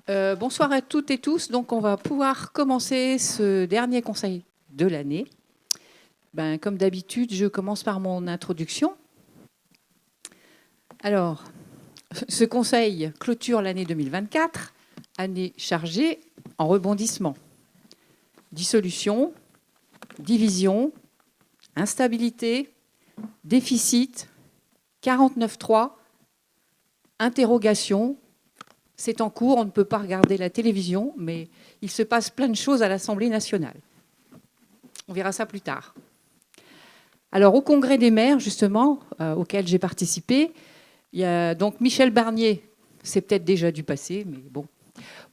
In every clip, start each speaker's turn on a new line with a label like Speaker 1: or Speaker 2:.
Speaker 1: Bonsoir à toutes et tous. Donc, on va pouvoir commencer ce dernier conseil de l'année. Comme d'habitude, je commence par mon introduction. Alors, ce conseil clôture l'année 2024, année chargée en rebondissement. Dissolution, division, instabilité, déficit, 49.3, interrogation. C'est en cours, on ne peut pas regarder la télévision, mais il se passe plein de choses à l'Assemblée nationale. On verra ça plus tard. Alors, au Congrès des maires, justement, auquel j'ai participé, il y a donc Michel Barnier, c'est peut-être déjà du passé, mais bon,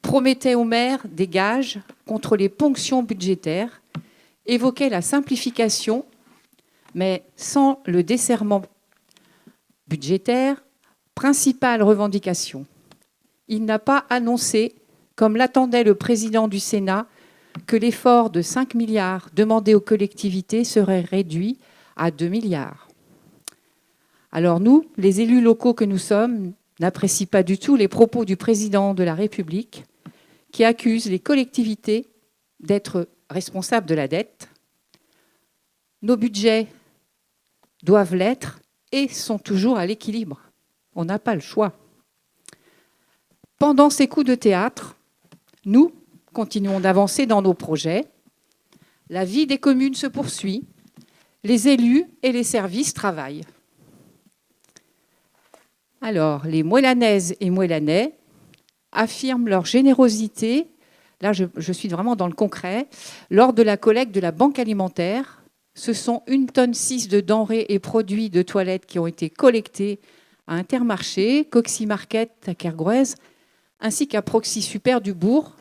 Speaker 1: promettait aux maires des gages contre les ponctions budgétaires, évoquait la simplification, mais sans le desserrement budgétaire, principale revendication. Il n'a pas annoncé, comme l'attendait le président du Sénat, que l'effort de 5 milliards demandé aux collectivités serait réduit à 2 milliards. Alors nous, les élus locaux que nous sommes, n'apprécions pas du tout les propos du président de la République qui accuse les collectivités d'être responsables de la dette. Nos budgets doivent l'être et sont toujours à l'équilibre. On n'a pas le choix. Pendant ces coups de théâtre, nous continuons d'avancer dans nos projets. La vie des communes se poursuit. Les élus et les services travaillent. Alors, les Moellanaises et Moellanais affirment leur générosité, là je suis vraiment dans le concret, lors de la collecte de la banque alimentaire. Ce sont 1,6 tonne de denrées et produits de toilette qui ont été collectés à Intermarché, Coxy Market à Kergouez, ainsi qu'à Proxy Super du Bourg,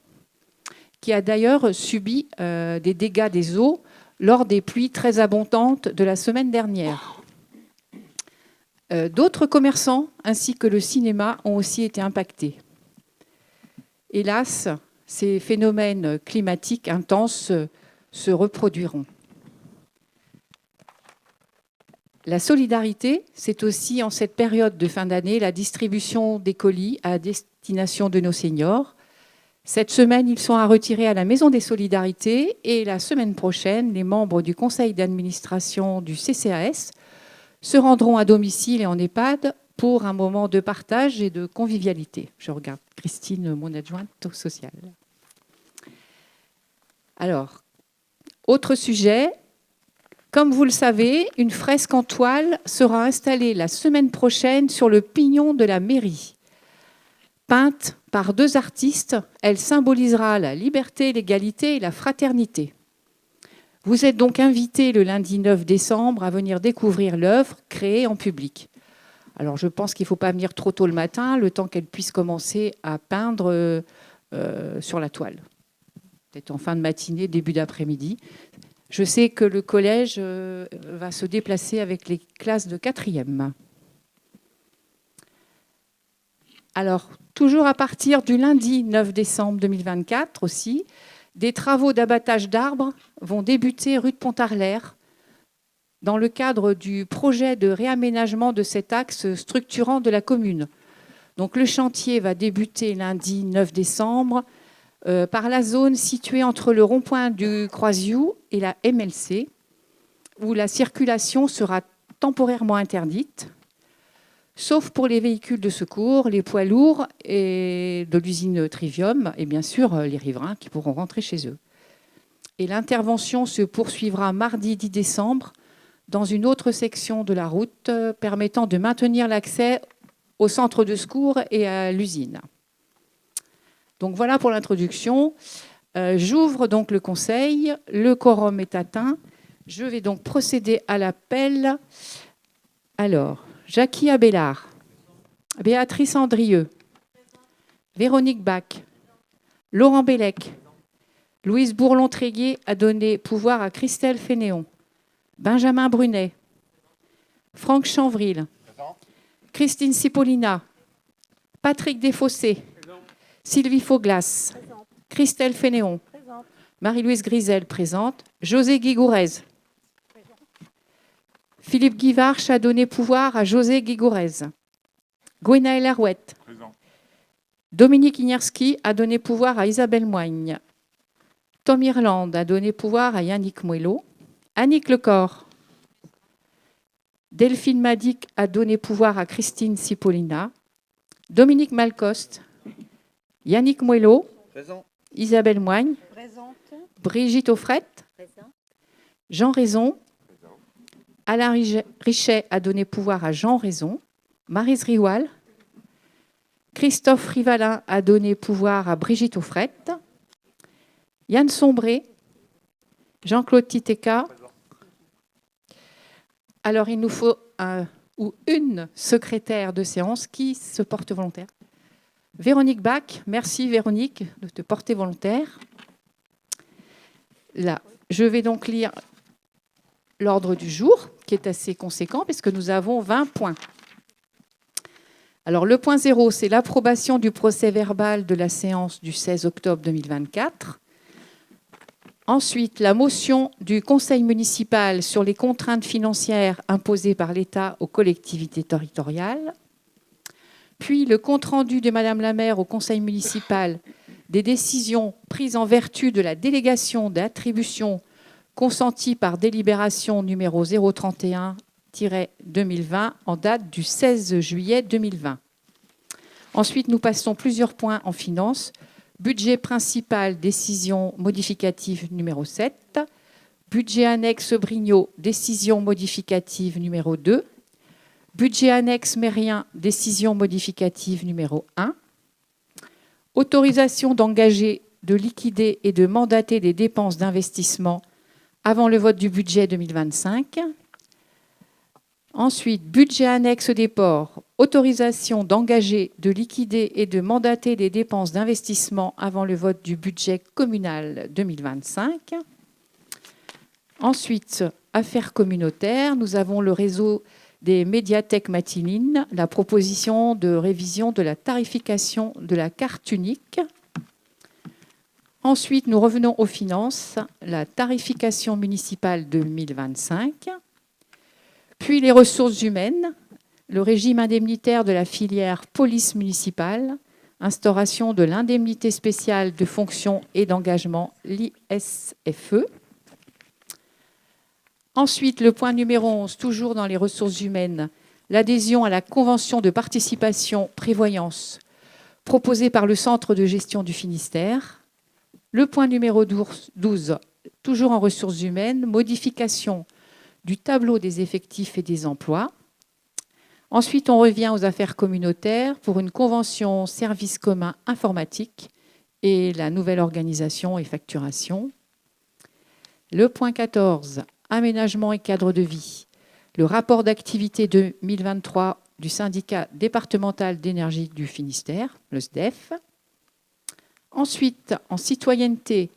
Speaker 1: qui a d'ailleurs subi des dégâts des eaux lors des pluies très abondantes de la semaine dernière. D'autres commerçants, ainsi que le cinéma, ont aussi été impactés. Hélas, ces phénomènes climatiques intenses se reproduiront. La solidarité, c'est aussi en cette période de fin d'année la distribution des colis à destination de nos seniors. Cette semaine, ils sont à retirer à la Maison des Solidarités et la semaine prochaine, les membres du conseil d'administration du CCAS se rendront à domicile et en EHPAD pour un moment de partage et de convivialité. Je regarde Christine, mon adjointe au social. Alors, autre sujet. Comme vous le savez, une fresque en toile sera installée la semaine prochaine sur le pignon de la mairie. Peinte par 2 artistes, elle symbolisera la liberté, l'égalité et la fraternité. Vous êtes donc invités le lundi 9 décembre à venir découvrir l'œuvre créée en public. Alors je pense qu'il ne faut pas venir trop tôt le matin, le temps qu'elle puisse commencer à peindre sur la toile. Peut-être en fin de matinée, début d'après-midi. Je sais que le collège va se déplacer avec les classes de 4e. Alors, toujours à partir du lundi 9 décembre 2024 aussi, des travaux d'abattage d'arbres vont débuter rue de Pontarlier dans le cadre du projet de réaménagement de cet axe structurant de la commune. Donc, le chantier va débuter lundi 9 décembre par la zone située entre le rond-point du Croisiou et la MLC, où la circulation sera temporairement interdite, sauf pour les véhicules de secours, les poids lourds et de l'usine Trivium, et bien sûr les riverains qui pourront rentrer chez eux. Et l'intervention se poursuivra mardi 10 décembre dans une autre section de la route permettant de maintenir l'accès au centre de secours et à l'usine. Donc voilà pour l'introduction. J'ouvre donc le conseil. Le quorum est atteint. Je vais donc procéder à l'appel. Alors, Jackie Abélard, Béatrice Andrieux, Véronique Bach, Laurent Bellec, Louise Bourlon-Tréguier a donné pouvoir à Christelle Fénéon, Benjamin Brunet, Franck Chanvril, Christine Cipollina, Patrick Desfossés, Sylvie Fauglas, Christelle Fénéon, Marie-Louise Grisel présente, José Guigourez. Philippe Guivarch a donné pouvoir à José Guigourez. Gwenaël Arouette. Dominique Ignerski a donné pouvoir à Isabelle Moigne. Tom Irland a donné pouvoir à Yannick Moello. Annick Lecor. Delphine Madic a donné pouvoir à Christine Cipollina. Dominique Malcoste. Yannick Moello.
Speaker 2: Présent.
Speaker 1: Isabelle Moigne.
Speaker 3: Présente.
Speaker 1: Brigitte Offrette.
Speaker 3: Présent.
Speaker 1: Jean Raison. Alain Richet a donné pouvoir à Jean Raison. Maryse Riwal. Christophe Rivalin a donné pouvoir à Brigitte Offrette. Yann Sombré. Jean-Claude Titeka. Alors, il nous faut un ou une secrétaire de séance qui se porte volontaire. Véronique Bach, merci Véronique de te porter volontaire. Là, je vais donc lire l'ordre du jour, qui est assez conséquent, puisque nous avons 20 points. Alors, le point 0, c'est l'approbation du procès-verbal de la séance du 16 octobre 2024. Ensuite, la motion du Conseil municipal sur les contraintes financières imposées par l'État aux collectivités territoriales. Puis, le compte-rendu de Madame la maire au Conseil municipal des décisions prises en vertu de la délégation d'attribution consentie par délibération numéro 031-2020 en date du 16 juillet 2020. Ensuite, nous passons plusieurs points en finance. Budget principal, décision modificative numéro 7. Budget annexe Brignot, décision modificative numéro 2. Budget annexe Mérien, décision modificative numéro 1. Autorisation d'engager, de liquider et de mandater des dépenses d'investissement avant le vote du budget 2025. Ensuite, budget annexe des ports, autorisation d'engager, de liquider et de mandater des dépenses d'investissement avant le vote du budget communal 2025. Ensuite, affaires communautaires, nous avons le réseau des médiathèques Matinine, la proposition de révision de la tarification de la carte unique. Ensuite, nous revenons aux finances, la tarification municipale 2025. Puis les ressources humaines, le régime indemnitaire de la filière police municipale, instauration de l'indemnité spéciale de fonction et d'engagement, l'ISFE. Ensuite, le point numéro 11, toujours dans les ressources humaines, l'adhésion à la convention de participation prévoyance proposée par le Centre de gestion du Finistère. Le point numéro 12, toujours en ressources humaines, modification du tableau des effectifs et des emplois. Ensuite, on revient aux affaires communautaires pour une convention service commun informatique et la nouvelle organisation et facturation. Le point 14, aménagement et cadre de vie. Le rapport d'activité 2023 du syndicat départemental d'énergie du Finistère, le SDEF. Ensuite, en citoyenneté,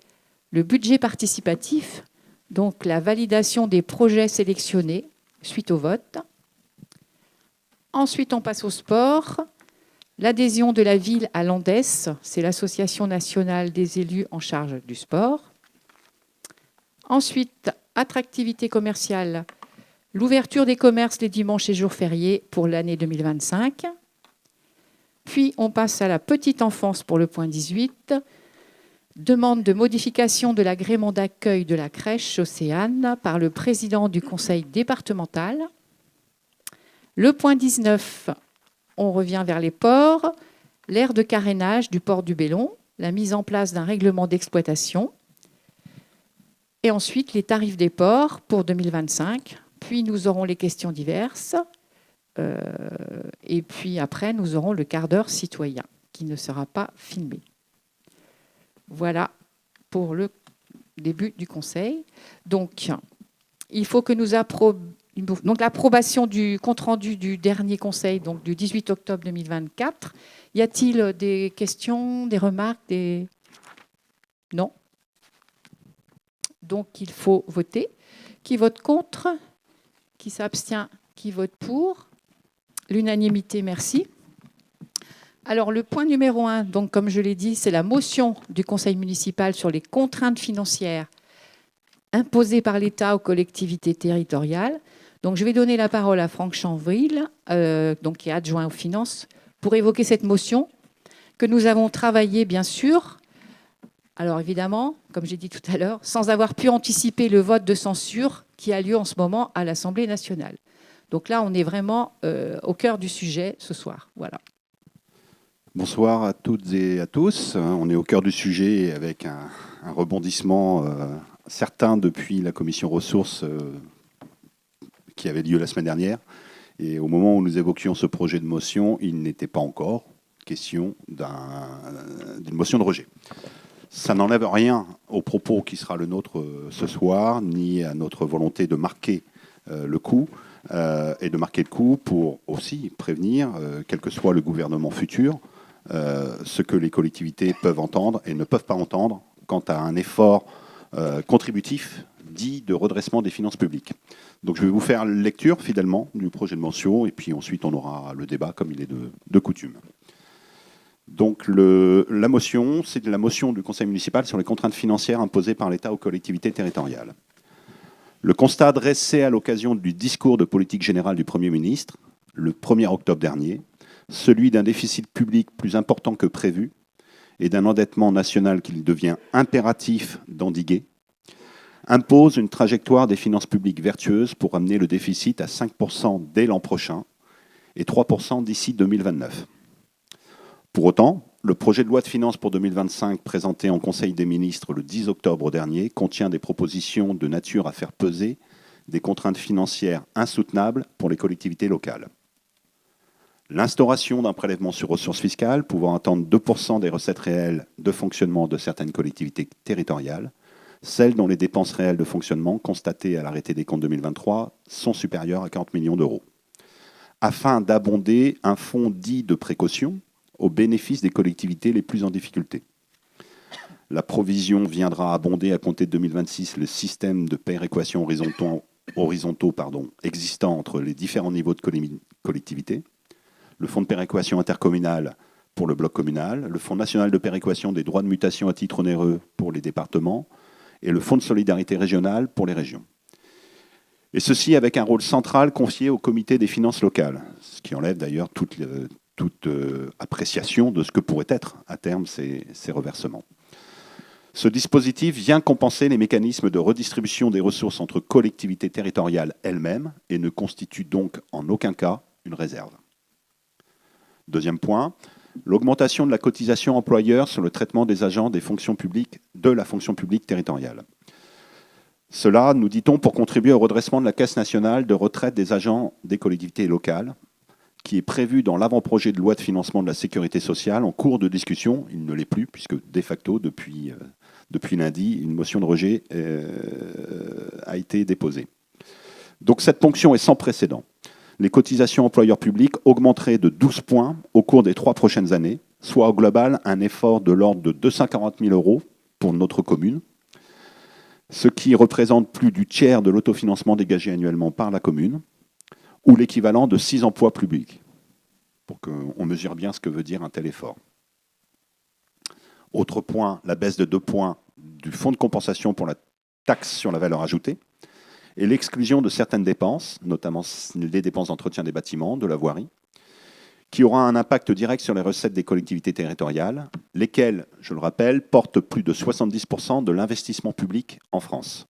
Speaker 1: le budget participatif, donc la validation des projets sélectionnés suite au vote. Ensuite, on passe au sport. L'adhésion de la ville à l'ANDES, c'est l'Association nationale des élus en charge du sport. Ensuite, attractivité commerciale, l'ouverture des commerces les dimanches et jours fériés pour l'année 2025. Puis, on passe à la petite enfance pour le point 18. Demande de modification de l'agrément d'accueil de la crèche Océane par le président du conseil départemental. Le point 19, on revient vers les ports, l'aire de carénage du port du Bellon, la mise en place d'un règlement d'exploitation. Et ensuite, les tarifs des ports pour 2025. Puis, nous aurons les questions diverses. Et puis après, nous aurons le quart d'heure citoyen qui ne sera pas filmé. Voilà pour le début du conseil. Donc, il faut que nous donc l'approbation du compte-rendu du dernier conseil, donc du 18 octobre 2024. Y a-t-il des questions, des remarques, Non. Donc, il faut voter. Qui vote contre? Qui s'abstient? Qui vote pour? L'unanimité, merci. Alors, le point numéro 1, donc, comme je l'ai dit, c'est la motion du conseil municipal sur les contraintes financières imposées par l'État aux collectivités territoriales. Donc, je vais donner la parole à Franck Chanvril, qui est adjoint aux finances, pour évoquer cette motion que nous avons travaillé, bien sûr, alors évidemment, comme j'ai dit tout à l'heure, sans avoir pu anticiper le vote de censure qui a lieu en ce moment à l'Assemblée nationale. Donc là, on est vraiment au cœur du sujet ce soir. Voilà.
Speaker 2: Bonsoir à toutes et à tous. On est au cœur du sujet avec un rebondissement certain depuis la commission ressources qui avait lieu la semaine dernière. Et au moment où nous évoquions ce projet de motion, il n'était pas encore question d'une motion de rejet. Ça n'enlève rien au propos qui sera le nôtre ce soir, ni à notre volonté de marquer le coup, et de marquer le coup pour aussi prévenir, quel que soit le gouvernement futur, ce que les collectivités peuvent entendre et ne peuvent pas entendre quant à un effort contributif dit de redressement des finances publiques. Donc je vais vous faire lecture fidèlement du projet de motion et puis ensuite on aura le débat comme il est de coutume. Donc la motion, c'est la motion du Conseil municipal sur les contraintes financières imposées par l'État aux collectivités territoriales. Le constat dressé à l'occasion du discours de politique générale du Premier ministre, le 1er octobre dernier, celui d'un déficit public plus important que prévu et d'un endettement national qu'il devient impératif d'endiguer, impose une trajectoire des finances publiques vertueuses pour amener le déficit à 5% dès l'an prochain et 3% d'ici 2029. Pour autant, le projet de loi de finances pour 2025 présenté en Conseil des ministres le 10 octobre dernier contient des propositions de nature à faire peser des contraintes financières insoutenables pour les collectivités locales. L'instauration d'un prélèvement sur ressources fiscales pouvant atteindre 2% des recettes réelles de fonctionnement de certaines collectivités territoriales, celles dont les dépenses réelles de fonctionnement constatées à l'arrêté des comptes 2023 sont supérieures à 40 millions d'euros, afin d'abonder un fonds dit de précaution au bénéfice des collectivités les plus en difficulté. La provision viendra abonder à compter de 2026 le système de péréquation horizontaux existants entre les différents niveaux de collectivité, le fonds de péréquation intercommunal pour le bloc communal, le fonds national de péréquation des droits de mutation à titre onéreux pour les départements et le fonds de solidarité régionale pour les régions. Et ceci avec un rôle central confié au comité des finances locales, ce qui enlève d'ailleurs toute appréciation de ce que pourraient être à terme ces reversements. Ce dispositif vient compenser les mécanismes de redistribution des ressources entre collectivités territoriales elles-mêmes et ne constitue donc en aucun cas une réserve. Deuxième point, l'augmentation de la cotisation employeur sur le traitement des agents des fonctions publiques de la fonction publique territoriale. Cela, nous dit-on, pour contribuer au redressement de la Caisse nationale de retraite des agents des collectivités locales, qui est prévu dans l'avant-projet de loi de financement de la sécurité sociale en cours de discussion. Il ne l'est plus, puisque de facto, depuis lundi, une motion de rejet a été déposée. Donc cette ponction est sans précédent. Les cotisations employeurs publics augmenteraient de 12 points au cours des 3 prochaines années, soit au global un effort de l'ordre de 240 000 € pour notre commune, ce qui représente plus du tiers de l'autofinancement dégagé annuellement par la commune, ou l'équivalent de 6 emplois publics, pour qu'on mesure bien ce que veut dire un tel effort. Autre point, la baisse de 2 points du fonds de compensation pour la taxe sur la valeur ajoutée, et l'exclusion de certaines dépenses, notamment les dépenses d'entretien des bâtiments, de la voirie, qui aura un impact direct sur les recettes des collectivités territoriales, lesquelles, je le rappelle, portent plus de 70% de l'investissement public en France.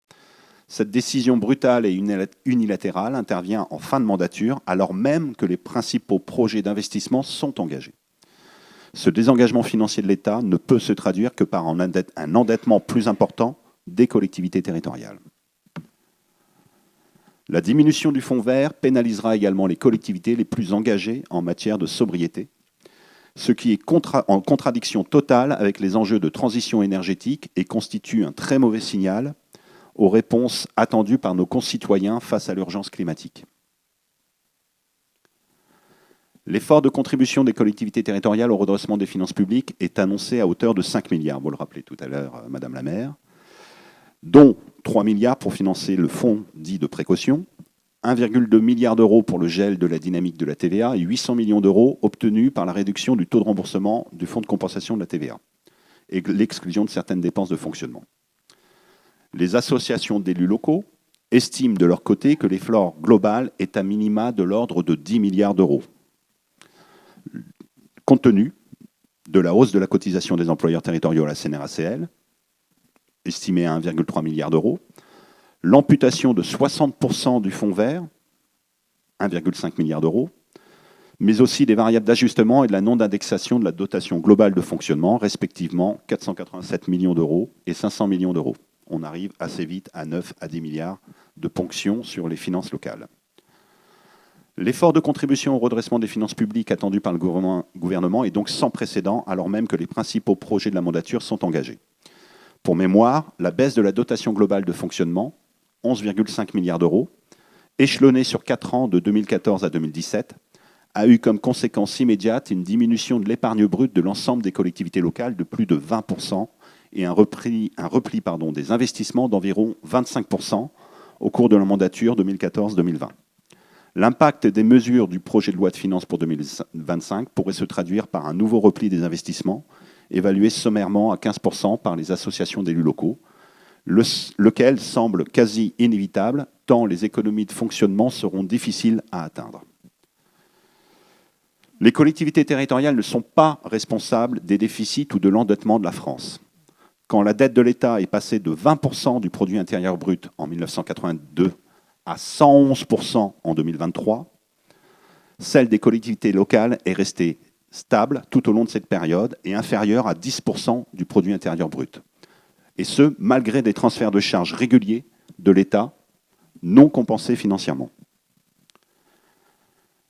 Speaker 2: Cette décision brutale et unilatérale intervient en fin de mandature, alors même que les principaux projets d'investissement sont engagés. Ce désengagement financier de l'État ne peut se traduire que par un endettement plus important des collectivités territoriales. La diminution du fonds vert pénalisera également les collectivités les plus engagées en matière de sobriété, ce qui est en contradiction totale avec les enjeux de transition énergétique et constitue un très mauvais signal aux réponses attendues par nos concitoyens face à l'urgence climatique. L'effort de contribution des collectivités territoriales au redressement des finances publiques est annoncé à hauteur de 5 milliards, vous le rappelez tout à l'heure, Madame la maire, dont 3 milliards pour financer le fonds dit de précaution, 1,2 milliard d'euros pour le gel de la dynamique de la TVA et 800 millions d'euros obtenus par la réduction du taux de remboursement du fonds de compensation de la TVA et l'exclusion de certaines dépenses de fonctionnement. Les associations d'élus locaux estiment de leur côté que l'effort global est à minima de l'ordre de 10 milliards d'euros. Compte tenu de la hausse de la cotisation des employeurs territoriaux à la CNRACL, estimée à 1,3 milliard d'euros, l'amputation de 60% du fonds vert, 1,5 milliard d'euros, mais aussi des variables d'ajustement et de la non-indexation de la dotation globale de fonctionnement, respectivement 487 millions d'euros et 500 millions d'euros. On arrive assez vite à 9 à 10 milliards de ponctions sur les finances locales. L'effort de contribution au redressement des finances publiques attendu par le gouvernement est donc sans précédent, alors même que les principaux projets de la mandature sont engagés. Pour mémoire, la baisse de la dotation globale de fonctionnement, 11,5 milliards d'euros, échelonnée sur 4 ans de 2014 à 2017, a eu comme conséquence immédiate une diminution de l'épargne brute de l'ensemble des collectivités locales de plus de 20% et un repli des investissements d'environ 25% au cours de la mandature 2014-2020. L'impact des mesures du projet de loi de finances pour 2025 pourrait se traduire par un nouveau repli des investissements, évalué sommairement à 15% par les associations d'élus locaux, lequel semble quasi inévitable tant les économies de fonctionnement seront difficiles à atteindre. Les collectivités territoriales ne sont pas responsables des déficits ou de l'endettement de la France. Quand la dette de l'État est passée de 20% du produit intérieur brut en 1982 à 111% en 2023, celle des collectivités locales est restée stable tout au long de cette période et inférieure à 10% du produit intérieur brut. Et ce, malgré des transferts de charges réguliers de l'État non compensés financièrement.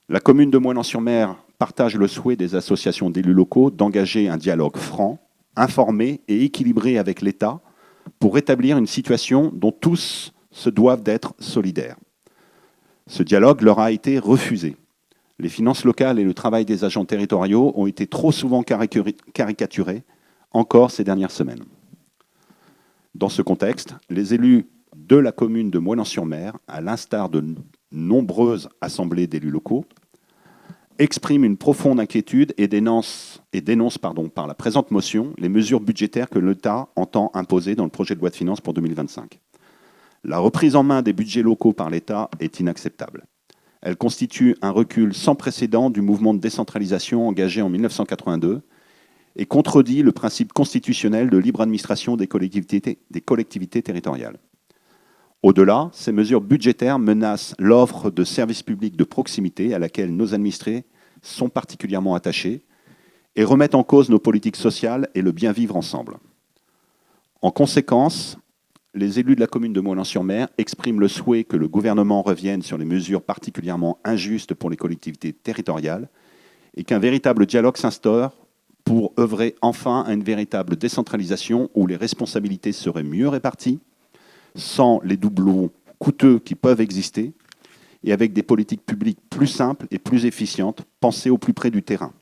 Speaker 2: La commune de Moëlan-sur-Mer partage le souhait des associations d'élus locaux d'engager un dialogue franc, informé et équilibré avec l'État pour rétablir une situation dont tous se doivent d'être solidaires. Ce dialogue leur a été refusé. Les finances locales et le travail des agents territoriaux ont été trop souvent caricaturés, encore ces dernières semaines. Dans ce contexte, les élus de la commune de Moëlan-sur-Mer, à l'instar de nombreuses assemblées d'élus locaux, expriment une profonde inquiétude et dénoncent par la présente motion les mesures budgétaires que l'État entend imposer dans le projet de loi de finances pour 2025. La reprise en main des budgets locaux par l'État est inacceptable. Elle constitue un recul sans précédent du mouvement de décentralisation engagé en 1982 et contredit le principe constitutionnel de libre administration des collectivités territoriales. Au-delà, ces mesures budgétaires menacent l'offre de services publics de proximité à laquelle nos administrés sont particulièrement attachés et remettent en cause nos politiques sociales et le bien-vivre ensemble. En conséquence, les élus de la commune de Moëlan-sur-Mer expriment le souhait que le gouvernement revienne sur les mesures particulièrement injustes pour les collectivités territoriales et qu'un véritable dialogue s'instaure pour œuvrer enfin à une véritable décentralisation où les responsabilités seraient mieux réparties, sans les doublons coûteux qui peuvent exister, et avec des politiques publiques plus simples et plus efficientes, pensées au plus près du terrain.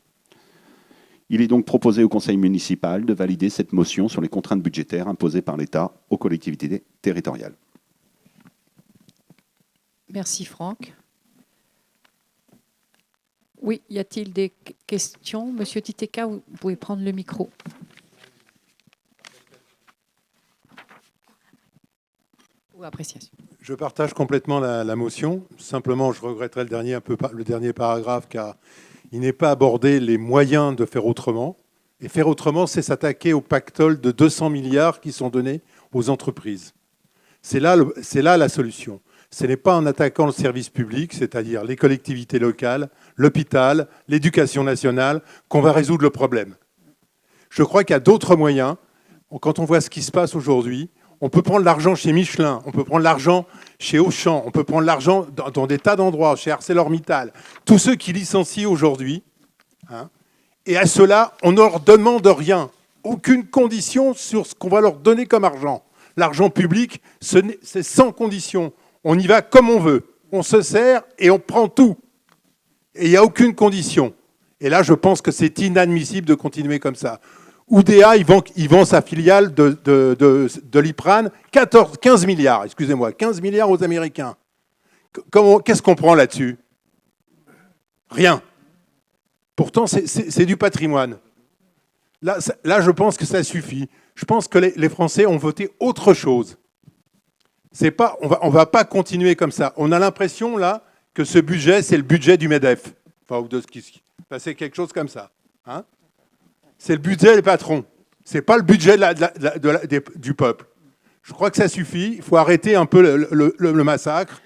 Speaker 2: Il est donc proposé au Conseil municipal de valider cette motion sur les contraintes budgétaires imposées par l'État aux collectivités territoriales.
Speaker 1: Merci Franck. Oui, y a-t-il des questions? Monsieur Titeka, vous pouvez prendre le micro. Ou appréciation.
Speaker 3: Je partage complètement la motion. Simplement, je regretterai le dernier paragraphe car il n'est pas abordé les moyens de faire autrement. Et faire autrement, c'est s'attaquer au pactole de 200 milliards qui sont donnés aux entreprises. C'est là la solution. Ce n'est pas en attaquant le service public, c'est-à-dire les collectivités locales, l'hôpital, l'éducation nationale, qu'on va résoudre le problème. Je crois qu'il y a d'autres moyens. Quand on voit ce qui se passe aujourd'hui, on peut prendre l'argent chez Michelin, on peut prendre l'argent chez Auchan, on peut prendre l'argent dans des tas d'endroits, chez ArcelorMittal. Tous ceux qui licencient aujourd'hui, et à ceux-là, on ne leur demande rien, aucune condition sur ce qu'on va leur donner comme argent. L'argent public, c'est sans condition. On y va comme on veut. On se sert et on prend tout. Et il n'y a aucune condition. Et là, je pense que c'est inadmissible de continuer comme ça. Oudéa, il vend sa filiale de l'Ipran, 15 milliards, excusez-moi, 15 milliards aux Américains. Qu'est-ce qu'on prend là-dessus? Rien. Pourtant, c'est du patrimoine. Là, je pense que ça suffit. Je pense que les Français ont voté autre chose. On va pas continuer comme ça. On a l'impression, là, que ce budget, c'est le budget du MEDEF. Enfin, ou de ce qui... c'est quelque chose comme ça. c'est le budget des patrons. Ce n'est pas le budget du peuple. Je crois que ça suffit. Il faut arrêter un peu le massacre.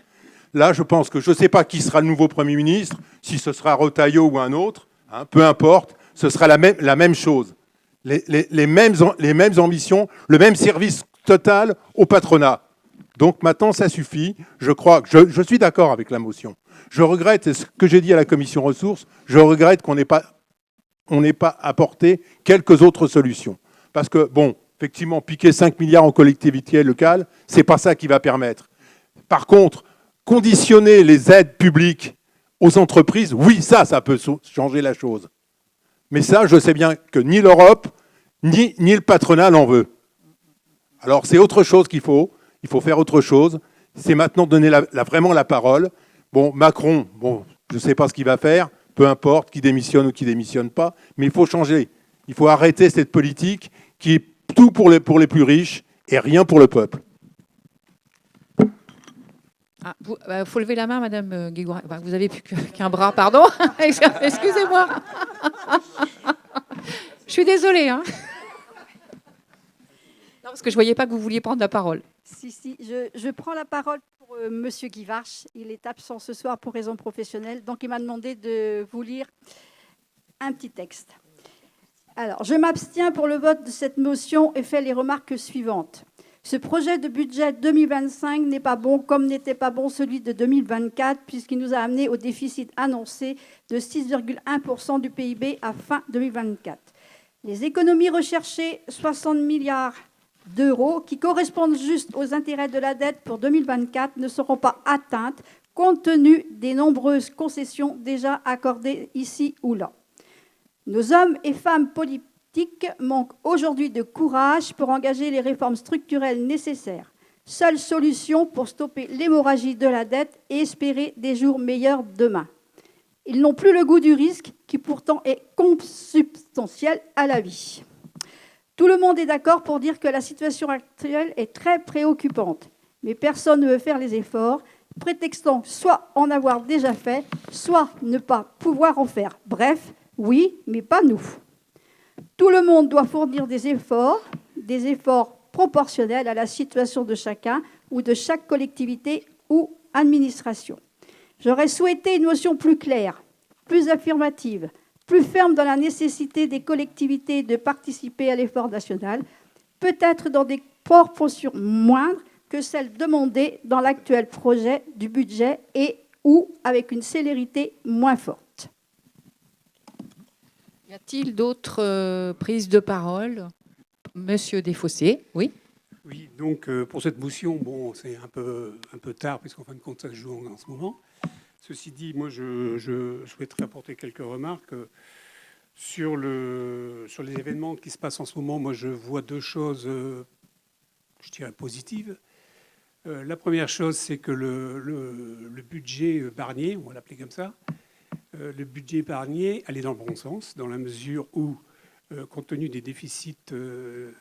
Speaker 3: Là, je pense que je ne sais pas qui sera le nouveau Premier ministre, si ce sera Retailleau ou un autre, hein, peu importe, ce sera la même chose. Les mêmes ambitions, le même service total au patronat. Donc maintenant, ça suffit. Je crois que je suis d'accord avec la motion. Je regrette ce que j'ai dit à la commission ressources, je regrette qu'on n'ait pas apporté quelques autres solutions. Parce que, bon, effectivement, piquer 5 milliards en collectivités locales, ce n'est pas ça qui va permettre. Par contre, conditionner les aides publiques aux entreprises, oui, ça peut changer la chose. Mais ça, je sais bien que ni l'Europe, ni le patronat n'en veut. Alors, c'est autre chose qu'il faut. Il faut faire autre chose. C'est maintenant donner vraiment la parole. Bon, Macron, bon, je ne sais pas ce qu'il va faire, peu importe, qui démissionne ou qui ne démissionne pas, mais il faut changer. Il faut arrêter cette politique qui est tout pour les plus riches et rien pour le peuple.
Speaker 1: Il faut lever la main, Madame Guégouin. Vous avez plus qu'un bras, pardon. Excusez-moi. Je suis désolée. Hein. Non, parce que je ne voyais pas que vous vouliez prendre la parole.
Speaker 4: Si, je prends la parole pour Monsieur Guivarch. Il est absent ce soir pour raison professionnelle. Donc, il m'a demandé de vous lire un petit texte. Alors, je m'abstiens pour le vote de cette motion et fais les remarques suivantes. Ce projet de budget 2025 n'est pas bon comme n'était pas bon celui de 2024 puisqu'il nous a amené au déficit annoncé de 6,1% du PIB à fin 2024. Les économies recherchées, 60 milliards d'euros, qui correspondent juste aux intérêts de la dette pour 2024, ne seront pas atteintes compte tenu des nombreuses concessions déjà accordées ici ou là. Nos hommes et femmes politiques manquent aujourd'hui de courage pour engager les réformes structurelles nécessaires. Seule solution pour stopper l'hémorragie de la dette et espérer des jours meilleurs demain. Ils n'ont plus le goût du risque qui pourtant est consubstantiel à la vie. Tout le monde est d'accord pour dire que la situation actuelle est très préoccupante, mais personne ne veut faire les efforts, prétextant soit en avoir déjà fait, soit ne pas pouvoir en faire. Bref, oui, mais pas nous. Tout le monde doit fournir des efforts proportionnels à la situation de chacun ou de chaque collectivité ou administration. J'aurais souhaité une notion plus claire, plus affirmative, plus ferme dans la nécessité des collectivités de participer à l'effort national, peut-être dans des proportions moindres que celles demandées dans l'actuel projet du budget et ou avec une célérité moins forte.
Speaker 1: Y a-t-il d'autres prises de parole? Monsieur Desfossés, oui.
Speaker 5: Oui, donc pour cette motion, bon, c'est un peu tard, puisqu'en fin de compte, ça se joue en ce moment. Ceci dit, moi, je souhaiterais apporter quelques remarques sur les événements qui se passent en ce moment. Moi, je vois deux choses, je dirais, positives. La première chose, c'est que le budget Barnier, on va l'appeler comme ça, le budget Barnier allait dans le bon sens, dans la mesure où, compte tenu des déficits de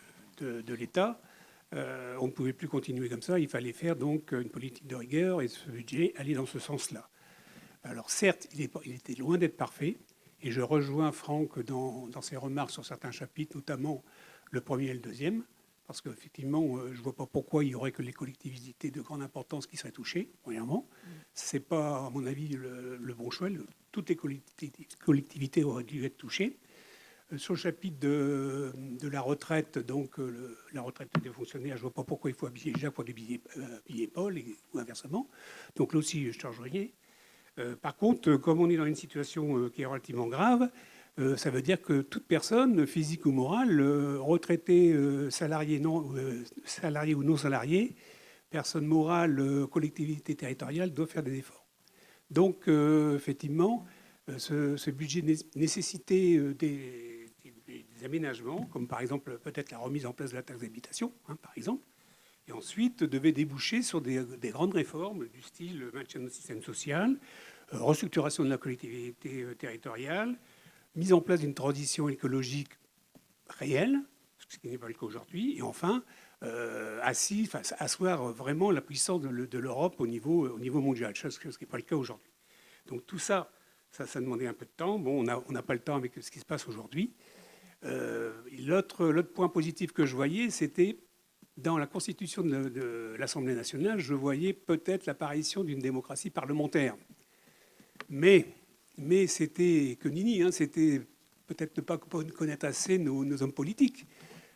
Speaker 5: l'État, on ne pouvait plus continuer comme ça. Il fallait faire donc une politique de rigueur et ce budget allait dans ce sens-là. Alors certes, il était loin d'être parfait et je rejoins Franck dans ses remarques sur certains chapitres, notamment le premier et le deuxième, parce qu'effectivement, je ne vois pas pourquoi il n'y aurait que les collectivités de grande importance qui seraient touchées, premièrement. Ce n'est pas, à mon avis, le bon choix. Toutes les collectivités auraient dû être touchées. Sur le chapitre de la retraite, donc la retraite des fonctionnaires, je ne vois pas pourquoi il faut habiller Jacques pour habiller Paul, ou inversement. Donc là aussi, je ne change rien. Par contre, comme on est dans une situation qui est relativement grave, ça veut dire que toute personne, physique ou morale, retraité, salarié ou non salarié, personne morale, collectivité territoriale, doit faire des efforts. Donc, effectivement, ce budget nécessitait des aménagements, comme par exemple peut-être la remise en place de la taxe d'habitation, par exemple, et ensuite devait déboucher sur des grandes réformes du style maintien du système social, restructuration de la collectivité territoriale, mise en place d'une transition écologique réelle, ce qui n'est pas le cas aujourd'hui, et enfin, asseoir vraiment la puissance de l'Europe au niveau mondial, chose qui n'est pas le cas aujourd'hui. Donc tout ça demandait un peu de temps. Bon, on n'a pas le temps avec ce qui se passe aujourd'hui. L'autre point positif que je voyais, c'était dans la constitution de l'Assemblée nationale, je voyais peut-être l'apparition d'une démocratie parlementaire. Mais c'était que nini, hein, c'était peut-être ne pas connaître assez nos hommes politiques,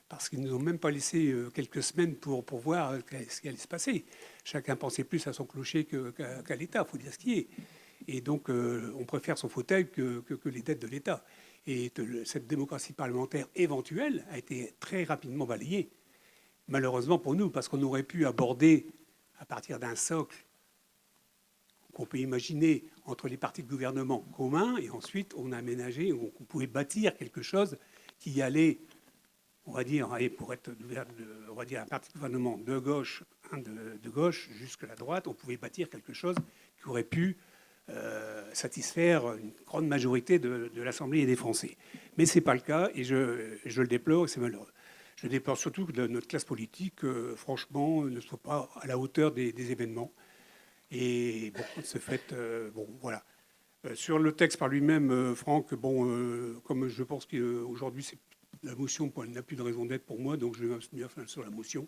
Speaker 5: parce qu'ils ne nous ont même pas laissé quelques semaines pour voir ce qui allait se passer. Chacun pensait plus à son clocher qu'à l'État, il faut dire ce qui est. Et donc, on préfère son fauteuil que les dettes de l'État. Et cette démocratie parlementaire éventuelle a été très rapidement balayée. Malheureusement pour nous, parce qu'on aurait pu aborder, à partir d'un socle qu'on peut imaginer entre les partis de gouvernement communs, et ensuite on a aménagé, on pouvait bâtir quelque chose qui allait, on va dire, pour être, on va dire, un parti de gouvernement de gauche, de gauche jusqu'à la droite, on pouvait bâtir quelque chose qui aurait pu satisfaire une grande majorité de l'Assemblée et des Français. Mais ce n'est pas le cas, et je le déplore, et c'est malheureux. Je déplore surtout que notre classe politique, franchement, ne soit pas à la hauteur des événements. Et bon, ce fait, bon, voilà. Sur le texte par lui-même, Franck, bon, comme je pense qu'aujourd'hui, la motion n'a plus de raison d'être pour moi, donc je vais m'abstenir sur la motion.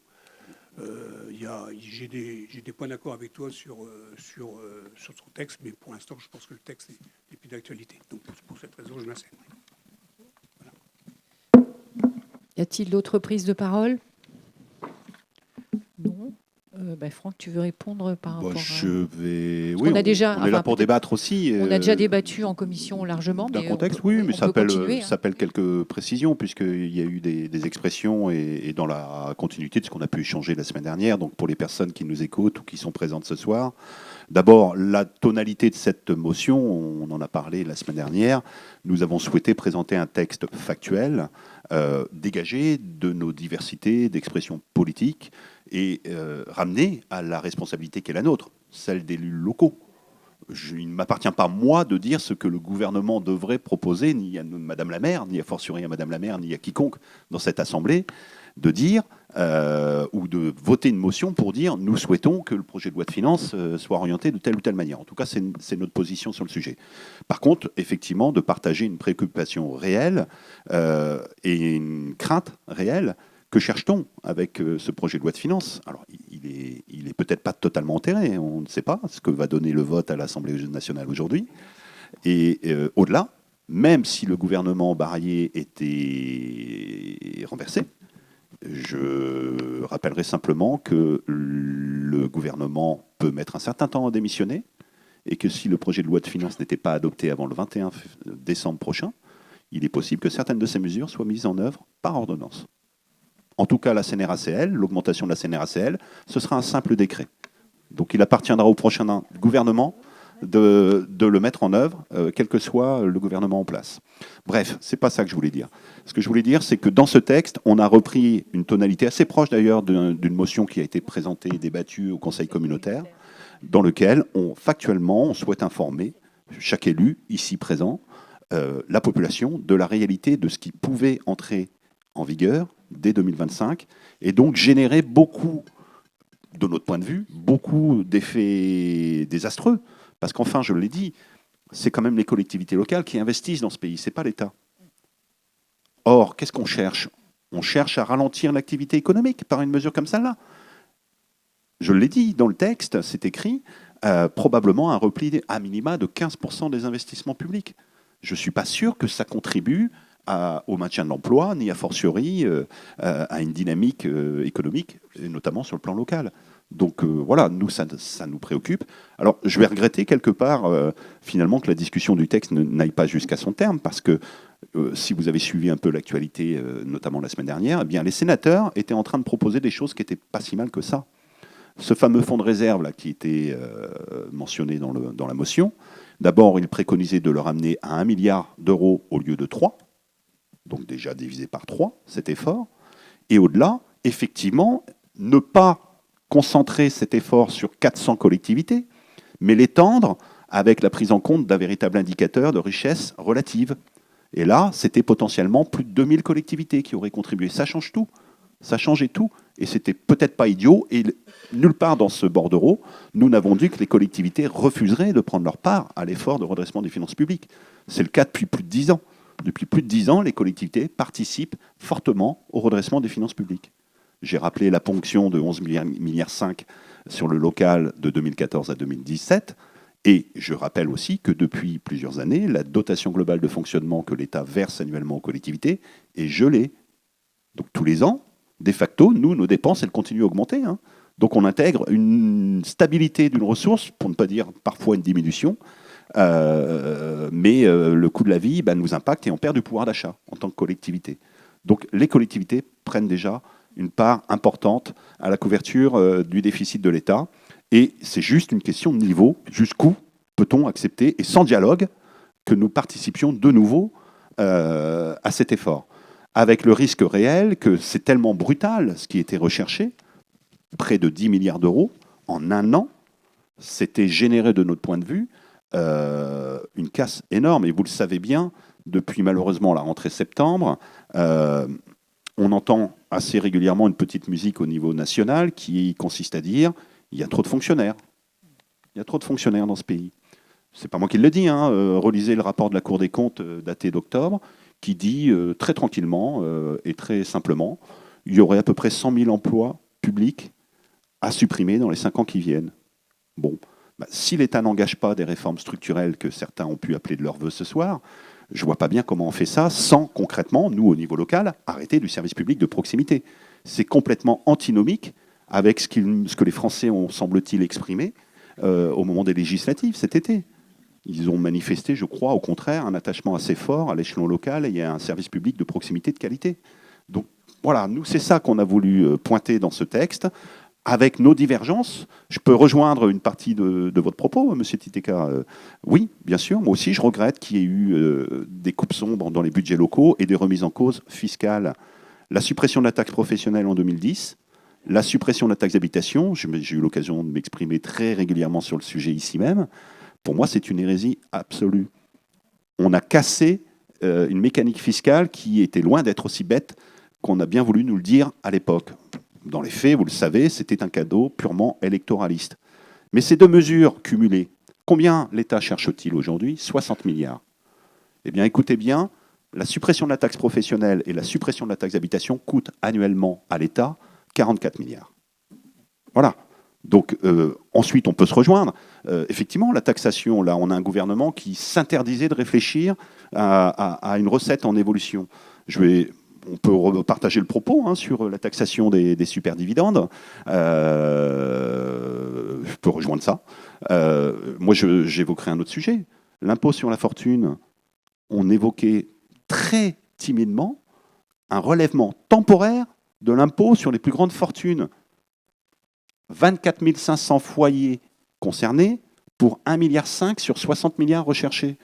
Speaker 5: J'ai des points d'accord avec toi sur son texte, mais pour l'instant, je pense que le texte n'est plus d'actualité. Donc, pour cette raison, je m'abstiens.
Speaker 1: Y a-t-il d'autres prises de parole? Non. Franck, tu veux répondre par rapport
Speaker 2: Je vais.
Speaker 1: Oui, on est
Speaker 2: là pour débattre aussi.
Speaker 1: On a déjà débattu en commission largement.
Speaker 2: D'un contexte, mais ça appelle quelques précisions, puisqu'il y a eu des expressions et dans la continuité de ce qu'on a pu échanger la semaine dernière. Donc, pour les personnes qui nous écoutent ou qui sont présentes ce soir, d'abord, la tonalité de cette motion, on en a parlé la semaine dernière. Nous avons souhaité présenter un texte factuel, dégagé de nos diversités d'expressions politiques et ramené à la responsabilité qui est la nôtre, celle d'élus locaux. Il ne m'appartient pas, moi, de dire ce que le gouvernement devrait proposer, ni à Madame la maire, ni a fortiori à Madame la maire, ni à quiconque dans cette Assemblée, de dire ou de voter une motion pour dire nous souhaitons que le projet de loi de finances soit orienté de telle ou telle manière. En tout cas, c'est notre position sur le sujet. Par contre, effectivement, de partager une préoccupation réelle et une crainte réelle. Que cherche-t-on avec ce projet de loi de finances? Alors, il est peut-être pas totalement enterré, on ne sait pas ce que va donner le vote à l'Assemblée nationale aujourd'hui. Et au-delà, même si le gouvernement Barnier était renversé, je rappellerai simplement que le gouvernement peut mettre un certain temps à démissionner et que si le projet de loi de finances n'était pas adopté avant le 21 décembre prochain, il est possible que certaines de ces mesures soient mises en œuvre par ordonnance. En tout cas, la CNRACL, l'augmentation de la CNRACL, ce sera un simple décret. Donc il appartiendra au prochain gouvernement de le mettre en œuvre, quel que soit le gouvernement en place. Bref, c'est pas ça que je voulais dire. Ce que je voulais dire, c'est que dans ce texte, on a repris une tonalité assez proche d'ailleurs d'une motion qui a été présentée et débattue au Conseil communautaire, dans lequel, factuellement, on souhaite informer chaque élu ici présent, la population, de la réalité de ce qui pouvait entrer en vigueur dès 2025, et donc générer beaucoup, de notre point de vue, beaucoup d'effets désastreux. Parce qu'enfin, je l'ai dit, c'est quand même les collectivités locales qui investissent dans ce pays, ce n'est pas l'État. Or, qu'est-ce qu'on cherche? On cherche à ralentir l'activité économique par une mesure comme celle-là. Je l'ai dit, dans le texte, c'est écrit, probablement un repli à minima de 15% des investissements publics. Je ne suis pas sûr que ça contribue au maintien de l'emploi, ni a fortiori à une dynamique économique, et notamment sur le plan local. Donc voilà, nous, ça nous préoccupe. Alors, je vais regretter quelque part, finalement, que la discussion du texte n'aille pas jusqu'à son terme, parce que si vous avez suivi un peu l'actualité, notamment la semaine dernière, eh bien, les sénateurs étaient en train de proposer des choses qui n'étaient pas si mal que ça. Ce fameux fonds de réserve là, qui était mentionné dans la motion, d'abord, il préconisait de le ramener à 1 milliard d'euros au lieu de 3, donc déjà divisé par 3, cet effort. Et au-delà, effectivement, ne pas concentrer cet effort sur 400 collectivités, mais l'étendre avec la prise en compte d'un véritable indicateur de richesse relative. Et là, c'était potentiellement plus de 2000 collectivités qui auraient contribué. Ça change tout. Ça changeait tout. Et c'était peut-être pas idiot. Et nulle part dans ce bordereau, nous n'avons dit que les collectivités refuseraient de prendre leur part à l'effort de redressement des finances publiques. C'est le cas depuis plus de 10 ans. Depuis plus de 10 ans, les collectivités participent fortement au redressement des finances publiques. J'ai rappelé la ponction de 11,5 milliards sur le local de 2014 à 2017. Et je rappelle aussi que depuis plusieurs années, la dotation globale de fonctionnement que l'État verse annuellement aux collectivités est gelée. Donc tous les ans, de facto, nos dépenses, elles continuent à augmenter. Donc on intègre une stabilité d'une ressource, pour ne pas dire parfois une diminution, mais le coût de la vie nous impacte et on perd du pouvoir d'achat en tant que collectivité. Donc les collectivités prennent déjà une part importante à la couverture du déficit de l'État. Et c'est juste une question de niveau. Jusqu'où peut-on accepter, et sans dialogue, que nous participions de nouveau à cet effort, avec le risque réel que c'est tellement brutal ce qui était recherché, près de 10 milliards d'euros en un an, c'était généré de notre point de vue une casse énorme. Et vous le savez bien, depuis malheureusement la rentrée septembre, on entend assez régulièrement une petite musique au niveau national qui consiste à dire il y a trop de fonctionnaires. Il y a trop de fonctionnaires dans ce pays. C'est pas moi qui le dis, relisez le rapport de la Cour des comptes daté d'octobre, qui dit très tranquillement et très simplement, il y aurait à peu près 100 000 emplois publics à supprimer dans les 5 ans qui viennent. Bon, si l'État n'engage pas des réformes structurelles que certains ont pu appeler de leur vœu ce soir, je ne vois pas bien comment on fait ça sans concrètement, nous au niveau local, arrêter du service public de proximité. C'est complètement antinomique avec ce que les Français ont, semble-t-il, exprimé au moment des législatives cet été. Ils ont manifesté, je crois, au contraire, un attachement assez fort à l'échelon local et à un service public de proximité de qualité. Donc voilà, nous, c'est ça qu'on a voulu pointer dans ce texte. Avec nos divergences, je peux rejoindre une partie de votre propos, Monsieur Titeka. Oui, bien sûr, moi aussi, je regrette qu'il y ait eu des coupes sombres dans les budgets locaux et des remises en cause fiscales. La suppression de la taxe professionnelle en 2010, la suppression de la taxe d'habitation, j'ai eu l'occasion de m'exprimer très régulièrement sur le sujet ici même, pour moi, c'est une hérésie absolue. On a cassé une mécanique fiscale qui était loin d'être aussi bête qu'on a bien voulu nous le dire à l'époque. Dans les faits, vous le savez, c'était un cadeau purement électoraliste. Mais ces deux mesures cumulées, combien l'État cherche-t-il aujourd'hui? 60 milliards. Eh bien, écoutez bien, la suppression de la taxe professionnelle et la suppression de la taxe d'habitation coûtent annuellement à l'État 44 milliards. Voilà. Donc, ensuite, on peut se rejoindre. Effectivement, la taxation, là, on a un gouvernement qui s'interdisait de réfléchir à une recette en évolution. On peut partager le propos sur la taxation des superdividendes. Je peux rejoindre ça. Moi, j'évoquerai un autre sujet. L'impôt sur la fortune, on évoquait très timidement un relèvement temporaire de l'impôt sur les plus grandes fortunes. 24 500 foyers concernés pour 1,5 milliard sur 60 milliards recherchés.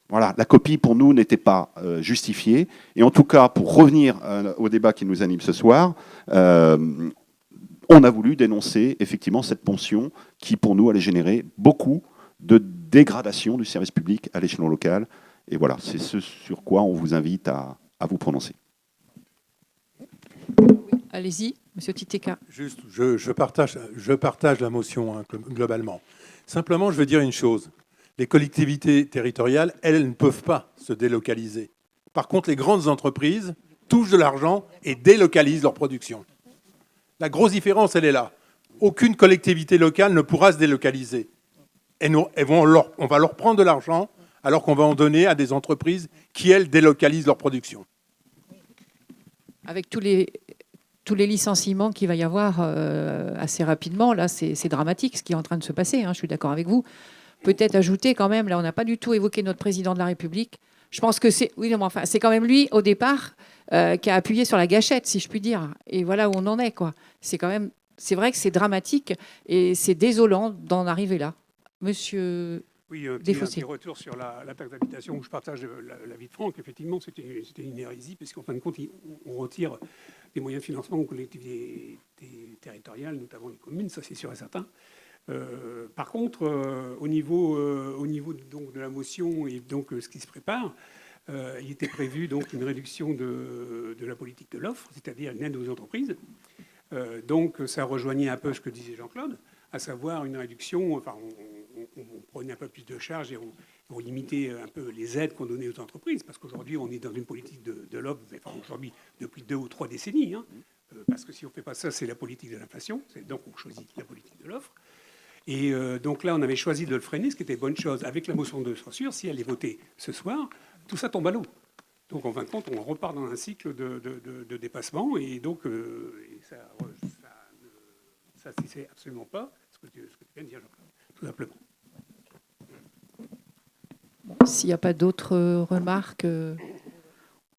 Speaker 2: Voilà, la copie pour nous n'était pas justifiée. Et en tout cas, pour revenir au débat qui nous anime ce soir, on a voulu dénoncer effectivement cette ponction qui, pour nous, allait générer beaucoup de dégradation du service public à l'échelon local. Et voilà, c'est ce sur quoi on vous invite à vous prononcer.
Speaker 1: Allez-y, Monsieur Titeka.
Speaker 3: Juste, je partage la motion globalement. Simplement, je veux dire une chose. Les collectivités territoriales, elles ne peuvent pas se délocaliser. Par contre, les grandes entreprises touchent de l'argent et délocalisent leur production. La grosse différence, elle est là. Aucune collectivité locale ne pourra se délocaliser. On va leur prendre de l'argent alors qu'on va en donner à des entreprises qui, elles, délocalisent leur production.
Speaker 1: Avec tous les licenciements qu'il va y avoir assez rapidement, là, c'est dramatique ce qui est en train de se passer. Je suis d'accord avec vous. Peut-être ajouter quand même, là, on n'a pas du tout évoqué notre président de la République. Je pense que c'est quand même lui, au départ, qui a appuyé sur la gâchette, si je puis dire. Et voilà où on en est, quoi. C'est vrai que c'est dramatique et c'est désolant d'en arriver là. Monsieur Desfossés.
Speaker 5: Un petit retour sur la taxe d'habitation où je partage l'avis de Franck. Effectivement, c'était une hérésie parce qu'en fin de compte, on retire des moyens de financement aux collectivités territoriales, notamment les communes, ça c'est sûr et certain. Par contre, au niveau donc, de la motion et donc ce qui se prépare, il était prévu donc une réduction de la politique de l'offre, c'est-à-dire une aide aux entreprises. Donc ça rejoignait un peu ce que disait Jean-Claude, à savoir une réduction, enfin on prenait un peu plus de charges pour limiter un peu les aides qu'on donnait aux entreprises, parce qu'aujourd'hui, on est dans une politique de l'offre, enfin, aujourd'hui, depuis 2 ou 3 décennies, hein, parce que si on ne fait pas ça, c'est la politique de l'inflation, donc on choisit la politique de l'offre. Et donc là, on avait choisi de le freiner, ce qui était bonne chose. Avec la motion de censure, si elle est votée ce soir, tout ça tombe à l'eau. Donc en fin de compte, on repart dans un cycle de dépassement, et donc ça ne satisfait absolument pas ce que tu viens de dire, Jean-Claude, tout simplement.
Speaker 1: Bon, s'il n'y a pas d'autres remarques,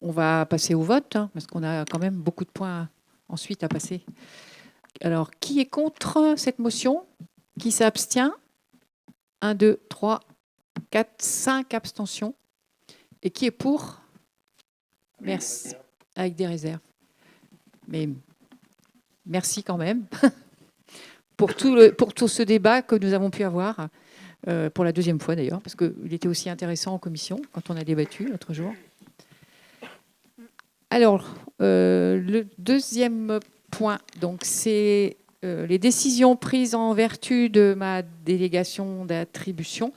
Speaker 1: on va passer au vote, hein, parce qu'on a quand même beaucoup de points ensuite à passer. Alors, qui est contre cette motion? Qui s'abstient? 1, 2, 3, 4, 5 abstentions. Et qui est pour? Merci. Avec des réserves. Mais merci quand même pour tout ce débat que nous avons pu avoir, pour la deuxième fois d'ailleurs, parce qu'il était aussi intéressant en commission quand on a débattu l'autre jour. Alors, le deuxième point, donc, c'est les décisions prises en vertu de ma délégation d'attribution.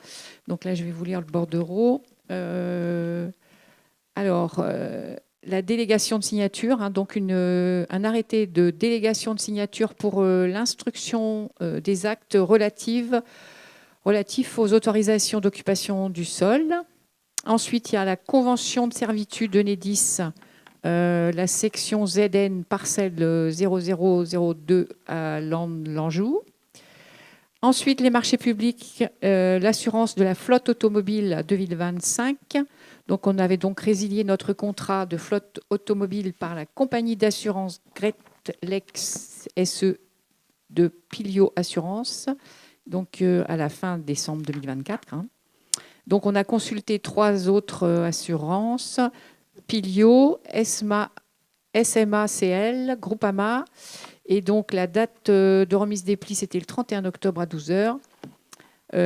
Speaker 1: Donc là, je vais vous lire le bordereau. La délégation de signature, hein, donc un arrêté de délégation de signature pour l'instruction des actes relatifs aux autorisations d'occupation du sol. Ensuite, il y a la convention de servitude de Enedis, la section ZN parcelle 0002 à l'Anjou. Ensuite, les marchés publics, l'assurance de la flotte automobile 2025. Donc, on avait donc résilié notre contrat de flotte automobile par la compagnie d'assurance Great Lakes SE de Pilio Assurance, donc à la fin décembre 2024. Hein. Donc, on a consulté 3 autres assurances, Pilio, SMACL, Groupama. Et donc, la date de remise des plis, c'était le 31 octobre à 12 h.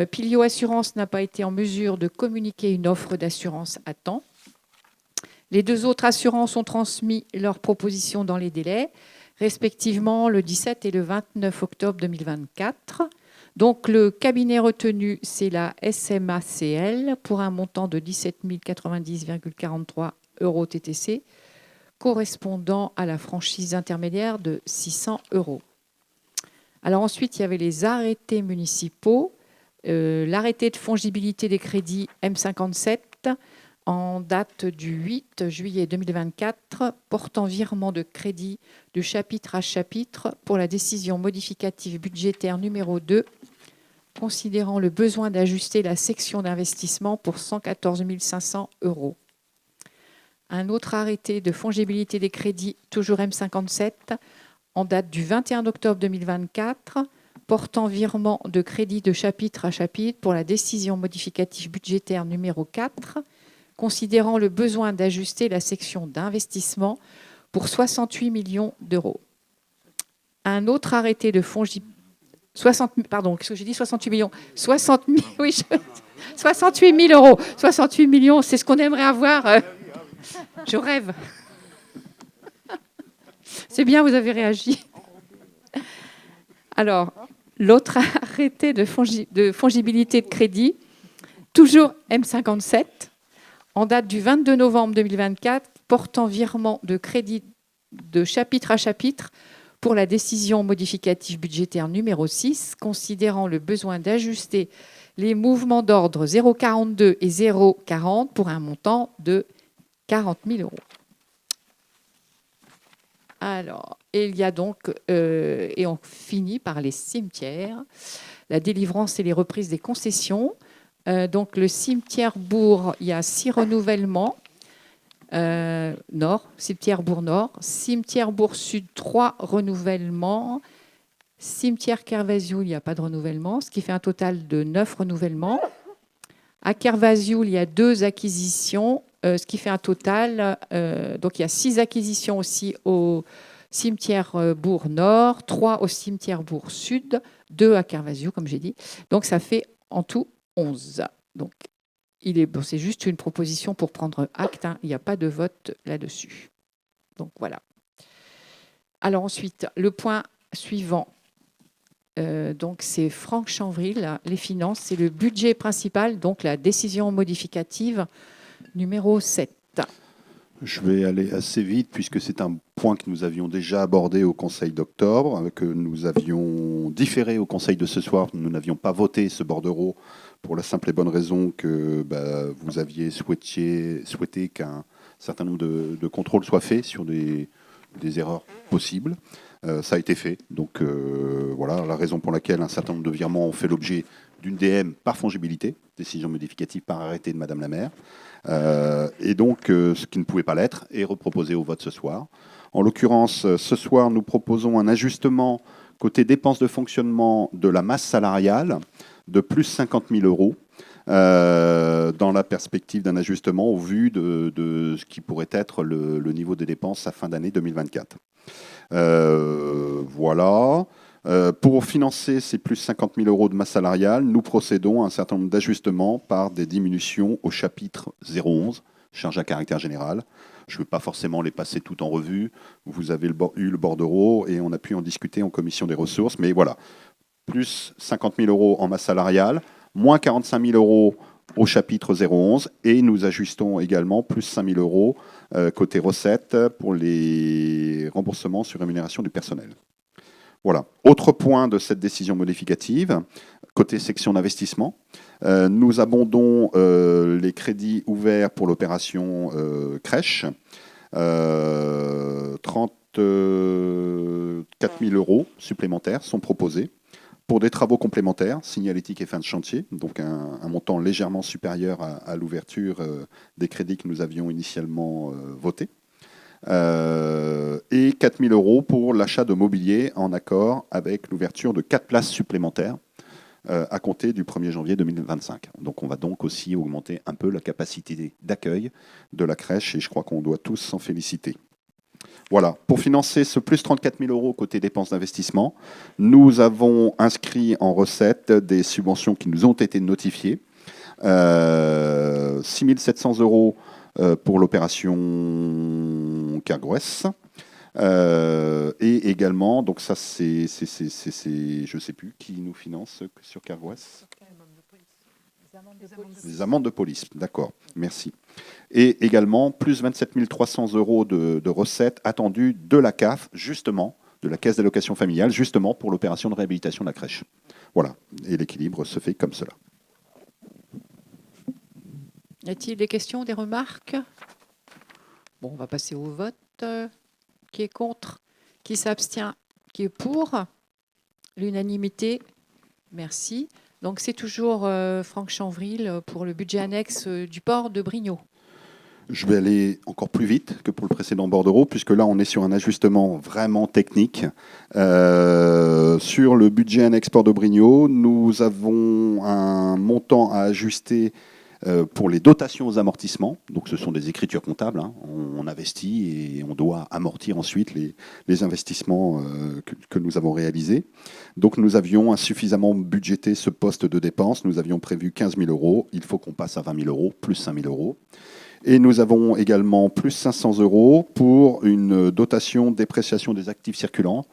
Speaker 1: Pilio Assurance n'a pas été en mesure de communiquer une offre d'assurance à temps. Les 2 autres assurances ont transmis leurs propositions dans les délais, respectivement le 17 et le 29 octobre 2024. Donc, le cabinet retenu, c'est la SMACL pour un montant de 17 090,43 € TTC, correspondant à la franchise intermédiaire de 600 €. Alors ensuite, il y avait les arrêtés municipaux. L'arrêté de fongibilité des crédits M57 en date du 8 juillet 2024 portant virement de crédit de chapitre à chapitre pour la décision modificative budgétaire numéro 2, considérant le besoin d'ajuster la section d'investissement pour 114 500 €. Un autre arrêté de fongibilité des crédits, toujours M57, en date du 21 octobre 2024, portant virement de crédit de chapitre à chapitre pour la décision modificative budgétaire numéro 4, considérant le besoin d'ajuster la section d'investissement pour 68 millions €. Un autre arrêté de fongibilité... 68 millions. 68 000 €. 68 millions, c'est ce qu'on aimerait avoir. Je rêve. C'est bien, vous avez réagi. Alors, l'autre arrêté de fongibilité de crédit, toujours M57, en date du 22 novembre 2024, portant virement de crédit de chapitre à chapitre pour la décision modificative budgétaire numéro 6, considérant le besoin d'ajuster les mouvements d'ordre 0,42 et 0,40 pour un montant de 40 000 €. Alors, il y a donc, et on finit par les cimetières, la délivrance et les reprises des concessions. Donc, le cimetière Bourg, il y a 6 renouvellements. Nord, cimetière Bourg Nord. Cimetière Bourg Sud, 3 renouvellements. Cimetière Kervasioul, il n'y a pas de renouvellement, ce qui fait un total de 9 renouvellements. À Kervasioul, il y a 2 acquisitions, ce qui fait un total. Donc, il y a 6 acquisitions aussi au cimetière Bourg Nord, 3 au cimetière Bourg Sud, 2 à Kervasioul, comme j'ai dit. Donc, ça fait en tout 11. Donc, c'est juste une proposition pour prendre acte. Hein. Il n'y a pas de vote là-dessus. Donc, voilà. Alors, ensuite, le point suivant. Donc, c'est Franck Chanvril, les finances, c'est le budget principal, donc la décision modificative numéro 7.
Speaker 2: Je vais aller assez vite puisque c'est un point que nous avions déjà abordé au Conseil d'octobre, que nous avions différé au Conseil de ce soir. Nous n'avions pas voté ce bordereau pour la simple et bonne raison que vous aviez souhaité qu'un certain nombre de contrôles soient faits sur des erreurs possibles. Ça a été fait. Donc voilà la raison pour laquelle un certain nombre de virements ont fait l'objet d'une DM par fongibilité, décision modificative par arrêté de Madame la maire. Et donc, ce qui ne pouvait pas l'être est reproposé au vote ce soir. En l'occurrence, ce soir, nous proposons un ajustement côté dépenses de fonctionnement de la masse salariale de plus 50 000 euros dans la perspective d'un ajustement au vu de ce qui pourrait être le niveau des dépenses à fin d'année 2024. Voilà. Pour financer ces plus 50 000 euros de masse salariale, nous procédons à un certain nombre d'ajustements par des diminutions au chapitre 011, charge à caractère général. Je ne veux pas forcément les passer tout en revue. Vous avez eu le bordereau et on a pu en discuter en commission des ressources. Mais voilà, plus 50 000 euros en masse salariale, moins 45 000 euros au chapitre 011 et nous ajustons également plus 5 000 euros côté recettes pour les remboursements sur rémunération du personnel. Voilà. Autre point de cette décision modificative, côté section d'investissement, nous abondons les crédits ouverts pour l'opération crèche, 34 000 euros supplémentaires sont proposés pour des travaux complémentaires, signalétique et fin de chantier, donc un montant légèrement supérieur à l'ouverture des crédits que nous avions initialement votés. Et 4 000 euros pour l'achat de mobilier en accord avec l'ouverture de 4 places supplémentaires à compter du 1er janvier 2025. Donc on va donc aussi augmenter un peu la capacité d'accueil de la crèche et je crois qu'on doit tous s'en féliciter. Voilà, pour financer ce plus 34 000 euros côté dépenses d'investissement, nous avons inscrit en recette des subventions qui nous ont été notifiées. 6 700 euros pour l'opération Cargouès. Et également, donc ça c'est je ne sais plus qui nous finance sur Cargouès. Les amendes de police, d'accord, merci. Et également, plus 27 300 euros de recettes attendues de la CAF, justement, de la Caisse d'allocation familiale, justement pour l'opération de réhabilitation de la crèche. Voilà, et l'équilibre se fait comme cela.
Speaker 1: Y a-t-il des questions, des remarques? Bon, on va passer au vote. Qui est contre? Qui s'abstient? Qui est pour? L'unanimité. Merci. Donc, c'est toujours Franck Chanvril pour le budget annexe du port de Brignoud.
Speaker 2: Je vais aller encore plus vite que pour le précédent bordereau, puisque là, on est sur un ajustement vraiment technique. Sur le budget annexe port de Brignoud, nous avons un montant à ajuster pour les dotations aux amortissements. Donc, ce sont des écritures comptables. Hein. On investit et on doit amortir ensuite les investissements que nous avons réalisés. Donc, nous avions insuffisamment budgété ce poste de dépense. Nous avions prévu 15 000 euros. Il faut qu'on passe à 20 000 euros, plus 5 000 euros. Et nous avons également plus 500 euros pour une dotation dépréciation des actifs circulants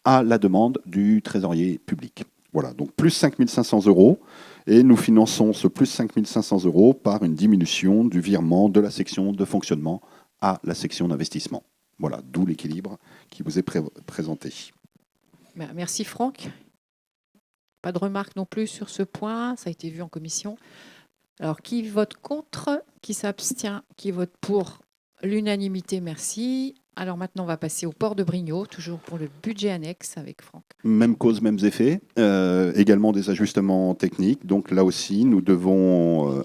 Speaker 2: à la demande du trésorier public. Voilà, donc plus 5 500 euros. Et nous finançons ce plus 5 500 euros par une diminution du virement de la section de fonctionnement à la section d'investissement. Voilà, d'où l'équilibre qui vous est présenté.
Speaker 1: Merci Franck. Pas de remarques non plus sur ce point, ça a été vu en commission. Alors, qui vote contre? Qui s'abstient? Qui vote pour? L'unanimité, merci. Alors maintenant, on va passer au port de Brignoud, toujours pour le budget annexe avec Franck.
Speaker 2: Même cause, mêmes effets. Également des ajustements techniques. Donc là aussi, nous devons...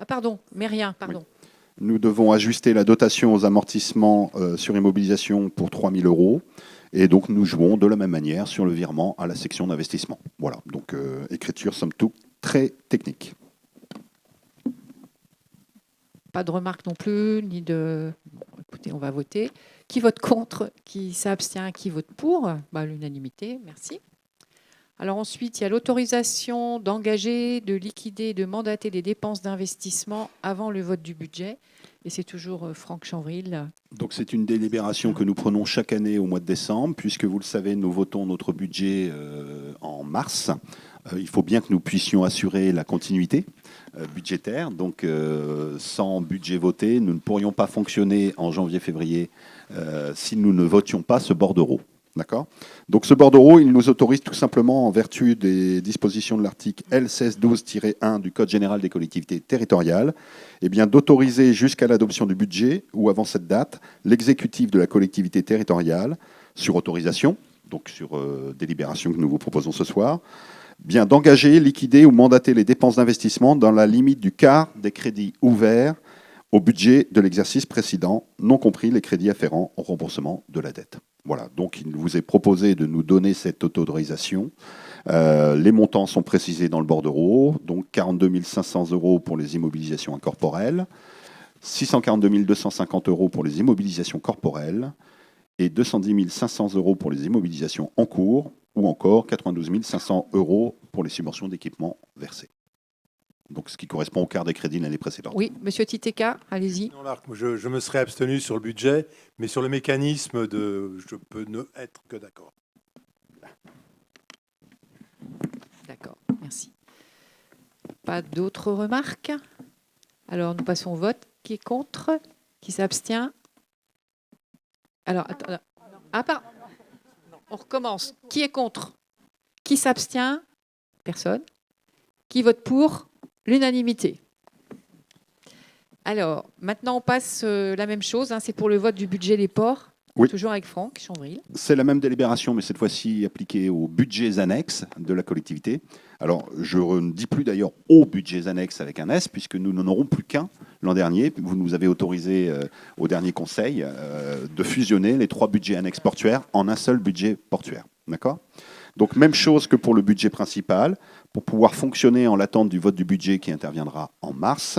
Speaker 1: pardon, mais rien, pardon.
Speaker 2: Oui. Nous devons ajuster la dotation aux amortissements sur immobilisation pour 3 000 euros. Et donc, nous jouons de la même manière sur le virement à la section d'investissement. Voilà, donc écriture, somme toute, très technique.
Speaker 1: Pas de remarques non plus, ni de... Bon, écoutez, on va voter. Qui vote contre? Qui s'abstient? Qui vote pour? L'unanimité, merci. Alors ensuite, il y a l'autorisation d'engager, de liquider, de mandater des dépenses d'investissement avant le vote du budget. Et c'est toujours Franck Chanvril.
Speaker 2: Donc c'est une délibération que nous prenons chaque année au mois de décembre, puisque vous le savez, nous votons notre budget en mars. Il faut bien que nous puissions assurer la continuité budgétaire. Donc sans budget voté, nous ne pourrions pas fonctionner en janvier-février si nous ne votions pas ce bordereau. D'accord ? Donc ce bordereau, il nous autorise tout simplement, en vertu des dispositions de l'article L1612-1 du Code général des collectivités territoriales, eh bien, d'autoriser jusqu'à l'adoption du budget, ou avant cette date, l'exécutif de la collectivité territoriale, sur autorisation, donc sur délibération que nous vous proposons ce soir, bien d'engager, liquider ou mandater les dépenses d'investissement dans la limite du quart des crédits ouverts au budget de l'exercice précédent, non compris les crédits afférents au remboursement de la dette. Voilà, donc il vous est proposé de nous donner cette autorisation. Les montants sont précisés dans le bordereau, donc 42 500 € pour les immobilisations incorporelles, 642 250 € pour les immobilisations corporelles et 210 500 € pour les immobilisations en cours, ou encore 92 500 € pour les subventions d'équipement versées. Donc ce qui correspond au quart des crédits de l'année précédente.
Speaker 1: Oui, Monsieur Titeka, allez-y.
Speaker 3: Non, Larc, je me serais abstenu sur le budget, mais sur le mécanisme, je peux ne être que d'accord.
Speaker 1: D'accord, merci. Pas d'autres remarques? Alors nous passons au vote. Qui est contre? Qui s'abstient? Alors, attends. On recommence. Qui est contre? Qui s'abstient? Personne. Qui vote pour? L'unanimité. Alors, maintenant, on passe la même chose. C'est pour le vote du budget des ports.
Speaker 2: Oui.
Speaker 1: Toujours avec Franck Chanvril.
Speaker 2: C'est la même délibération, mais cette fois-ci appliquée aux budgets annexes de la collectivité. Alors, je ne dis plus d'ailleurs aux budgets annexes avec un S, puisque nous n'en aurons plus qu'un l'an dernier. Vous nous avez autorisé au dernier conseil de fusionner les 3 budgets annexes portuaires en un seul budget portuaire. D'accord ? Donc, même chose que pour le budget principal. Pour pouvoir fonctionner en l'attente du vote du budget qui interviendra en mars,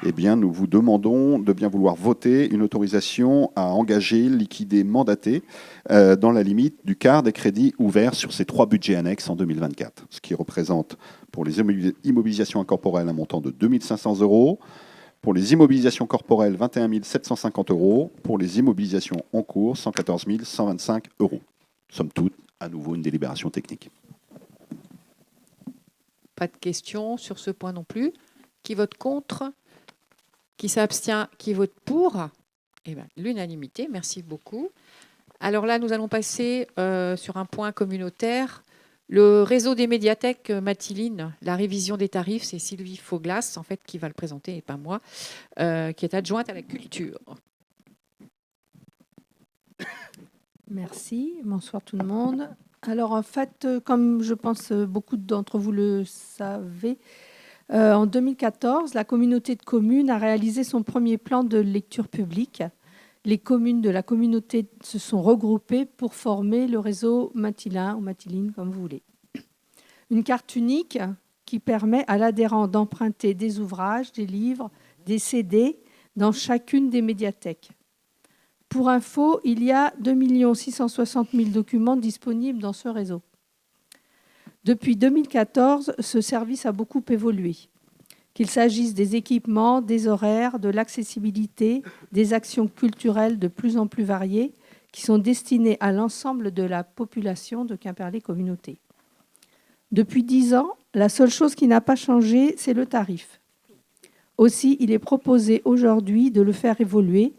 Speaker 2: eh bien, nous vous demandons de bien vouloir voter une autorisation à engager, liquider, mandater dans la limite du quart des crédits ouverts sur ces 3 budgets annexes en 2024, ce qui représente pour les immobilisations incorporelles un montant de 2 500 €, pour les immobilisations corporelles 21 750 €, pour les immobilisations en cours 114 125 €. Somme toute, à nouveau une délibération technique.
Speaker 1: Pas de questions sur ce point non plus. Qui vote contre? Qui s'abstient? Qui vote pour? Eh bien, l'unanimité, merci beaucoup. Alors là, nous allons passer sur un point communautaire. Le réseau des médiathèques Mathilene, la révision des tarifs, c'est Sylvie Fauglas, en fait, qui va le présenter, et pas moi, qui est adjointe à la culture.
Speaker 6: Merci, bonsoir tout le monde. Alors en fait, comme je pense beaucoup d'entre vous le savez, en 2014, la communauté de communes a réalisé son premier plan de lecture publique. Les communes de la communauté se sont regroupées pour former le réseau Mathilin ou Mathilene, comme vous voulez. Une carte unique qui permet à l'adhérent d'emprunter des ouvrages, des livres, des CD dans chacune des médiathèques. Pour info, il y a 2 660 000 documents disponibles dans ce réseau. Depuis 2014, ce service a beaucoup évolué. Qu'il s'agisse des équipements, des horaires, de l'accessibilité, des actions culturelles de plus en plus variées qui sont destinées à l'ensemble de la population de Quimperlé Communauté. Depuis 10 ans, la seule chose qui n'a pas changé, c'est le tarif. Aussi, il est proposé aujourd'hui de le faire évoluer.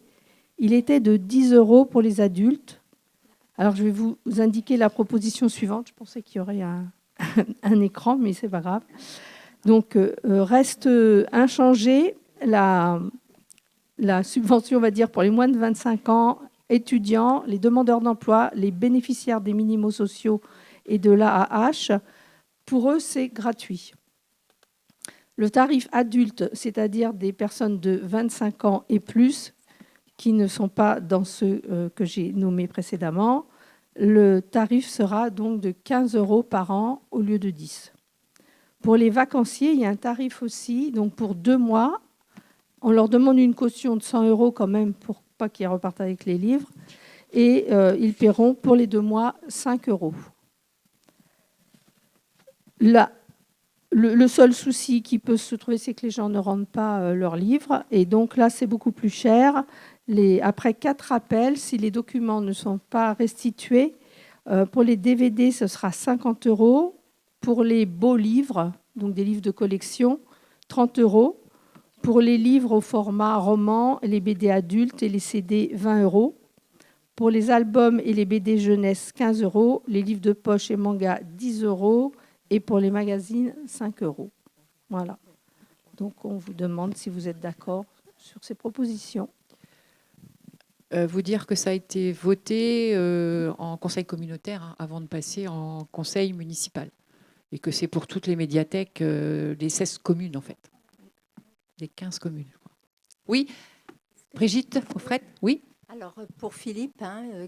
Speaker 6: Il était de 10 € pour les adultes. Alors, je vais vous indiquer la proposition suivante. Je pensais qu'il y aurait un écran, mais ce n'est pas grave. Donc, reste inchangée la subvention, on va dire, pour les moins de 25 ans, étudiants, les demandeurs d'emploi, les bénéficiaires des minimaux sociaux et de l'AAH. Pour eux, c'est gratuit. Le tarif adulte, c'est-à-dire des personnes de 25 ans et plus, qui ne sont pas dans ceux que j'ai nommés précédemment, le tarif sera donc de 15 € par an au lieu de 10. Pour les vacanciers, il y a un tarif aussi, donc pour 2 mois. On leur demande une caution de 100 € quand même pour pas qu'ils repartent avec les livres. Et ils paieront pour les 2 mois 5 €. Là, le seul souci qui peut se trouver, c'est que les gens ne rendent pas leurs livres. Et donc là, c'est beaucoup plus cher. Après 4 appels, si les documents ne sont pas restitués, pour les DVD, ce sera 50 €. Pour les beaux livres, donc des livres de collection, 30 €. Pour les livres au format roman, les BD adultes et les CD, 20 €. Pour les albums et les BD jeunesse, 15 €. Les livres de poche et manga, 10 €. Et pour les magazines, 5 €. Voilà. Donc, on vous demande si vous êtes d'accord sur ces propositions.
Speaker 1: Vous dire que ça a été voté en conseil communautaire avant de passer en conseil municipal. Et que c'est pour toutes les médiathèques des 16 communes, en fait. Des 15 communes. Oui, Brigitte Offret, oui.
Speaker 7: Alors, pour Philippe,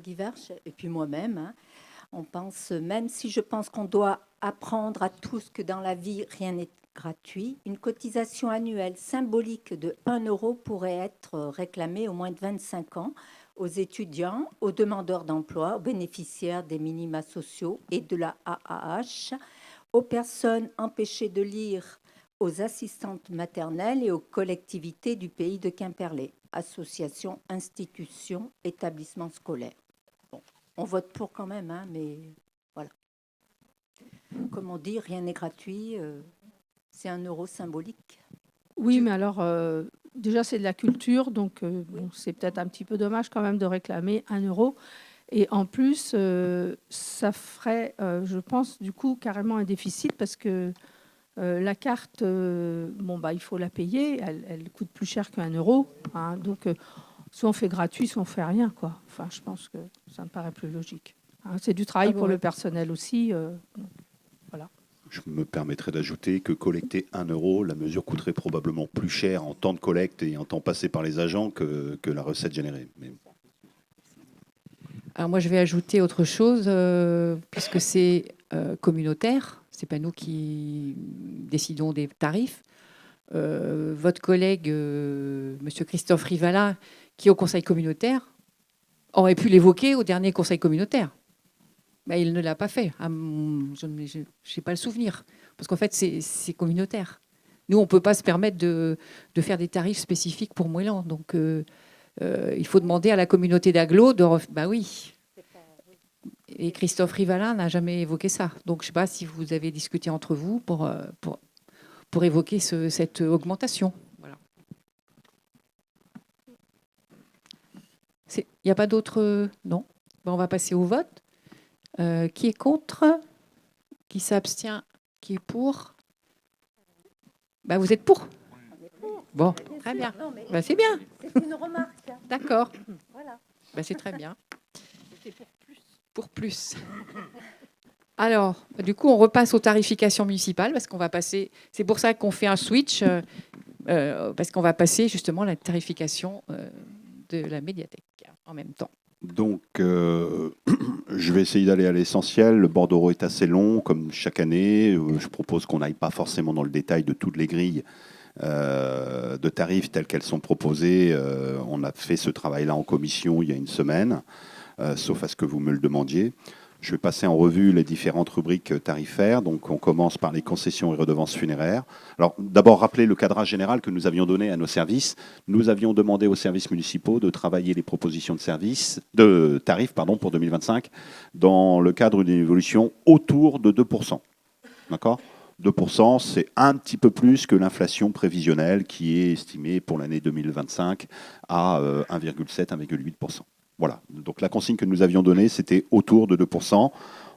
Speaker 7: Guy Verche, et puis moi-même, on pense, même si je pense qu'on doit apprendre à tous que dans la vie, rien n'est gratuit, une cotisation annuelle symbolique de 1 € pourrait être réclamée au moins de 25 ans aux étudiants, aux demandeurs d'emploi, aux bénéficiaires des minima sociaux et de la AAH, aux personnes empêchées de lire, aux assistantes maternelles et aux collectivités du pays de Quimperlé, associations, institutions, établissements scolaires. Bon, on vote pour quand même, mais voilà. Comme on dit, rien n'est gratuit, c'est 1 € symbolique.
Speaker 6: Oui, mais alors, déjà, c'est de la culture, donc bon, c'est peut-être un petit peu dommage quand même de réclamer 1 €. Et en plus, ça ferait, je pense, du coup, carrément un déficit parce que la carte, il faut la payer, elle coûte plus cher qu'1 €. Donc, soit on fait gratuit, soit on fait rien, quoi. Enfin, je pense que ça me paraît plus logique. C'est du travail pour le personnel aussi. Voilà.
Speaker 2: Je me permettrai d'ajouter que collecter 1 €, la mesure coûterait probablement plus cher en temps de collecte et en temps passé par les agents que la recette générée. Mais...
Speaker 1: Alors moi, je vais ajouter autre chose, puisque c'est communautaire. C'est pas nous qui décidons des tarifs. Votre collègue, Monsieur Christophe Rivala, qui est au conseil communautaire, aurait pu l'évoquer au dernier conseil communautaire. Mais il ne l'a pas fait. Je n'ai pas le souvenir. Parce qu'en fait, c'est communautaire. Nous, on ne peut pas se permettre de faire des tarifs spécifiques pour Moëlan. Donc, il faut demander à la communauté d'agglo de... Bah oui. Et Christophe Rivala n'a jamais évoqué ça. Donc, je ne sais pas si vous avez discuté entre vous pour évoquer cette augmentation. Voilà. Il n'y a pas d'autres... Non. Ben, on va passer au vote. Qui est contre? Qui s'abstient? Qui est pour? Ben, vous êtes pour? Bon, très bien. Ben, c'est bien.
Speaker 7: C'est une remarque.
Speaker 1: D'accord.
Speaker 7: Voilà.
Speaker 1: Ben, c'est très bien. C'était pour plus. Alors, du coup, on repasse aux tarifications municipales parce qu'on va passer. C'est pour ça qu'on fait un switch parce qu'on va passer justement à la tarification de la médiathèque en même temps.
Speaker 2: Donc, je vais essayer d'aller à l'essentiel. Le bordereau est assez long, comme chaque année. Je propose qu'on n'aille pas forcément dans le détail de toutes les grilles de tarifs telles qu'elles sont proposées. On a fait ce travail-là en commission il y a une semaine, sauf à ce que vous me le demandiez. Je vais passer en revue les différentes rubriques tarifaires. Donc, on commence par les concessions et redevances funéraires. Alors, d'abord, rappeler le cadrage général que nous avions donné à nos services. Nous avions demandé aux services municipaux de travailler les propositions de tarifs pour 2025 dans le cadre d'une évolution autour de 2%. D'accord ? 2%, c'est un petit peu plus que l'inflation prévisionnelle qui est estimée pour l'année 2025 à 1,7, 1,8%. Voilà, donc la consigne que nous avions donnée, c'était autour de 2%.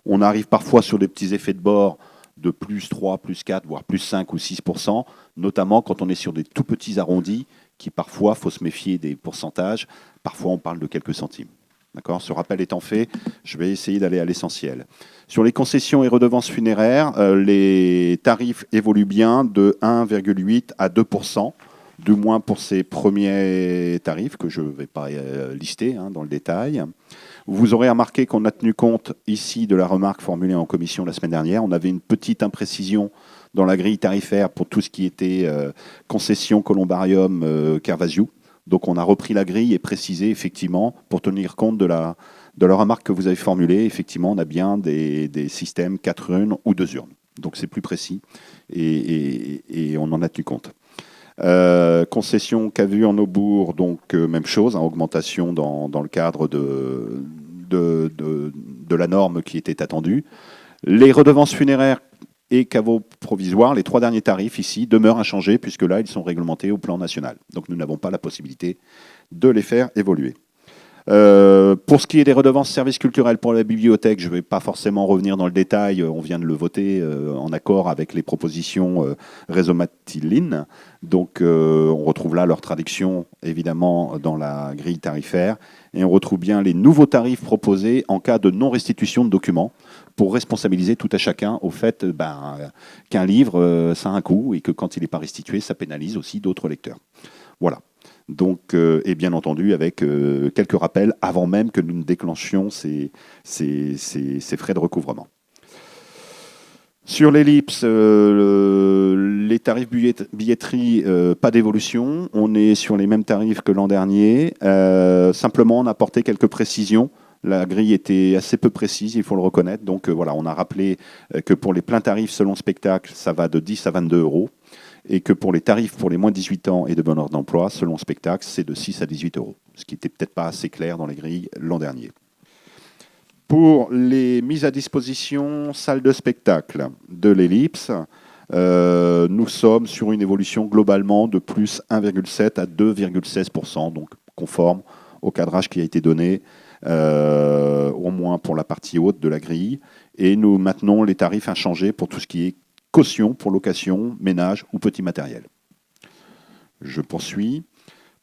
Speaker 2: On arrive parfois sur des petits effets de bord de plus 3, plus 4, voire plus 5 ou 6%, notamment quand on est sur des tout petits arrondis qui parfois, il faut se méfier des pourcentages, parfois on parle de quelques centimes. D'accord ? Ce rappel étant fait, je vais essayer d'aller à l'essentiel. Sur les concessions et redevances funéraires, les tarifs évoluent bien de 1,8 à 2%. Du moins pour ces premiers tarifs que je ne vais pas lister dans le détail. Vous aurez remarqué qu'on a tenu compte ici de la remarque formulée en commission la semaine dernière. On avait une petite imprécision dans la grille tarifaire pour tout ce qui était concession, columbarium, Carvasiou. Donc on a repris la grille et précisé effectivement pour tenir compte de la remarque que vous avez formulée. Effectivement, on a bien des systèmes 4 urnes ou 2 urnes. Donc c'est plus précis et on en a tenu compte. Concession qu'a vu en Aubourg, donc même chose, hein, augmentation dans le cadre de la norme qui était attendue. Les redevances funéraires et caveaux provisoires, les 3 derniers tarifs ici demeurent inchangés puisque là ils sont réglementés au plan national. Donc nous n'avons pas la possibilité de les faire évoluer. Pour ce qui est des redevances services culturels pour la bibliothèque, je ne vais pas forcément revenir dans le détail, on vient de le voter en accord avec les propositions Rhizomateline. Donc on retrouve là leur traduction évidemment dans la grille tarifaire et on retrouve bien les nouveaux tarifs proposés en cas de non-restitution de documents pour responsabiliser tout à chacun au fait qu'un livre ça a un coût et que quand il n'est pas restitué ça pénalise aussi d'autres lecteurs. Voilà. Donc, et bien entendu, avec quelques rappels avant même que nous ne déclenchions ces frais de recouvrement. Sur l'ellipse, les tarifs billetterie, pas d'évolution. On est sur les mêmes tarifs que l'an dernier. Simplement, on a apporté quelques précisions. La grille était assez peu précise, il faut le reconnaître. Donc voilà, on a rappelé que pour les pleins tarifs selon spectacle, ça va de 10 à 22 euros. Et que pour les tarifs pour les moins de 18 ans et de bonne heure d'emploi, selon spectacle, c'est de 6 à 18 euros, ce qui n'était peut-être pas assez clair dans les grilles l'an dernier. Pour les mises à disposition salles de spectacle de l'ellipse, nous sommes sur une évolution globalement de plus 1,7 à 2,16%, donc conforme au cadrage qui a été donné, au moins pour la partie haute de la grille. Et nous maintenons les tarifs inchangés pour tout ce qui est caution pour location, ménage ou petit matériel. Je poursuis.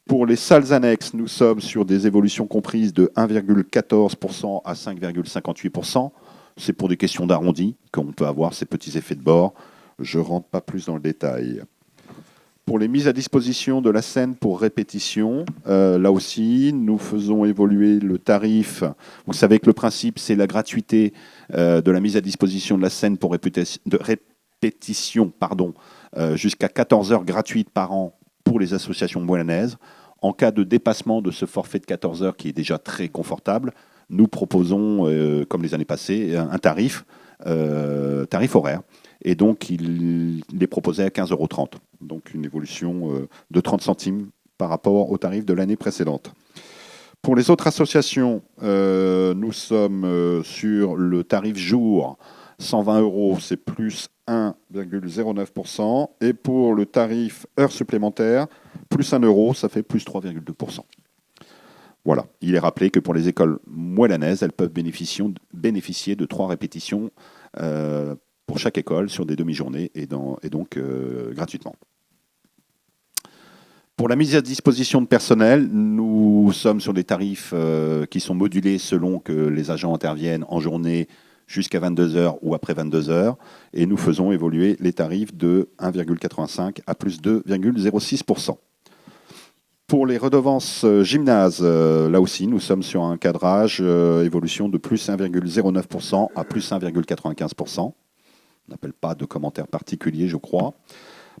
Speaker 2: Pour les salles annexes, nous sommes sur des évolutions comprises de 1,14% à 5,58%. C'est pour des questions d'arrondi qu'on peut avoir ces petits effets de bord. Je ne rentre pas plus dans le détail. Pour les mises à disposition de la scène pour répétition, là aussi, nous faisons évoluer le tarif. Vous savez que le principe, c'est la gratuité de la mise à disposition de la scène pour répétition, jusqu'à 14 heures gratuites par an pour les associations moellanaises. En cas de dépassement de ce forfait de 14 heures qui est déjà très confortable, nous proposons, comme les années passées, un tarif horaire. Et donc, il est proposé à 15,30 €. Donc, une évolution de 30 centimes par rapport au tarif de l'année précédente. Pour les autres associations, nous sommes sur le tarif jour. 120 €, c'est plus 1,09%. Et pour le tarif heure supplémentaire, plus 1 €, ça fait plus 3,2%. Voilà. Il est rappelé que pour les écoles moellanaises, elles peuvent bénéficier de 3 répétitions pour chaque école sur des demi-journées et donc gratuitement. Pour la mise à disposition de personnel, nous sommes sur des tarifs qui sont modulés selon que les agents interviennent en journée jusqu'à 22 h ou après 22 h. Et nous faisons évoluer les tarifs de 1,85 à plus 2,06%. Pour les redevances gymnase, là aussi, nous sommes sur un cadrage évolution de plus 1,09% à plus 1,95%. On n'appelle pas de commentaires particuliers, je crois.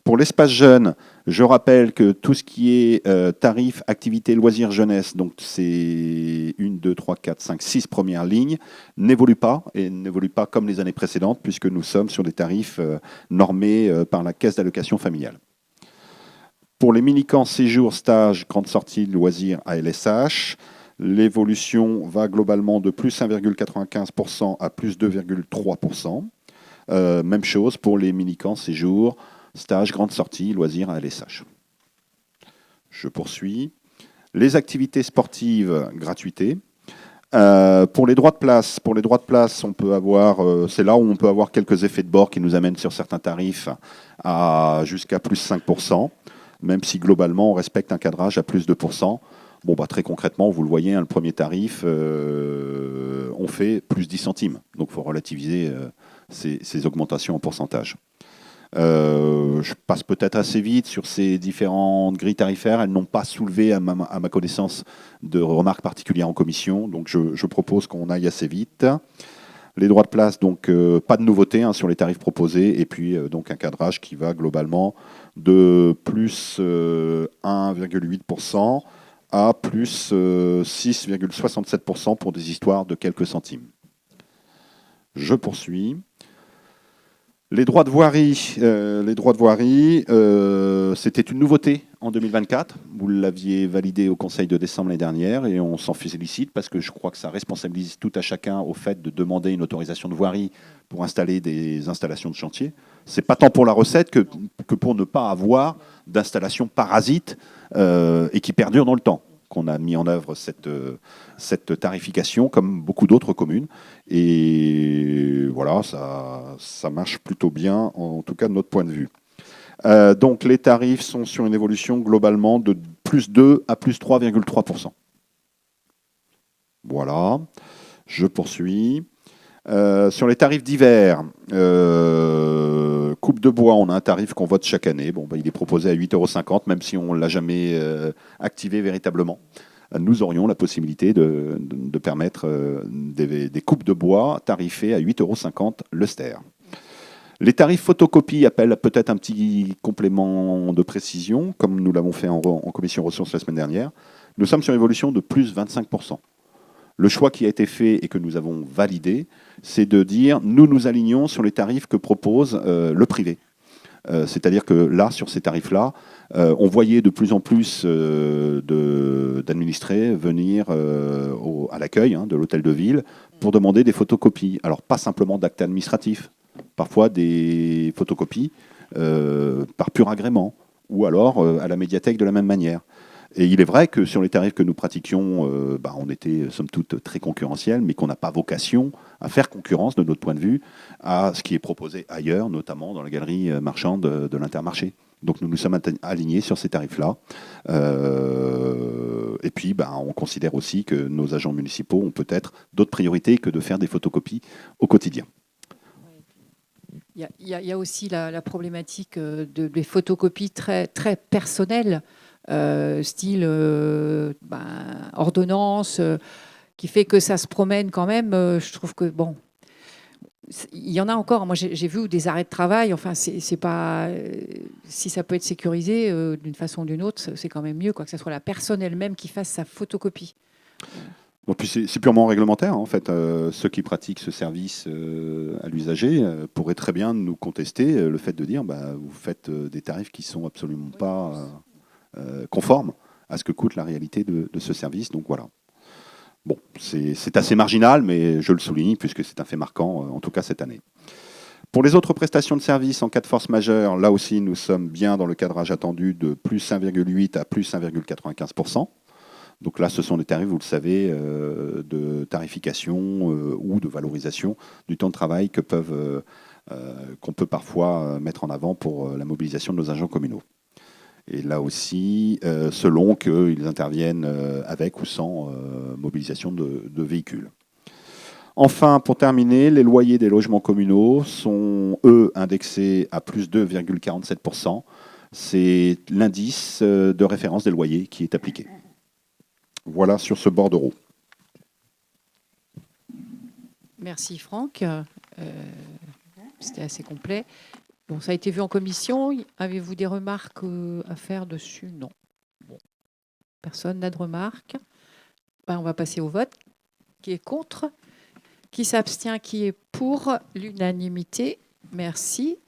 Speaker 2: Pour l'espace jeune, je rappelle que tout ce qui est tarif, activité, loisirs, jeunesse, donc c'est 1, 2, 3, 4, 5, 6 premières lignes, n'évolue pas, et n'évolue pas comme les années précédentes, puisque nous sommes sur des tarifs normés par la Caisse d'allocation familiale. Pour les mini-camps, séjours, stages, grande sortie, loisirs, ALSH, l'évolution va globalement de plus 1,95% à plus 2,3%. Même chose pour les mini-camps, séjours, stage, grande sortie, loisirs, ALSH. Je poursuis. Les activités sportives, gratuité. Pour les droits de place, on peut avoir, c'est là où on peut avoir quelques effets de bord qui nous amènent sur certains tarifs à jusqu'à plus 5%, même si globalement on respecte un cadrage à plus 2%. Bon, très concrètement, vous le voyez, le premier tarif, on fait plus 10 centimes. Donc il faut relativiser ces augmentations en pourcentage. Je passe peut-être assez vite sur ces différentes grilles tarifaires. Elles n'ont pas soulevé, à ma connaissance, de remarques particulières en commission. Donc, je propose qu'on aille assez vite. Les droits de place, donc, pas de nouveauté sur les tarifs proposés. Et puis, donc, un cadrage qui va globalement de plus 1,8% à plus 6,67% pour des histoires de quelques centimes. Je poursuis. Les droits de voirie, c'était une nouveauté en 2024. Vous l'aviez validé au Conseil de décembre l'année dernière et on s'en félicite parce que je crois que ça responsabilise tout à chacun au fait de demander une autorisation de voirie pour installer des installations de chantier. C'est pas tant pour la recette que pour ne pas avoir d'installations parasites et qui perdurent dans le temps qu'on a mis en œuvre cette tarification comme beaucoup d'autres communes. Et voilà, ça marche plutôt bien, en tout cas de notre point de vue. Donc les tarifs sont sur une évolution globalement de plus 2 à plus 3,3%. Voilà, je poursuis. Sur les tarifs d'hiver, coupe de bois, on a un tarif qu'on vote chaque année. Bon, il est proposé à 8,50 €, même si on ne l'a jamais activé véritablement. Nous aurions la possibilité de permettre des coupes de bois tarifées à 8,50 € le ster. Les tarifs photocopie appellent peut-être un petit complément de précision, comme nous l'avons fait en commission ressources la semaine dernière. Nous sommes sur une évolution de plus 25%. Le choix qui a été fait et que nous avons validé, c'est de dire nous nous alignons sur les tarifs que propose le privé. C'est-à-dire que là, sur ces tarifs-là, on voyait de plus en plus d'administrés venir à l'accueil de l'hôtel de ville pour demander des photocopies. Alors, pas simplement d'actes administratifs, parfois des photocopies par pur agrément, ou alors à la médiathèque de la même manière. Et il est vrai que sur les tarifs que nous pratiquions, on était somme toute très concurrentiels, mais qu'on n'a pas vocation à faire concurrence, de notre point de vue, à ce qui est proposé ailleurs, notamment dans la galerie marchande de l'Intermarché. Donc nous nous sommes alignés sur ces tarifs-là. Et puis on considère aussi que nos agents municipaux ont peut-être d'autres priorités que de faire des photocopies au quotidien.
Speaker 1: Il y a aussi la problématique des photocopies très, très personnelles, style ordonnance, qui fait que ça se promène quand même. Je trouve que, bon, il y en a encore. Moi, j'ai vu des arrêts de travail. Enfin, c'est pas... si ça peut être sécurisé d'une façon ou d'une autre, c'est quand même mieux, quoi, que ce soit la personne elle-même qui fasse sa photocopie.
Speaker 2: Bon, puis c'est purement réglementaire, en fait. Ceux qui pratiquent ce service à l'usager pourraient très bien nous contester le fait de dire vous faites des tarifs qui ne sont absolument pas conformes à ce que coûte la réalité de ce service. Donc voilà. Bon, c'est assez marginal, mais je le souligne puisque c'est un fait marquant, en tout cas cette année. Pour les autres prestations de services en cas de force majeure, là aussi, nous sommes bien dans le cadrage attendu de plus 1,8 à plus 1,95%. Donc là, ce sont des tarifs, vous le savez, de tarification ou de valorisation du temps de travail qu'on peut parfois mettre en avant pour la mobilisation de nos agents communaux. Et là aussi, selon qu'ils interviennent avec ou sans mobilisation de véhicules. Enfin, pour terminer, les loyers des logements communaux sont, eux, indexés à plus 2,47%. C'est l'indice de référence des loyers qui est appliqué. Voilà sur ce bordereau.
Speaker 1: Merci Franck. C'était assez complet. Bon, ça a été vu en commission. Avez-vous des remarques à faire dessus? Non. Bon. Personne n'a de remarques. On va passer au vote. Qui est contre? Qui s'abstient? Qui est pour? L'unanimité. Merci.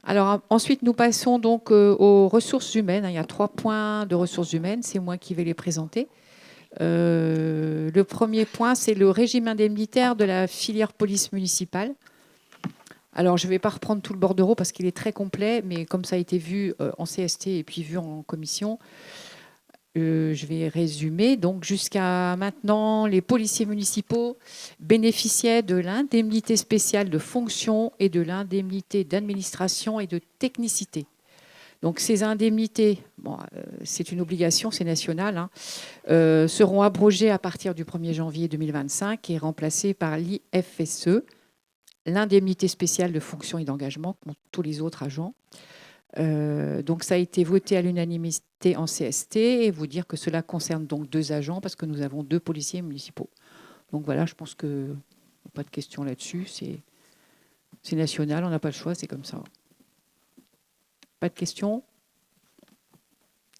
Speaker 1: Alors ensuite, nous passons donc aux ressources humaines. Il y a 3 points de ressources humaines. C'est moi qui vais les présenter. Le premier point, c'est le régime indemnitaire de la filière police municipale. Alors, je ne vais pas reprendre tout le bordereau parce qu'il est très complet, mais comme ça a été vu en CST et puis vu en commission, je vais résumer. Donc, jusqu'à maintenant, les policiers municipaux bénéficiaient de l'indemnité spéciale de fonction et de l'indemnité d'administration et de technicité. Donc, ces indemnités, c'est une obligation, c'est national, seront abrogées à partir du 1er janvier 2025 et remplacées par l'IFSE, l'indemnité spéciale de fonction et d'engagement, comme tous les autres agents. Donc, ça a été voté à l'unanimité en CST et vous dire que cela concerne donc 2 agents parce que nous avons 2 policiers municipaux. Donc voilà, je pense que pas de question là-dessus. C'est national, on n'a pas le choix, c'est comme ça. Pas de questions?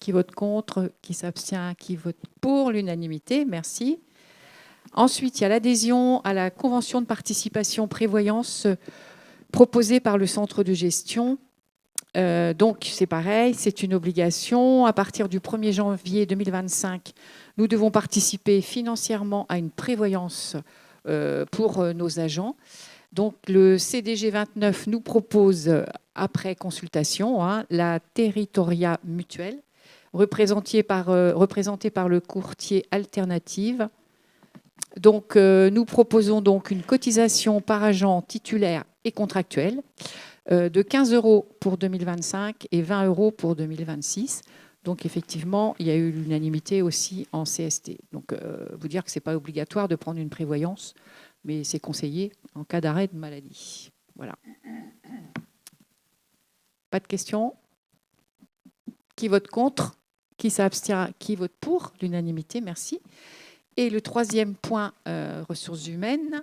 Speaker 1: Qui vote contre? Qui s'abstient? Qui vote pour? L'unanimité, merci. Ensuite, il y a l'adhésion à la convention de participation prévoyance proposé par le centre de gestion. Donc, c'est pareil, c'est une obligation. À partir du 1er janvier 2025, nous devons participer financièrement à une prévoyance pour nos agents. Donc, le CDG 29 nous propose, après consultation, la territoria mutuelle, représentée par le courtier Alternative. Donc, nous proposons donc une cotisation par agent titulaire et contractuel de 15 € pour 2025 et 20 € pour 2026. Donc, effectivement, il y a eu l'unanimité aussi en CST. Donc, vous dire que ce n'est pas obligatoire de prendre une prévoyance, mais c'est conseillé en cas d'arrêt de maladie. Voilà. Pas de questions? Qui vote contre? Qui s'abstient? Qui vote pour? L'unanimité, merci. Et le troisième point, ressources humaines,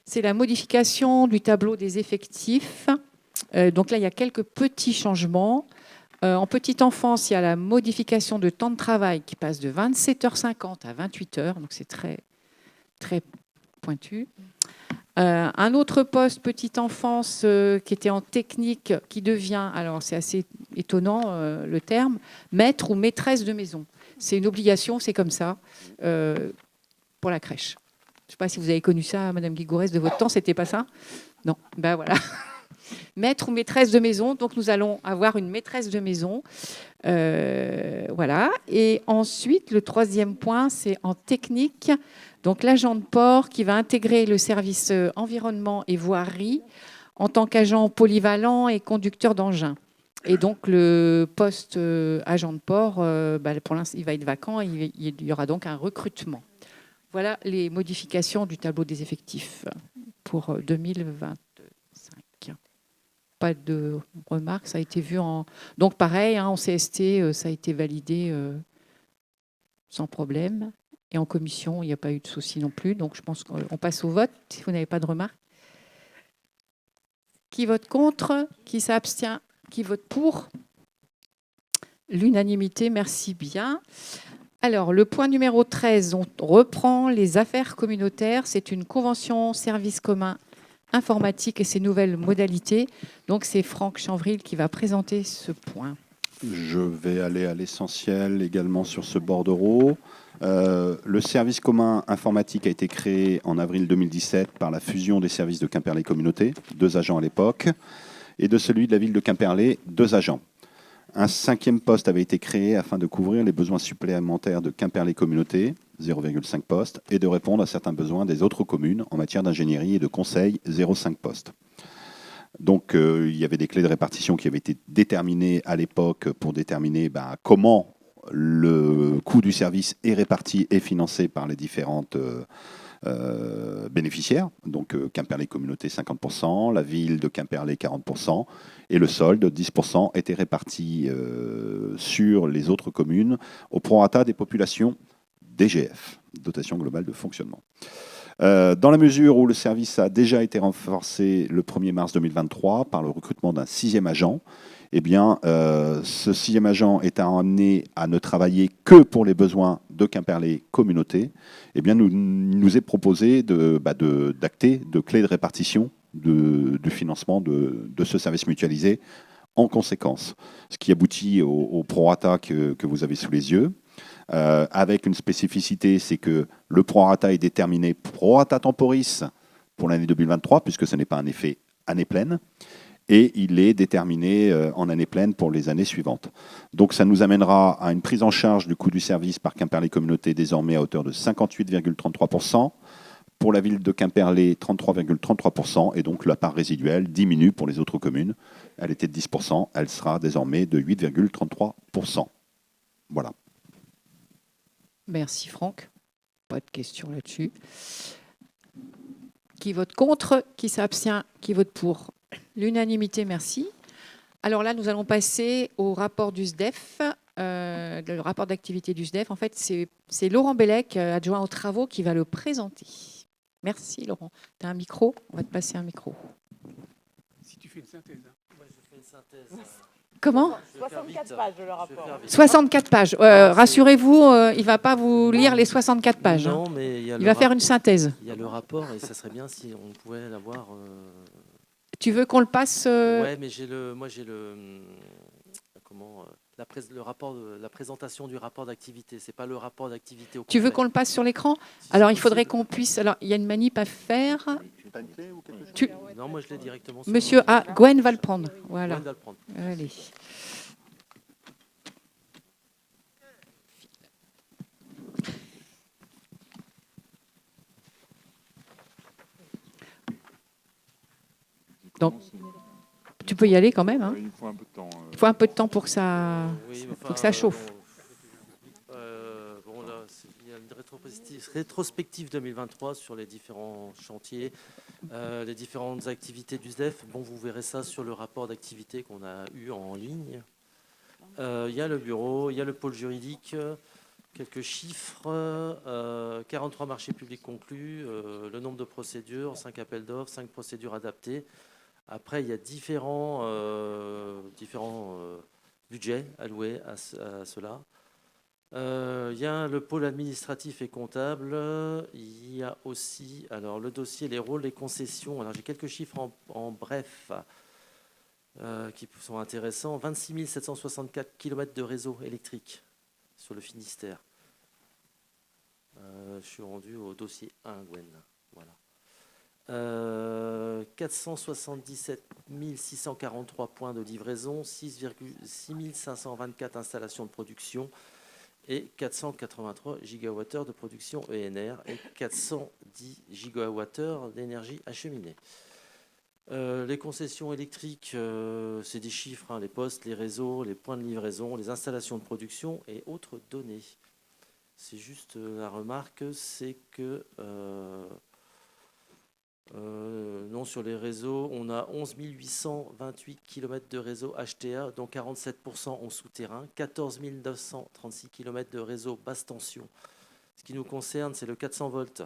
Speaker 1: c'est la modification du tableau des effectifs. Donc là, il y a quelques petits changements. En petite enfance, il y a la modification de temps de travail qui passe de 27h50 à 28h. Donc c'est très, très pointu. Un autre poste, petite enfance, qui était en technique, qui devient, alors c'est assez étonnant le terme, maître ou maîtresse de maison. C'est une obligation, c'est comme ça, pour la crèche. Je ne sais pas si vous avez connu ça, Madame Guigourès, de votre temps, c'était pas ça? Non, ben voilà. Maître ou maîtresse de maison, donc nous allons avoir une maîtresse de maison. Voilà. Et ensuite, le troisième point, c'est en technique. Donc l'agent de port qui va intégrer le service environnement et voirie en tant qu'agent polyvalent et conducteur d'engin. Et donc le poste agent de port, pour l'instant, il va être vacant. Il y aura donc un recrutement. Voilà les modifications du tableau des effectifs pour 2025. Pas de remarques, ça a été vu en... Donc pareil, en CST, ça a été validé sans problème. Et en commission, il n'y a pas eu de souci non plus. Donc je pense qu'on passe au vote, si vous n'avez pas de remarques. Qui vote contre? Qui s'abstient? Qui vote pour? L'unanimité, merci bien. Alors, le point numéro 13, on reprend les affaires communautaires. C'est une convention service commun informatique et ses nouvelles modalités. Donc, c'est Franck Chanvril qui va présenter ce point.
Speaker 2: Je vais aller à l'essentiel également sur ce bordereau. Le service commun informatique a été créé en avril 2017 par la fusion des services de Quimperlé Communauté, 2 agents à l'époque, et de celui de la ville de Quimperlé, 2 agents. Un 5e poste avait été créé afin de couvrir les besoins supplémentaires de Quimperlé Communauté, 0,5 postes, et de répondre à certains besoins des autres communes en matière d'ingénierie et de conseil, 0,5 postes. Donc, il y avait des clés de répartition qui avaient été déterminées à l'époque pour déterminer comment le coût du service est réparti et financé par les différentes bénéficiaires. Donc, Quimperlé Communauté, 50%, la ville de Quimperlé, 40%, et le solde, 10%, était réparti sur les autres communes au prorata des populations DGF, dotation globale de fonctionnement. Dans la mesure où le service a déjà été renforcé le 1er mars 2023 par le recrutement d'un 6e agent, eh bien, ce 6e agent étant amené à ne travailler que pour les besoins de Quimperlé Communauté, eh bien, nous est proposé d'acter de clés de répartition du financement de ce service mutualisé en conséquence. Ce qui aboutit au prorata que vous avez sous les yeux. Avec une spécificité, c'est que le prorata est déterminé prorata temporis pour l'année 2023, puisque ce n'est pas un effet année pleine, et il est déterminé en année pleine pour les années suivantes. Donc ça nous amènera à une prise en charge du coût du service par Quimperlé Communauté désormais à hauteur de 58,33%, pour la ville de Quimperlé 33,33%, et donc la part résiduelle diminue pour les autres communes. Elle était de 10%, elle sera désormais de 8,33%. Voilà.
Speaker 1: Merci Franck. Pas de questions là-dessus. Qui vote contre? Qui s'abstient? Qui vote pour? L'unanimité, merci. Alors là, nous allons passer au rapport du SDEF, le rapport d'activité du SDEF. En fait, c'est Laurent Bellec, adjoint aux travaux, qui va le présenter. Merci Laurent. Tu as un micro? On va te passer un micro.
Speaker 5: Si tu fais une synthèse.
Speaker 8: Moi, je fais une synthèse.
Speaker 1: Comment?
Speaker 9: 64 pages, le rapport.
Speaker 1: 64 pages. Rassurez-vous, il ne va pas vous lire les 64 pages.
Speaker 8: Non, mais
Speaker 1: il va faire une synthèse.
Speaker 8: Il y a le rapport et ça serait bien si on pouvait l'avoir
Speaker 1: Tu veux qu'on le passe
Speaker 8: Ouais, mais moi j'ai le rapport la présentation du rapport d'activité. C'est pas le rapport d'activité au complet.
Speaker 1: Tu veux qu'on le passe sur l'écran?
Speaker 8: Si
Speaker 1: Alors,
Speaker 8: c'est
Speaker 1: il faudrait
Speaker 8: possible.
Speaker 1: qu'on puisse... Alors, il y a une manip à faire.
Speaker 2: Pas une clé ou quelque chose?
Speaker 1: Tu-
Speaker 8: Non, moi je l'ai directement. sur
Speaker 1: Monsieur...
Speaker 8: mon-
Speaker 1: Gwen va le prendre. Voilà.
Speaker 8: Gwen va le prendre.
Speaker 1: Allez. Donc, tu peux y aller quand même. Hein.
Speaker 10: Il faut un peu de temps.
Speaker 1: Il faut un peu de temps pour que ça,
Speaker 8: Oui, mais
Speaker 1: faut que ça chauffe.
Speaker 8: Bon, là, il y a une rétrospective 2023 sur les différents chantiers, les différentes activités du SDEF. Bon, vous verrez ça sur le rapport d'activité qu'on a eu en ligne. Il y a le bureau, il y a le pôle juridique, quelques chiffres, 43 marchés publics conclus, le nombre de procédures, 5 appels d'offres, 5 procédures adaptées. Après, il y a différents budgets alloués à cela. Il y a le pôle administratif et comptable. Il y a aussi le dossier, les rôles, les concessions. Alors, j'ai quelques chiffres en bref qui sont intéressants. 26 764 km de réseau électrique sur le Finistère. Je suis rendu au dossier 1, Gwen. Voilà. 477 643 points de livraison, 6 524 installations de production et 483 gigawattheures de production ENR et 410 gigawattheures d'énergie acheminée. Les concessions électriques, c'est des chiffres, hein, les postes, les réseaux, les points de livraison, les installations de production et autres données. C'est juste la remarque, c'est que non, sur les réseaux, on a 11 828 km de réseau HTA, dont 47% en souterrain, 14 936 km de réseau basse tension. Ce qui nous concerne, c'est le 400 volts,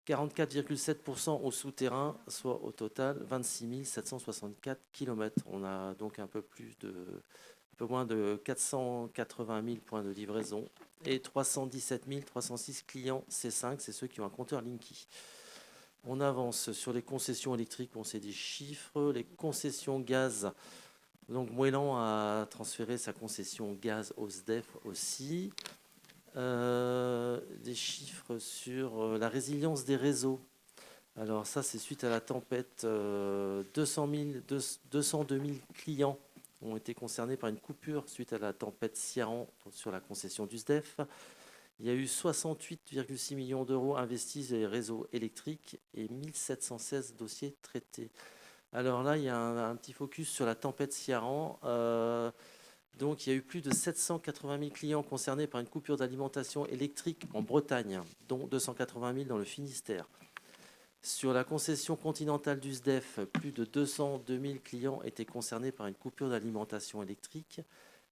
Speaker 8: 44,7% au souterrain, soit au total 26 764 km. On a donc un peu moins de 480 000 points de livraison et 317 306 clients C5, c'est ceux qui ont un compteur Linky. On avance sur les concessions électriques, on sait des chiffres. Les concessions gaz, donc Mouelan a transféré sa concession gaz au SDEF aussi. Des chiffres sur la résilience des réseaux. Alors ça, c'est suite à la tempête. 202 000 clients ont été concernés par une coupure suite à la tempête Ciaran sur la concession du SDEF. Il y a eu 68,6 millions d'euros investis dans les réseaux électriques et 1716 dossiers traités. Alors là, il y a un petit focus sur la tempête Ciaran. Donc, il y a eu plus de 780 000 clients concernés par une coupure d'alimentation électrique en Bretagne, dont 280 000 dans le Finistère. Sur la concession continentale du SDEF, plus de 202 000 clients étaient concernés par une coupure d'alimentation électrique.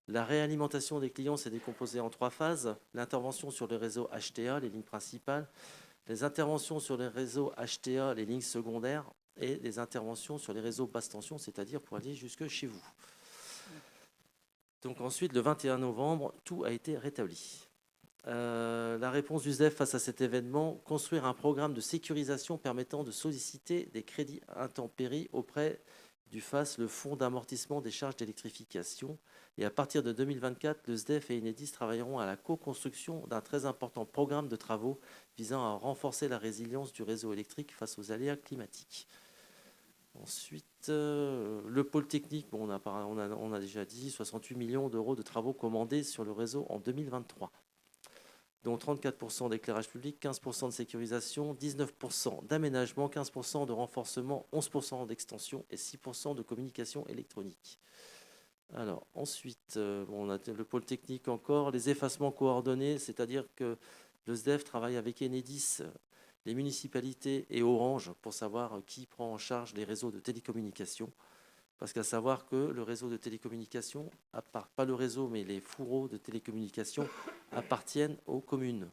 Speaker 8: La réalimentation des clients s'est décomposée en 3 phases. L'intervention sur le réseau HTA, les lignes principales, les interventions sur les réseaux HTA, les lignes secondaires, et les interventions sur les réseaux basse tension, c'est-à-dire pour aller jusque chez vous. Donc ensuite, le 21 novembre, tout a été rétabli. La réponse du SDEF face à cet événement, construire un programme de sécurisation permettant de solliciter des crédits intempéries auprès du FAS, le Fonds d'amortissement des charges d'électrification. Et à partir de 2024, le SDEF et Enedis travailleront à la co-construction d'un très important programme de travaux visant à renforcer la résilience du réseau électrique face aux aléas climatiques. Ensuite, le pôle technique, on a déjà dit 68 millions d'euros de travaux commandés sur le réseau en 2023, dont 34% d'éclairage public, 15% de sécurisation, 19% d'aménagement, 15% de renforcement, 11% d'extension et 6% de communication électronique. Alors ensuite, on a le pôle technique encore, les effacements coordonnés, c'est-à-dire que le SDEF travaille avec Enedis, les municipalités et Orange pour savoir qui prend en charge les réseaux de télécommunications. Parce qu'à savoir que le réseau de télécommunications, pas le réseau, mais les fourreaux de télécommunications appartiennent aux communes,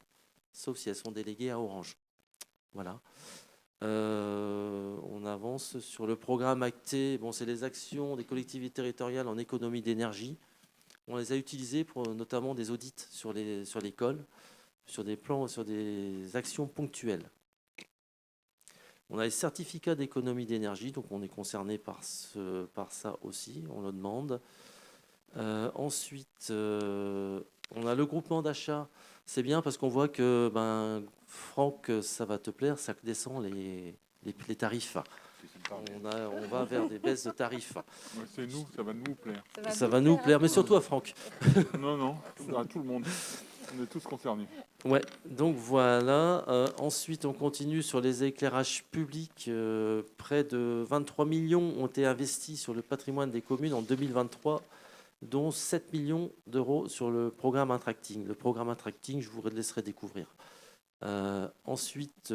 Speaker 8: sauf si elles sont déléguées à Orange. Voilà. On avance sur le programme acté. Bon, c'est les actions des collectivités territoriales en économie d'énergie. On les a utilisées pour notamment des audits sur l'école, sur des plans, sur des actions ponctuelles. On a les certificats d'économie d'énergie, donc on est concerné par ça aussi, on le demande. Ensuite, on a le groupement d'achat. C'est bien parce qu'on voit que, Franck, ça va te plaire, ça descend les tarifs. On va vers des baisses de tarifs.
Speaker 10: Ouais, c'est nous, ça va nous plaire.
Speaker 8: Ça va nous plaire, mais surtout à Franck.
Speaker 10: Non, à tout le monde. On est tous concernés.
Speaker 8: Ouais, donc voilà. Ensuite, on continue sur les éclairages publics. Près de 23 millions ont été investis sur le patrimoine des communes en 2023, dont 7 millions d'euros sur le programme Intracting. Le programme Intracting, je vous laisserai découvrir. Ensuite,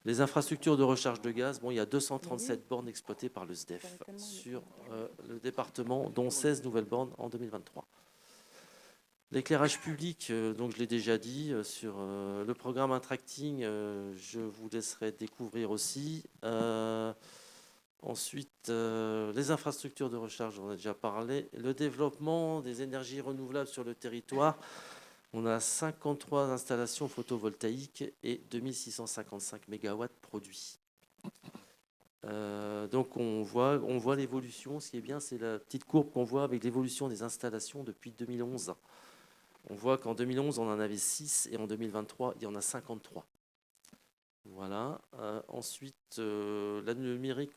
Speaker 8: les infrastructures de recharge de gaz. Bon, il y a 237 bornes exploitées par le SDEF sur le département, dont 16 nouvelles bornes en 2023. L'éclairage public, donc je l'ai déjà dit, sur le programme Intracting, je vous laisserai découvrir aussi. Ensuite, les infrastructures de recharge, on en a déjà parlé. Le développement des énergies renouvelables sur le territoire. On a 53 installations photovoltaïques et 2655 MW produits. Donc on voit l'évolution. Ce qui est bien, c'est la petite courbe qu'on voit avec l'évolution des installations depuis 2011. On voit qu'en 2011, on en avait 6 et en 2023, il y en a 53. Voilà. Ensuite, la numérique,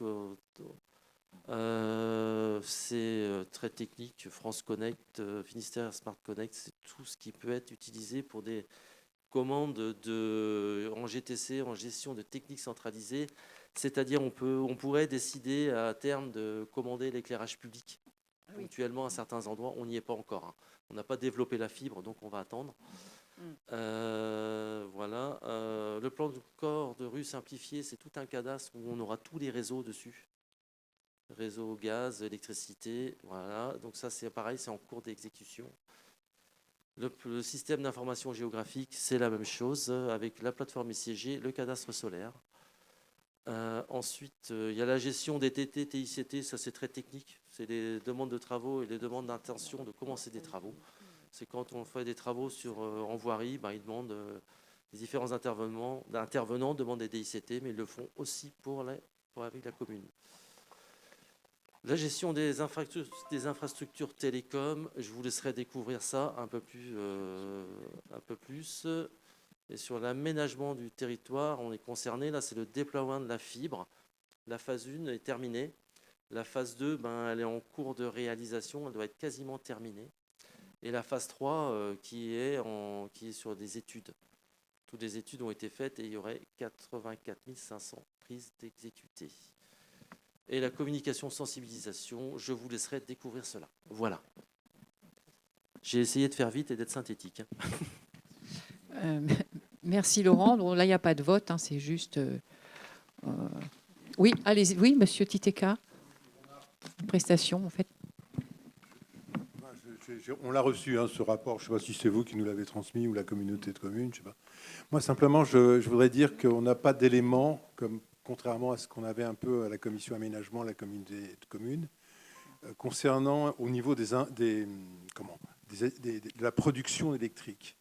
Speaker 8: c'est très technique. France Connect, Finistère Smart Connect, c'est tout ce qui peut être utilisé pour des commandes en GTC, en gestion de techniques centralisées. C'est-à-dire, on pourrait décider à terme de commander l'éclairage public. Ponctuellement, à certains endroits, on n'y est pas encore. Hein. On n'a pas développé la fibre, donc on va attendre. Voilà. Le plan de corps de rue simplifié, c'est tout un cadastre où on aura tous les réseaux dessus. Réseau gaz, électricité, voilà. Donc ça, c'est pareil, c'est en cours d'exécution. Le système d'information géographique, c'est la même chose, avec la plateforme ICG, le cadastre solaire. Ensuite, il y a la gestion des TT, TICT, ça c'est très technique. C'est les demandes de travaux et les demandes d'intention de commencer des travaux. C'est quand on fait des travaux en voirie, ils demandent, les différents intervenants demandent des DICT, mais ils le font aussi avec la commune. La gestion des infrastructures télécom, je vous laisserai découvrir ça un peu plus. Et sur l'aménagement du territoire, on est concerné. Là, c'est le déploiement de la fibre. La phase 1 est terminée. La phase 2, elle est en cours de réalisation. Elle doit être quasiment terminée. Et la phase 3, qui est sur des études. Toutes les études ont été faites et il y aurait 84 500 prises d'exécuter. Et la communication sensibilisation, je vous laisserai découvrir cela. Voilà. J'ai essayé de faire vite et d'être synthétique.
Speaker 1: Merci Laurent. Bon, là, il n'y a pas de vote, hein, c'est juste... Oui, allez-y. Oui, monsieur Titeka. Prestation, en fait.
Speaker 3: On l'a reçu, ce rapport. Je ne sais pas si c'est vous qui nous l'avez transmis ou la communauté de communes. Je sais pas. Moi, simplement, je voudrais dire qu'on n'a pas d'éléments, contrairement à ce qu'on avait un peu à la commission aménagement, la communauté de communes, concernant au niveau de la production électrique.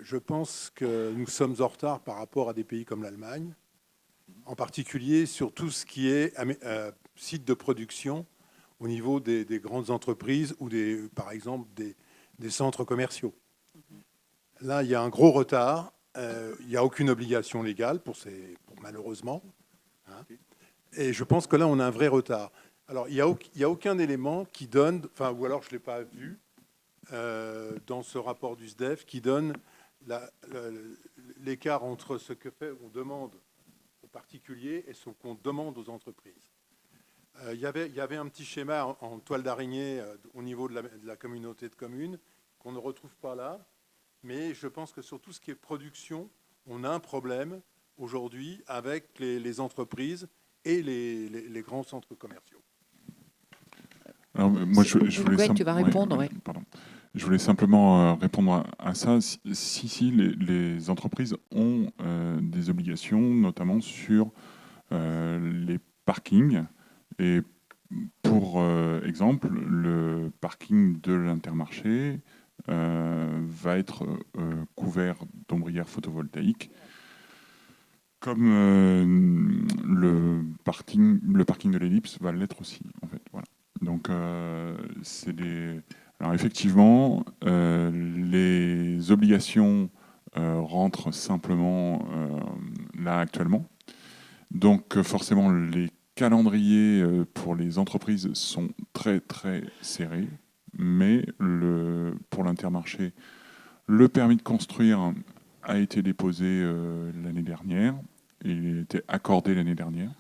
Speaker 3: Je pense que nous sommes en retard par rapport à des pays comme l'Allemagne, en particulier sur tout ce qui est site de production au niveau des grandes entreprises ou par exemple des centres commerciaux. Là, il y a un gros retard. Il n'y a aucune obligation légale malheureusement. Hein. Et je pense que là, on a un vrai retard. Alors, il n'y a aucun élément qui donne, ou alors je ne l'ai pas vu dans ce rapport du SDEF, qui donne l'écart entre ce qu'on demande aux particuliers et ce qu'on demande aux entreprises. Il y avait un petit schéma en toile d'araignée au niveau de la communauté de communes qu'on ne retrouve pas là. Mais je pense que sur tout ce qui est production, on a un problème aujourd'hui avec les entreprises et les grands centres commerciaux.
Speaker 10: Alors, moi, je voulais
Speaker 1: tu vas répondre.
Speaker 10: Ouais, pardon. Je voulais simplement répondre à ça. Si les entreprises ont des obligations, notamment sur les parkings. Et pour exemple, le parking de l'Intermarché va être couvert d'ombrières photovoltaïques Comme le parking de l'Ellipse va l'être aussi, en fait. Voilà. Donc, alors effectivement, les obligations rentrent simplement là actuellement. Donc, forcément, les calendriers pour les entreprises sont très, très serrés. Mais pour l'Intermarché, le permis de construire a été déposé l'année dernière. Il a été accordé l'année dernière.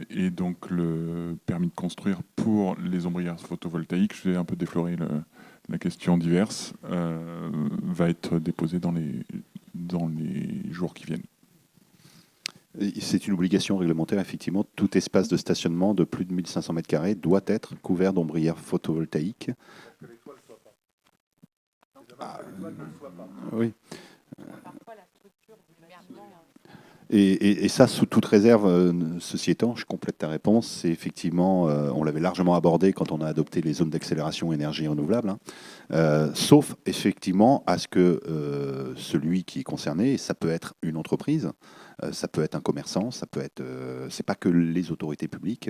Speaker 10: Et donc, le permis de construire pour les ombrières photovoltaïques, je vais un peu déflorer la question diverse, va être déposé dans les jours qui viennent.
Speaker 2: C'est une obligation réglementaire, effectivement. Tout espace de stationnement de plus de 1500 m² doit être couvert d'ombrières photovoltaïques. Oui. Et ça, sous toute réserve, ceci étant, je complète ta réponse, c'est effectivement, on l'avait largement abordé quand on a adopté les zones d'accélération énergie renouvelable, sauf effectivement à ce que celui qui est concerné, et ça peut être une entreprise, ça peut être un commerçant, ça peut être, c'est pas que les autorités publiques,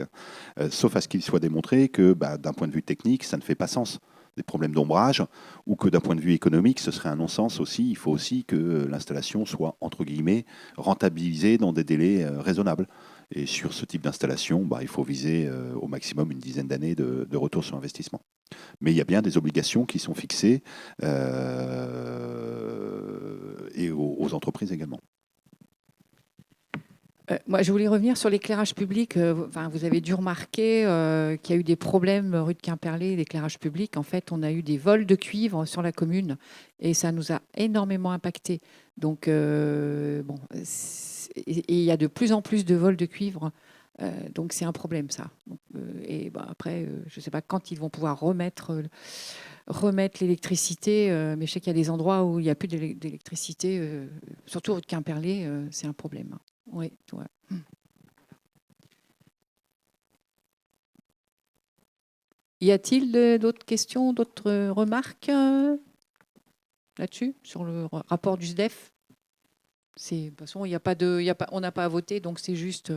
Speaker 2: sauf à ce qu'il soit démontré que d'un point de vue technique, ça ne fait pas sens. Des problèmes d'ombrage, ou que d'un point de vue économique, ce serait un non-sens aussi. Il faut aussi que l'installation soit, entre guillemets, rentabilisée dans des délais raisonnables. Et sur ce type d'installation, il faut viser au maximum une dizaine d'années de retour sur investissement. Mais il y a bien des obligations qui sont fixées et aux entreprises également.
Speaker 1: Moi, je voulais revenir sur l'éclairage public. Vous avez dû remarquer qu'il y a eu des problèmes rue de Quimperlé, l'éclairage public. En fait, on a eu des vols de cuivre sur la commune et ça nous a énormément impacté. Donc, et il y a de plus en plus de vols de cuivre. Donc, c'est un problème, ça. Donc, après, je ne sais pas quand ils vont pouvoir remettre l'électricité, mais je sais qu'il y a des endroits où il n'y a plus d'électricité, surtout rue de Quimperlé, c'est un problème. Oui, ouais. Y a-t-il d'autres questions, d'autres remarques là-dessus, sur le rapport du SDEF? De toute façon, on n'a pas à voter, donc c'est juste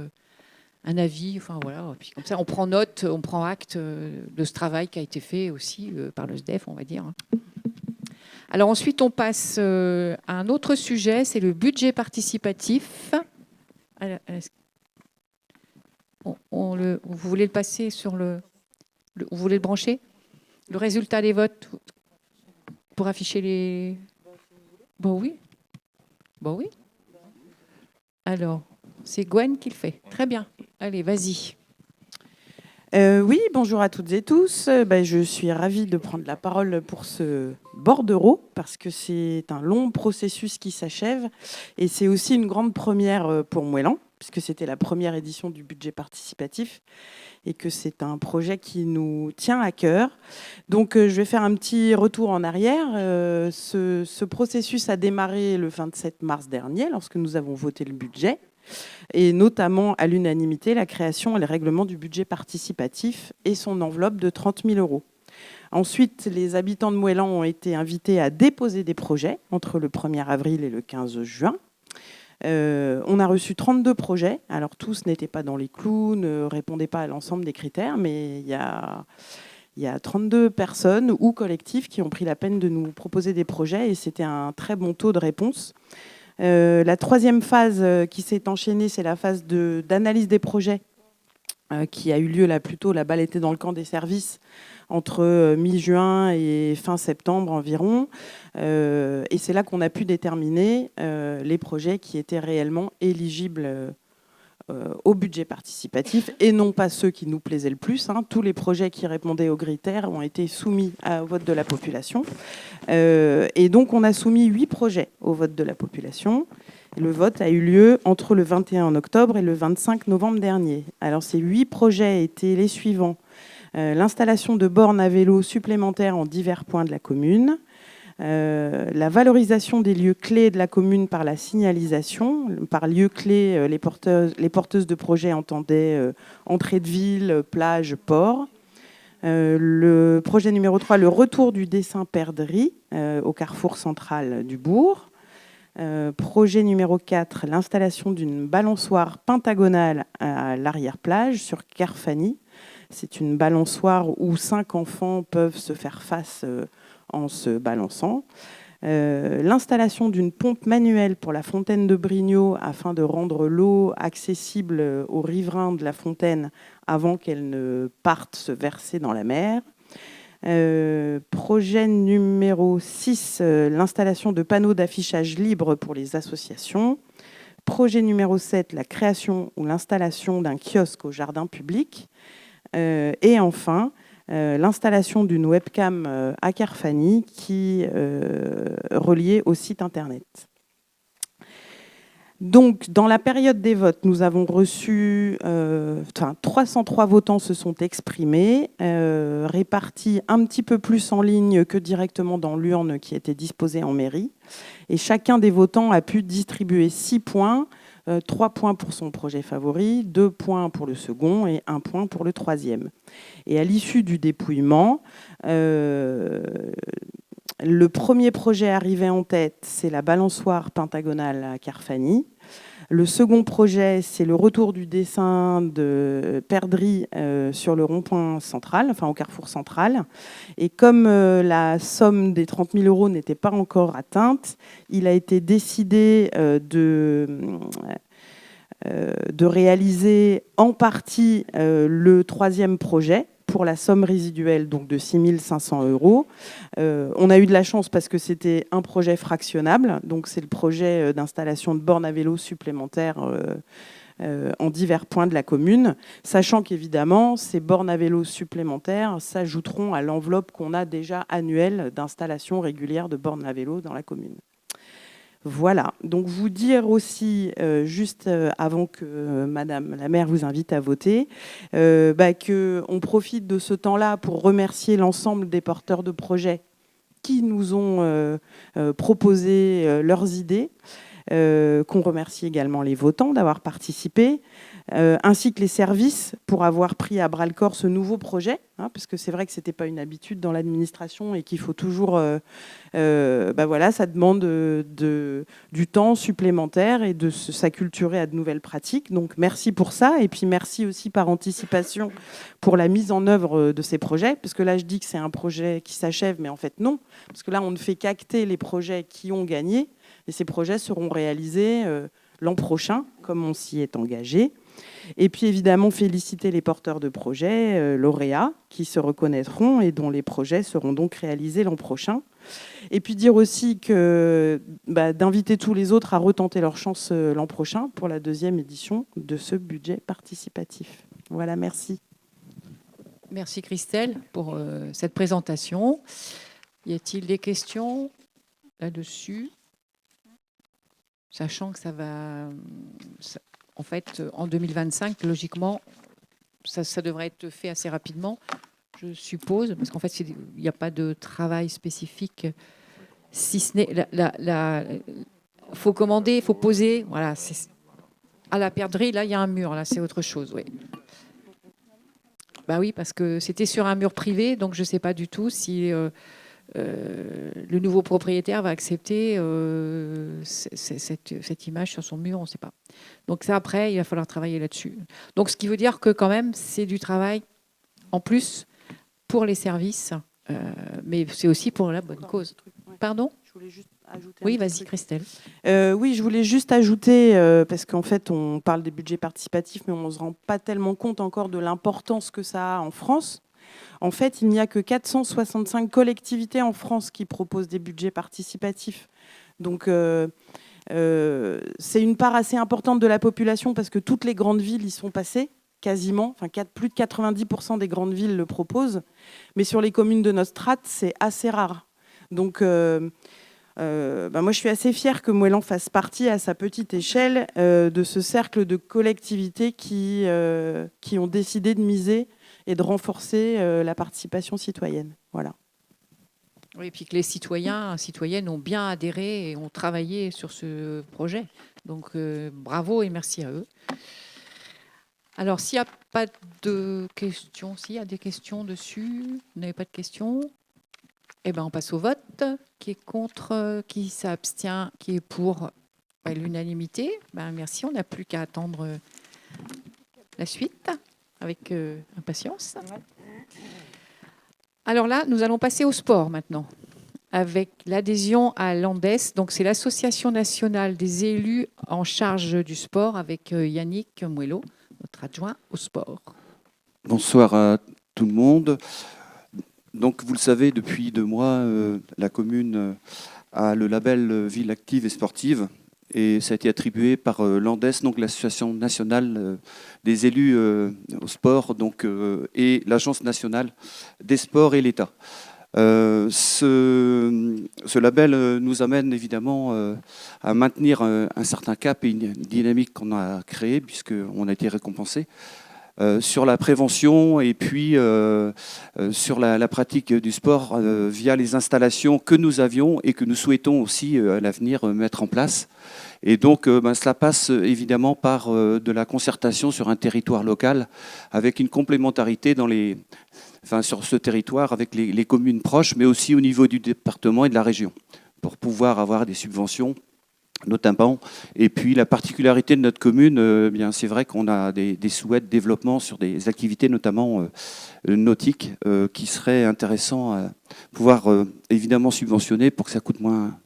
Speaker 1: un avis. Enfin voilà. Puis comme ça, on prend note, on prend acte de ce travail qui a été fait aussi par le SDEF, on va dire. Alors ensuite, on passe à un autre sujet, c'est le budget participatif. Vous voulez le passer sur vous voulez le brancher? Le résultat des votes pour afficher les... Bon, oui. Alors, c'est Gwen qui le fait. Très bien. Allez, vas-y.
Speaker 9: Oui, bonjour à toutes et tous. Je suis ravie de prendre la parole pour ce bordereau parce que c'est un long processus qui s'achève et c'est aussi une grande première pour Mouellan puisque c'était la première édition du budget participatif et que c'est un projet qui nous tient à cœur. Donc, je vais faire un petit retour en arrière. Ce processus a démarré le 27 mars dernier lorsque nous avons voté le budget. Et notamment à l'unanimité la création et le règlement du budget participatif et son enveloppe de 30 000 €. Ensuite, les habitants de Mouellan ont été invités à déposer des projets entre le 1er avril et le 15 juin. On a reçu 32 projets. Alors tous n'étaient pas dans les clous, ne répondaient pas à l'ensemble des critères, mais il y a 32 personnes ou collectifs qui ont pris la peine de nous proposer des projets et c'était un très bon taux de réponse. La troisième phase qui s'est enchaînée, c'est la phase d'analyse des projets qui a eu lieu là plutôt, la balle était dans le camp des services entre mi-juin et fin septembre environ. Et c'est là qu'on a pu déterminer les projets qui étaient réellement éligibles au budget participatif et non pas ceux qui nous plaisaient le plus. Tous les projets qui répondaient aux critères ont été soumis au vote de la population. Et donc, on a soumis 8 projets au vote de la population. Le vote a eu lieu entre le 21 octobre et le 25 novembre dernier. Alors, ces 8 projets étaient les suivants. L'installation de bornes à vélo supplémentaires en divers points de la commune, la valorisation des lieux clés de la commune par la signalisation. Par lieux clés, les porteuses de projets entendaient entrée de ville, plage, port. Le projet numéro 3, le retour du dessin perdrix au carrefour central du bourg. Projet numéro 4, l'installation d'une balançoire pentagonale à l'arrière-plage sur Carfani. C'est une balançoire où 5 enfants peuvent se faire face en se balançant. L'installation d'une pompe manuelle pour la fontaine de Brignot afin de rendre l'eau accessible aux riverains de la fontaine avant qu'elle ne parte se verser dans la mer. Projet numéro 6, l'installation de panneaux d'affichage libre pour les associations. Projet numéro 7, la création ou l'installation d'un kiosque au jardin public. Et enfin, l'installation d'une webcam à Carfani qui reliée au site internet. Donc, dans la période des votes, nous avons reçu 303 votants se sont exprimés, répartis un petit peu plus en ligne que directement dans l'urne qui était disposée en mairie. Et chacun des votants a pu distribuer 6 points, 3 points pour son projet favori, 2 points pour le second et 1 point pour le troisième. Et à l'issue du dépouillement, le premier projet arrivé en tête, c'est la balançoire pentagonale à Carfani. Le second projet, c'est le retour du dessin de Perdrix sur le rond-point central, enfin au carrefour central. Et comme la somme des 30 000 € n'était pas encore atteinte, il a été décidé de réaliser en partie le troisième projet, pour la somme résiduelle donc de 6 500 €. On a eu de la chance parce que c'était un projet fractionnable. Donc c'est le projet d'installation de bornes à vélo supplémentaires en divers points de la commune, sachant qu'évidemment, ces bornes à vélo supplémentaires s'ajouteront à l'enveloppe qu'on a déjà annuelle d'installation régulière de bornes à vélo dans la commune. Voilà, donc vous dire aussi, juste avant que Madame la maire vous invite à voter, qu'on profite de ce temps-là pour remercier l'ensemble des porteurs de projets qui nous ont proposé leurs idées, qu'on remercie également les votants d'avoir participé, ainsi que les services pour avoir pris à bras-le-corps ce nouveau projet, parce que c'est vrai que ce n'était pas une habitude dans l'administration et qu'il faut toujours... ça demande du temps supplémentaire et de s'acculturer à de nouvelles pratiques. Donc merci pour ça, et puis merci aussi par anticipation pour la mise en œuvre de ces projets, parce que là je dis que c'est un projet qui s'achève, mais en fait non, parce que là on ne fait qu'acter les projets qui ont gagné, et ces projets seront réalisés l'an prochain, comme on s'y est engagé. Et puis évidemment féliciter les porteurs de projets lauréats qui se reconnaîtront et dont les projets seront donc réalisés l'an prochain. Et puis dire aussi que d'inviter tous les autres à retenter leur chance l'an prochain pour la 2e édition de ce budget participatif. Voilà, merci.
Speaker 1: Merci Christelle pour cette présentation. Y a-t-il des questions là-dessus ? Sachant que ça va... En fait, en 2025, logiquement, ça devrait être fait assez rapidement, je suppose, parce qu'en fait, il n'y a pas de travail spécifique, si ce n'est... Il faut commander, il faut poser. Voilà, à la Perdrix, là, il y a un mur, là, c'est autre chose, oui. Bah oui, parce que c'était sur un mur privé, donc je ne sais pas du tout si... le nouveau propriétaire va accepter cette image sur son mur, on ne sait pas. Donc ça, après, il va falloir travailler là-dessus. Donc ce qui veut dire que quand même, c'est du travail en plus pour les services, mais c'est aussi pour la bonne cause. Pardon ? Je voulais juste ajouter. Oui, vas-y, Christelle.
Speaker 9: Oui, je voulais juste ajouter, parce qu'en fait, on parle des budgets participatifs, mais on ne se rend pas tellement compte encore de l'importance que ça a en France. En fait, il n'y a que 465 collectivités en France qui proposent des budgets participatifs. Donc, c'est une part assez importante de la population parce que toutes les grandes villes y sont passées, quasiment. Enfin, plus de 90% des grandes villes le proposent. Mais sur les communes de notre strate, c'est assez rare. Donc, moi, je suis assez fière que Moëlan fasse partie à sa petite échelle de ce cercle de collectivités qui ont décidé de miser et de renforcer la participation citoyenne. Voilà.
Speaker 1: Oui, et puis que les citoyens et citoyennes ont bien adhéré et ont travaillé sur ce projet. Donc, bravo et merci à eux. Alors, s'il n'y a pas de questions, s'il y a des questions dessus, vous n'avez pas de questions ? Eh ben, on passe au vote. Qui est contre, qui s'abstient, qui est pour l'unanimité. Ben, merci, on n'a plus qu'à attendre la suite avec impatience. Alors là, nous allons passer au sport maintenant, avec l'adhésion à l'ANDES. Donc, c'est l'Association nationale des élus en charge du sport, avec Yannick Mouello, notre adjoint au sport.
Speaker 11: Bonsoir à tout le monde. Donc, vous le savez, depuis 2 mois, la commune a le label Ville active et sportive. Et ça a été attribué par l'ANDES, donc l'Association nationale des élus au sport, donc, et l'Agence nationale des sports et l'État. Ce label nous amène évidemment à maintenir un certain cap et une dynamique qu'on a créée, puisqu'on a été récompensé. Sur la prévention et puis sur la pratique du sport via les installations que nous avions et que nous souhaitons aussi à l'avenir mettre en place. Et donc cela passe évidemment par de la concertation sur un territoire local avec une complémentarité sur ce territoire avec les communes proches, mais aussi au niveau du département et de la région pour pouvoir avoir des subventions notamment. Et puis la particularité de notre commune, bien c'est vrai qu'on a des souhaits de développement sur des activités notamment nautiques qui seraient intéressants à pouvoir évidemment subventionner pour que ça coûte moins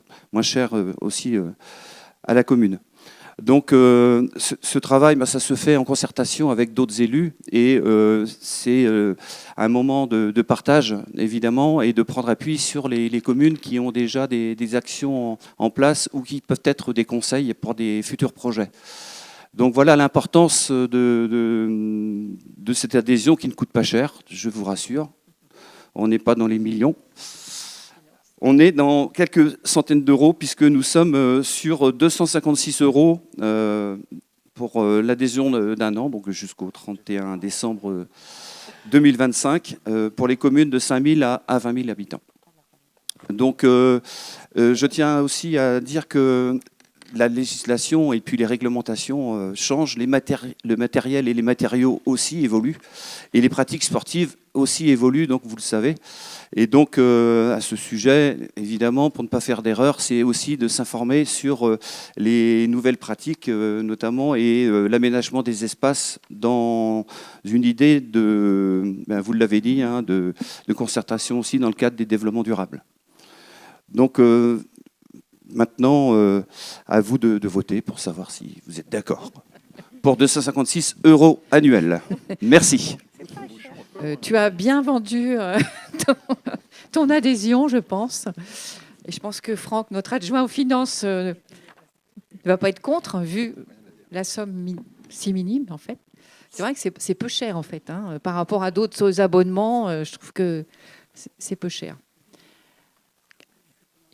Speaker 11: cher aussi à la commune. Donc ce travail, ça se fait en concertation avec d'autres élus et c'est un moment de partage évidemment et de prendre appui sur les communes qui ont déjà des actions en place ou qui peuvent être des conseils pour des futurs projets. Donc voilà l'importance de cette adhésion qui ne coûte pas cher, je vous rassure. On n'est pas dans les millions. On est dans quelques centaines d'euros puisque nous sommes sur 256 € pour l'adhésion d'1 an, donc jusqu'au 31 décembre 2025, pour les communes de 5 000 à 20 000 habitants. Donc je tiens aussi à dire que la législation et puis les réglementations changent, le matériel et les matériaux aussi évoluent, et les pratiques sportives aussi évoluent, donc vous le savez. Et donc, à ce sujet, évidemment, pour ne pas faire d'erreur, c'est aussi de s'informer sur les nouvelles pratiques, notamment, et l'aménagement des espaces dans une idée de, vous l'avez dit, de concertation aussi dans le cadre des développements durables. Donc, maintenant, à vous de voter pour savoir si vous êtes d'accord. Pour 256 € annuels. Merci.
Speaker 1: Tu as bien vendu ton adhésion, je pense. Et je pense que Franck, notre adjoint aux finances, ne va pas être contre, vu la somme si minime, en fait. C'est vrai que c'est peu cher, en fait. Par rapport à d'autres abonnements, je trouve que c'est peu cher.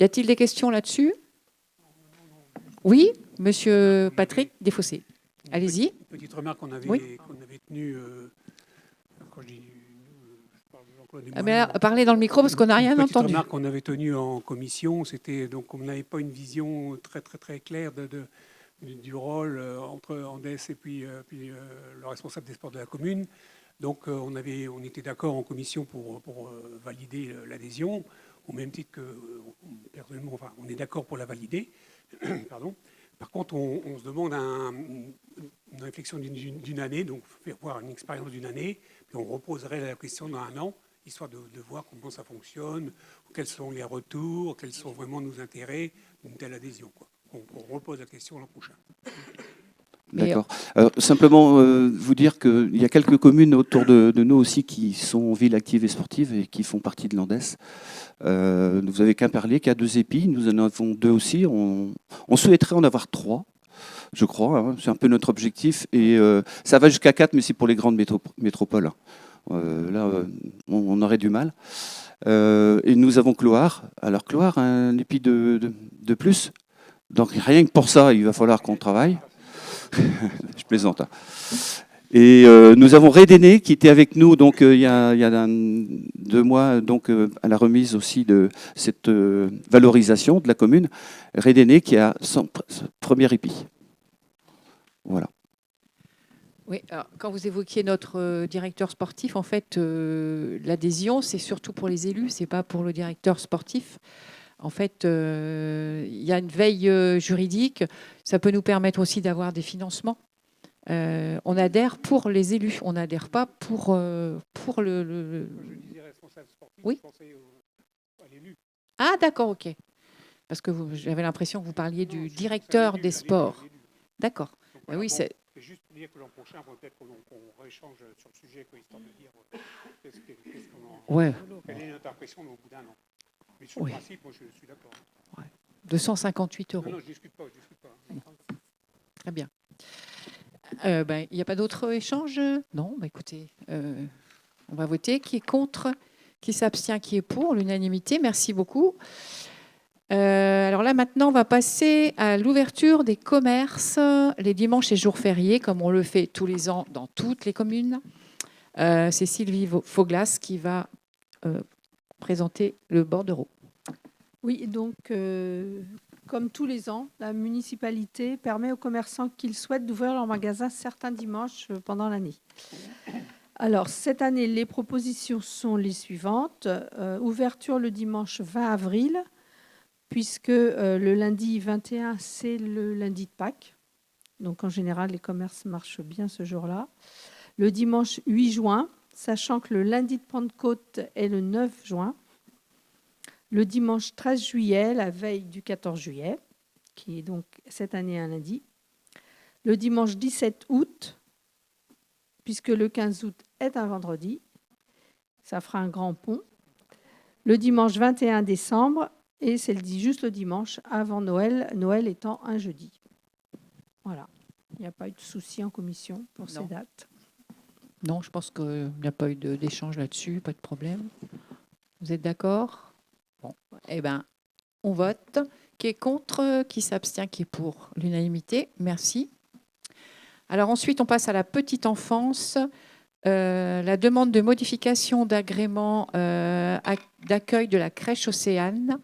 Speaker 1: Y a-t-il des questions là-dessus? Oui, monsieur Patrick Desfossés. Allez-y.
Speaker 5: Petite remarque qu'on avait,
Speaker 1: oui.
Speaker 5: qu'on avait tenue... quand je dis...
Speaker 1: parlez dans le micro parce qu'on n'a rien entendu.
Speaker 5: Petite remarque qu'on avait tenue en commission, c'était donc on n'avait pas une vision très très très claire du rôle entre Andes et puis le responsable des sports de la commune. Donc on était d'accord en commission pour valider l'adhésion, au même titre que personnellement, enfin, on est d'accord pour la valider. Pardon. Par contre, on se demande une réflexion d'une année, donc faire voir une expérience d'une année, puis on reposerait la question dans 1 an, histoire de voir comment ça fonctionne, quels sont les retours, quels sont vraiment nos intérêts d'une telle adhésion, quoi. On repose la question l'an prochain.
Speaker 11: D'accord. Simplement vous dire qu'il y a quelques communes autour de nous aussi qui sont villes actives et sportives et qui font partie de l'Andes. Vous avez Quimperlé qui a 2 épis, nous en avons 2 aussi. On souhaiterait en avoir 3, je crois. C'est un peu notre objectif. Et ça va jusqu'à 4, mais c'est pour les grandes métropoles. Là, on aurait du mal. Et nous avons Cloire. Alors Cloire a un épi de plus. Donc rien que pour ça, il va falloir qu'on travaille. Je plaisante. Et nous avons Rédéné qui était avec nous donc il y a 2 mois donc à la remise aussi de cette valorisation de la commune. Rédéné qui a son premier épi. Voilà.
Speaker 1: Oui, alors, quand vous évoquiez notre directeur sportif, en fait, l'adhésion, c'est surtout pour les élus, c'est pas pour le directeur sportif. En fait, il y a une veille juridique. Ça peut nous permettre aussi d'avoir des financements. On adhère pour les élus, on n'adhère pas pour le.
Speaker 5: Je disais responsable sportif,
Speaker 1: Oui.
Speaker 5: je pensais à l'élu.
Speaker 1: Ah, d'accord, ok. Parce que j'avais l'impression que vous parliez
Speaker 5: Non,
Speaker 1: du
Speaker 5: je-
Speaker 1: directeur
Speaker 5: à l'élu,
Speaker 1: des
Speaker 5: à l'élu,
Speaker 1: sports.
Speaker 5: à l'élu.
Speaker 1: D'accord.
Speaker 5: Donc voilà,
Speaker 1: Oui,
Speaker 5: bon,
Speaker 1: c'est.
Speaker 5: c'est juste pour dire que l'an prochain, peut-être qu'on rééchange sur le sujet, quoi, histoire de dire qu'est-ce qu'on en...
Speaker 1: Ouais.
Speaker 5: Quelle est l'interprétation au bout d'un an. Mais sur
Speaker 1: Oui.
Speaker 5: le principe, moi, je suis d'accord.
Speaker 1: 258 euros.
Speaker 5: Non, non, je ne discute pas, je discute pas.
Speaker 1: Très bien. Il n'y a pas d'autres échanges? Non, écoutez, on va voter. Qui est contre? Qui s'abstient? Qui est pour? L'unanimité. Merci beaucoup. Alors là, maintenant, on va passer à l'ouverture des commerces les dimanches et jours fériés, comme on le fait tous les ans dans toutes les communes. C'est Sylvie Fauglas qui va présenter le bordereau.
Speaker 6: Oui, donc, comme tous les ans, la municipalité permet aux commerçants qu'ils souhaitent d'ouvrir leur magasin certains dimanches pendant l'année. Alors, cette année, les propositions sont les suivantes. Ouverture le dimanche 20 avril, puisque le lundi 21, c'est le lundi de Pâques. Donc, en général, les commerces marchent bien ce jour-là. Le dimanche 8 juin, sachant que le lundi de Pentecôte est le 9 juin. Le dimanche 13 juillet, la veille du 14 juillet, qui est donc cette année un lundi. Le dimanche 17 août, puisque le 15 août est un vendredi. Ça fera un grand pont. Le dimanche 21 décembre, et c'est juste le dimanche avant Noël, Noël étant un jeudi. Voilà. Il n'y a pas eu de souci en commission pour ces dates.
Speaker 1: Non, je pense qu'il n'y a pas eu d'échange là-dessus, pas de problème. Vous êtes d'accord? Bon, eh bien, on vote. Qui est contre? Qui s'abstient? Qui est pour? L'unanimité. Merci. Alors ensuite, on passe à la petite enfance. La demande de modification d'agrément d'accueil de la crèche Océane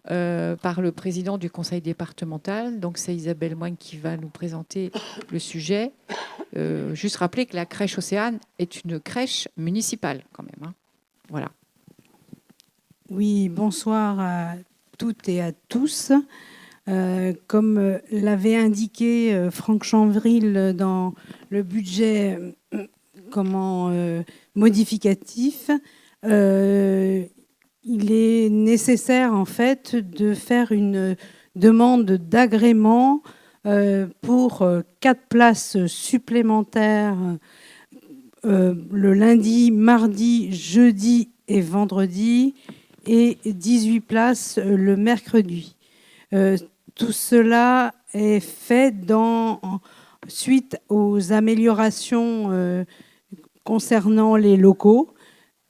Speaker 1: par le président du conseil départemental. Donc, c'est Isabelle Moigne qui va nous présenter le sujet. Juste rappeler que la crèche Océane est une crèche municipale quand même. Hein. Voilà.
Speaker 12: Oui, bonsoir à toutes et à tous. Comme l'avait indiqué Franck Chanvril dans le budget modificatif, il est nécessaire en fait de faire une demande d'agrément pour 4 places supplémentaires le lundi, mardi, jeudi et vendredi et 18 places le mercredi. Tout cela est fait suite aux améliorations concernant les locaux.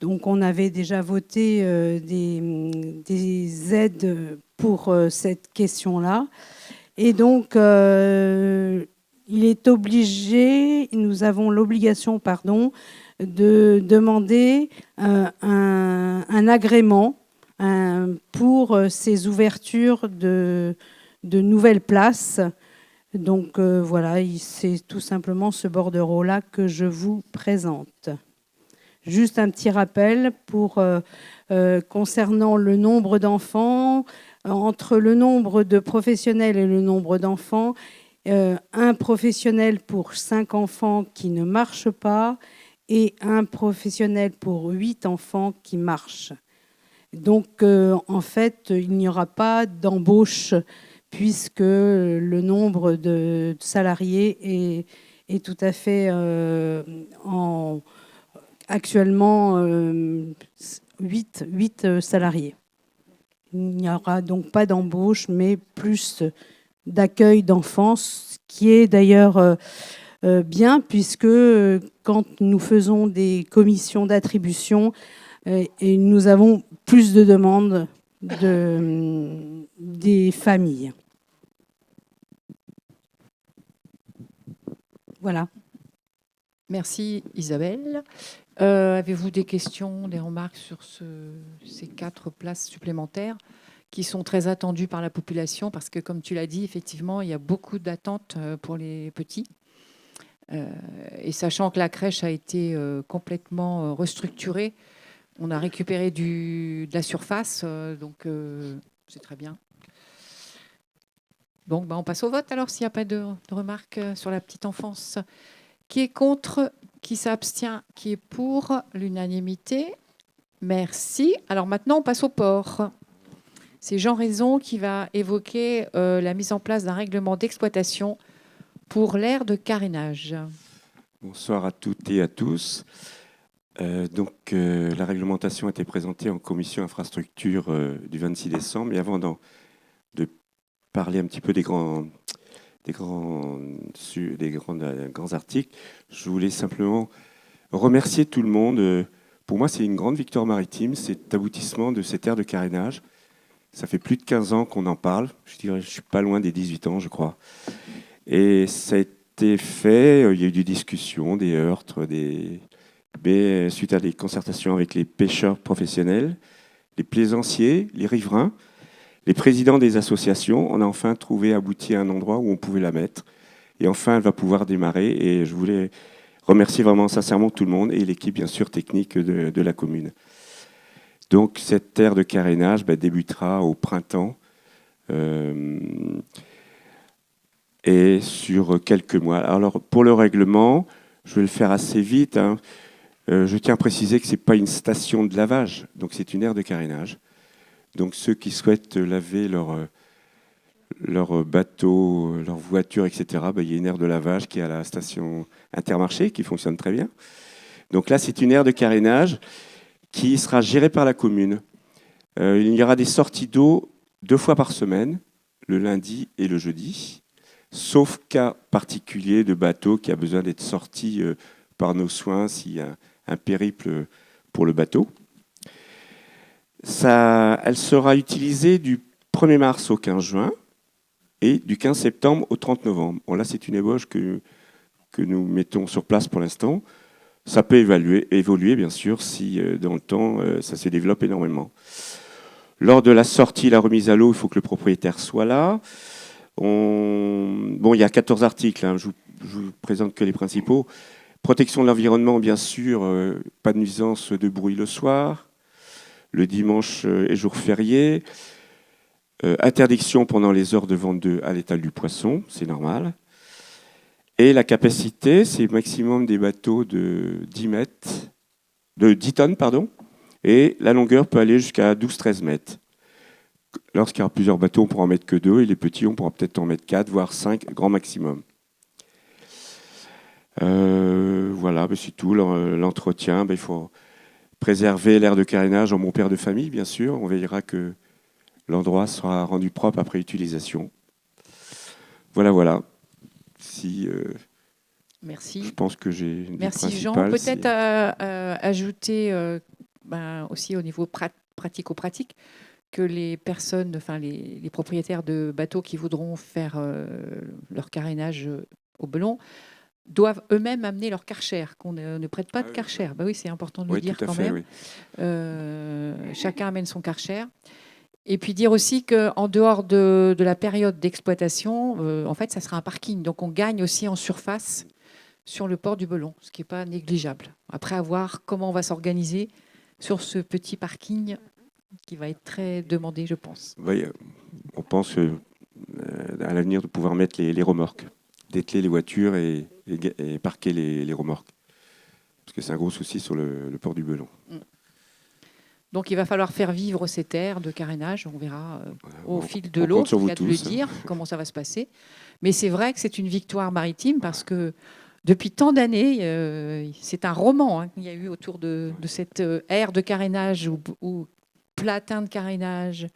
Speaker 12: Donc, on avait déjà voté des aides pour cette question-là. Et donc, nous avons l'obligation, de demander un agrément pour ces ouvertures de nouvelles places. Donc voilà, c'est tout simplement ce bordereau-là que je vous présente. Juste un petit rappel concernant le nombre d'enfants. Entre le nombre de professionnels et le nombre d'enfants, un professionnel pour 5 enfants qui ne marche pas et un professionnel pour 8 enfants qui marche. Donc, en fait, il n'y aura pas d'embauche puisque le nombre de salariés est tout à fait actuellement 8 salariés. Il n'y aura donc pas d'embauche, mais plus d'accueil d'enfants, ce qui est d'ailleurs bien puisque quand nous faisons des commissions d'attribution, et nous avons plus de demandes des familles. Voilà.
Speaker 1: Merci Isabelle. Avez-vous des questions, des remarques sur ces 4 places supplémentaires qui sont très attendues par la population? Parce que, comme tu l'as dit, effectivement, il y a beaucoup d'attentes pour les petits. Et sachant que la crèche a été complètement restructurée, on a récupéré de la surface, donc c'est très bien. Donc on passe au vote alors, s'il n'y a pas de remarques sur la petite enfance. Qui est contre? Qui s'abstient? Qui est pour? L'unanimité. Merci. Alors maintenant, on passe au port. C'est Jean Raison qui va évoquer la mise en place d'un règlement d'exploitation pour l'aire de carénage.
Speaker 13: Bonsoir à toutes et à tous. La réglementation a été présentée en commission infrastructure du 26 décembre. Et avant de parler un petit peu des grands articles, je voulais simplement remercier tout le monde. Pour moi, c'est une grande victoire maritime, cet aboutissement de cette aire de carénage. Ça fait plus de 15 ans qu'on en parle. Je suis pas loin des 18 ans, je crois. Et ça a été fait, il y a eu des discussions, des heurts, mais suite à des concertations avec les pêcheurs professionnels, les plaisanciers, les riverains, les présidents des associations, on a enfin abouti à un endroit où on pouvait la mettre. Et enfin, elle va pouvoir démarrer. Et je voulais remercier vraiment sincèrement tout le monde et l'équipe, bien sûr, technique de la commune. Donc, cette aire de carénage débutera au printemps et sur quelques mois. Alors, pour le règlement, je vais le faire assez vite. Je tiens à préciser que ce n'est pas une station de lavage, donc c'est une aire de carénage. Donc, ceux qui souhaitent laver leur bateau, leur voiture, etc., il y a une aire de lavage qui est à la station Intermarché, qui fonctionne très bien. Donc là, c'est une aire de carénage qui sera gérée par la commune. Il y aura des sorties d'eau 2 fois par semaine, le lundi et le jeudi, sauf cas particulier de bateau qui a besoin d'être sorti par nos soins s'il y a un périple pour le bateau. Elle sera utilisée du 1er mars au 15 juin et du 15 septembre au 30 novembre. Bon, là, c'est une ébauche que nous mettons sur place pour l'instant. Ça peut évoluer, bien sûr, si dans le temps, ça se développe énormément. Lors de la sortie, la remise à l'eau, il faut que le propriétaire soit là. Il y a 14 articles, je vous présente que les principaux. Protection de l'environnement, bien sûr, pas de nuisance de bruit le soir, le dimanche et jour férié. Interdiction pendant les heures de vente à l'étal du poisson, c'est normal. Et la capacité, c'est maximum des bateaux de 10 tonnes, et la longueur peut aller jusqu'à 12-13 mètres. Lorsqu'il y aura plusieurs bateaux, on pourra en mettre que 2, et les petits, on pourra peut-être en mettre 4, voire 5, grand maximum. Voilà, c'est tout. L'entretien, il faut préserver l'aire de carénage en bon père de famille, bien sûr. On veillera que l'endroit sera rendu propre après utilisation. Voilà.
Speaker 1: Merci.
Speaker 13: Je pense que j'ai dit.
Speaker 1: Merci Jean. Peut-être ajouter aussi au niveau pratico-pratique que les personnes, les propriétaires de bateaux qui voudront faire leur carénage au Belon doivent eux-mêmes amener leur karcher, qu'on ne prête pas de karcher. Oui, c'est important de le dire quand même. Oui. Chacun amène son karcher. Et puis dire aussi qu'en dehors de la période d'exploitation, en fait, ça sera un parking. Donc on gagne aussi en surface sur le port du Belon, ce qui n'est pas négligeable. Après, à voir comment on va s'organiser sur ce petit parking qui va être très demandé, je pense.
Speaker 13: Oui, on pense à l'avenir de pouvoir mettre les remorques, dételer les voitures et parquer les remorques. Parce que c'est un gros souci sur le port du Belon.
Speaker 1: Donc, il va falloir faire vivre cette aire de carénage. On verra au fil de l'eau, il y a de le dire, comment ça va se passer. Mais c'est vrai que c'est une victoire maritime parce que depuis tant d'années, c'est un roman qu'il y a eu autour de cette aire de carénage ou platin de carénage.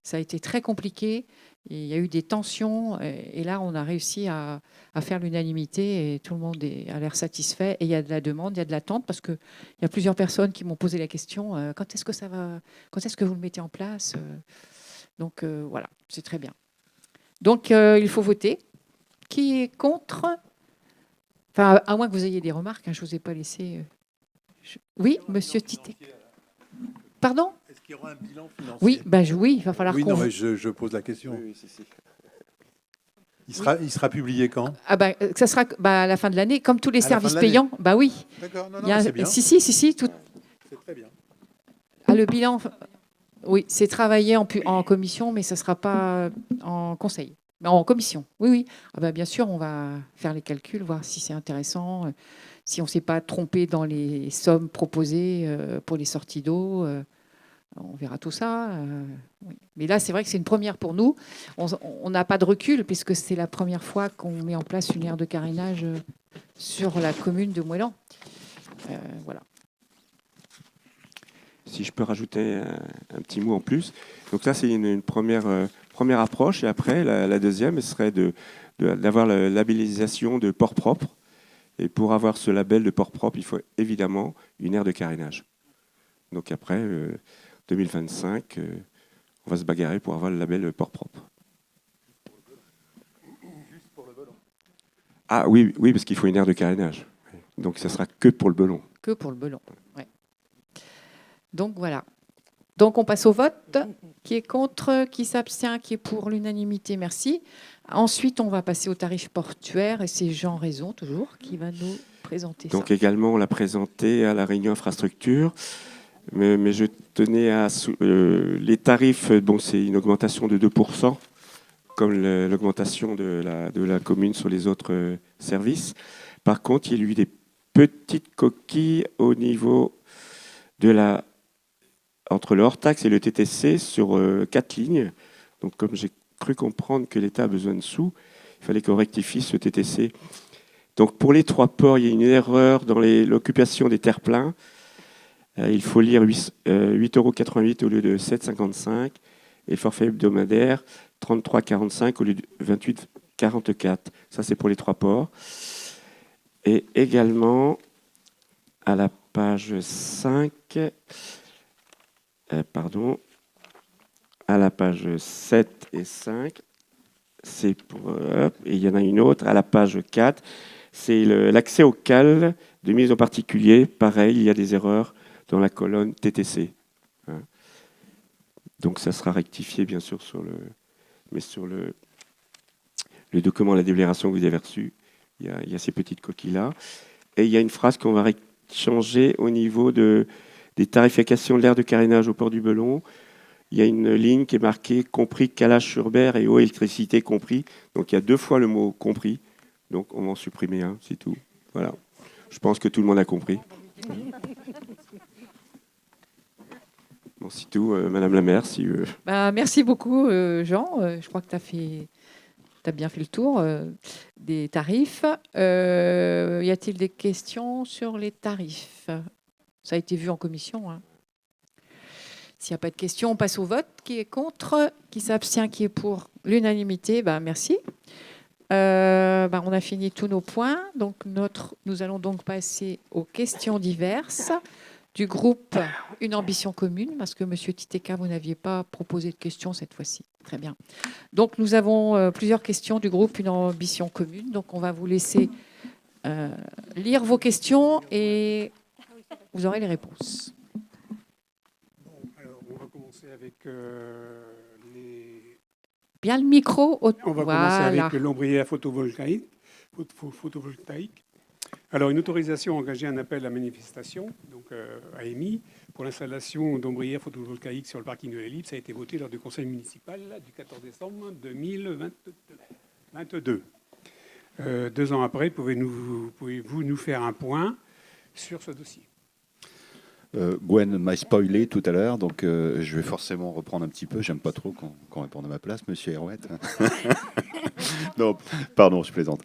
Speaker 1: Ça a été très compliqué. Et il y a eu des tensions. Et là, on a réussi à faire l'unanimité et tout le monde a l'air satisfait. Et il y a de la demande, il y a de l'attente parce qu'il y a plusieurs personnes qui m'ont posé la question quand est-ce que ça va, quand est-ce que vous le mettez en place? Donc voilà, c'est très bien. Donc il faut voter. Qui est contre? Enfin, à moins que vous ayez des remarques, je ne vous ai pas laissé. Oui, monsieur Titek. Pardon?
Speaker 3: Est-ce qu'il y aura un bilan financier?
Speaker 1: Oui, oui, il va falloir
Speaker 3: qu'on... Oui, non, mais je pose la question. Oui, Il sera publié quand?
Speaker 1: Ça sera à la fin de l'année, comme tous les
Speaker 3: À la fin de
Speaker 1: services
Speaker 3: l'année.
Speaker 1: payants. Oui.
Speaker 3: D'accord, non,
Speaker 1: C'est bien. Si. Tout...
Speaker 3: C'est très bien.
Speaker 1: Le bilan, oui, c'est travaillé en commission, mais ça ne sera pas en conseil. Mais en commission, oui. Bien sûr, on va faire les calculs, voir si c'est intéressant, si on ne s'est pas trompé dans les sommes proposées pour les sorties d'eau. On verra tout ça. Oui. Mais là, c'est vrai que c'est une première pour nous. On n'a pas de recul puisque c'est la première fois qu'on met en place une aire de carénage sur la commune de Moëlan. Voilà.
Speaker 13: Si je peux rajouter un petit mot en plus. Donc là, c'est une première approche. Et après, la deuxième serait d'avoir la labellisation de port propre. Et pour avoir ce label de port propre, il faut évidemment une aire de carénage. Donc après, 2025, on va se bagarrer pour avoir le label port propre.
Speaker 3: Juste pour le Belon.
Speaker 13: Ah oui, parce qu'il faut une aire de carénage. Donc ça sera que pour le Belon.
Speaker 1: Que pour le Belon, oui. Donc voilà. Donc on passe au vote. Qui est contre, qui s'abstient, qui est pour l'unanimité, merci. Ensuite, on va passer au tarif portuaire et c'est Jean Raison, toujours, qui va nous présenter ça.
Speaker 13: Donc également, on l'a présenté à la réunion infrastructure. Mais je tenais à... les tarifs, bon, c'est une augmentation de 2%, comme l'augmentation de la commune sur les autres services. Par contre, il y a eu des petites coquilles au niveau de entre le hors-taxe et le TTC sur 4 lignes. Donc, comme j'ai cru comprendre que l'État a besoin de sous, il fallait qu'on rectifie ce TTC. Donc, pour les 3 ports, il y a une erreur dans l'occupation des terre-pleins. Il faut lire 8,88 € au lieu de 7,55 €. Et le forfait hebdomadaire, 33,45 € au lieu de 28,44 €. Ça, c'est pour les 3 ports. Et également, à la page 5, à la page 7 et 5, c'est pour, et il y en a une autre, à la page 4, c'est l'accès au CAL de mise en particulier. Pareil, il y a des erreurs dans la colonne TTC. Donc ça sera rectifié, bien sûr, sur le document, la délibération que vous avez reçu, il y a ces petites coquilles-là. Et il y a une phrase qu'on va changer au niveau des tarifications de l'aire de carénage au port du Belon. Il y a une ligne qui est marquée « compris calage sur berre et eau électricité compris ». Donc il y a 2 fois le mot « compris ». Donc on va en supprimer un, c'est tout. Voilà. Je pense que tout le monde a compris. Bon, c'est tout. Madame la maire, si...
Speaker 1: Merci beaucoup, Jean. Je crois que tu as bien fait le tour des tarifs. Y a-t-il des questions sur les tarifs? Ça a été vu en commission. S'il n'y a pas de questions, on passe au vote. Qui est contre? Qui s'abstient? Qui est pour? L'unanimité, merci. On a fini tous nos points. Donc nous allons donc passer aux questions diverses du groupe Une ambition commune, parce que M. Titeka, vous n'aviez pas proposé de questions cette fois-ci. Très bien. Donc nous avons plusieurs questions du groupe Une ambition commune. Donc on va vous laisser lire vos questions et vous aurez les réponses.
Speaker 5: Alors, on va commencer avec les...
Speaker 1: Bien le micro.
Speaker 5: On va commencer avec l'ombrière photovoltaïque. Alors, une autorisation à engager un appel à manifestation, donc a émis, pour l'installation d'ombrières photovoltaïques sur le parking de l'Ellipse a été votée lors du conseil municipal du 14 décembre 2022. 2 ans après, pouvez-vous nous faire un point sur ce dossier?
Speaker 2: Gwen m'a spoilé tout à l'heure, donc je vais forcément reprendre un petit peu. J'aime pas trop qu'on réponde à ma place, monsieur Herouette. Non, pardon, je plaisante.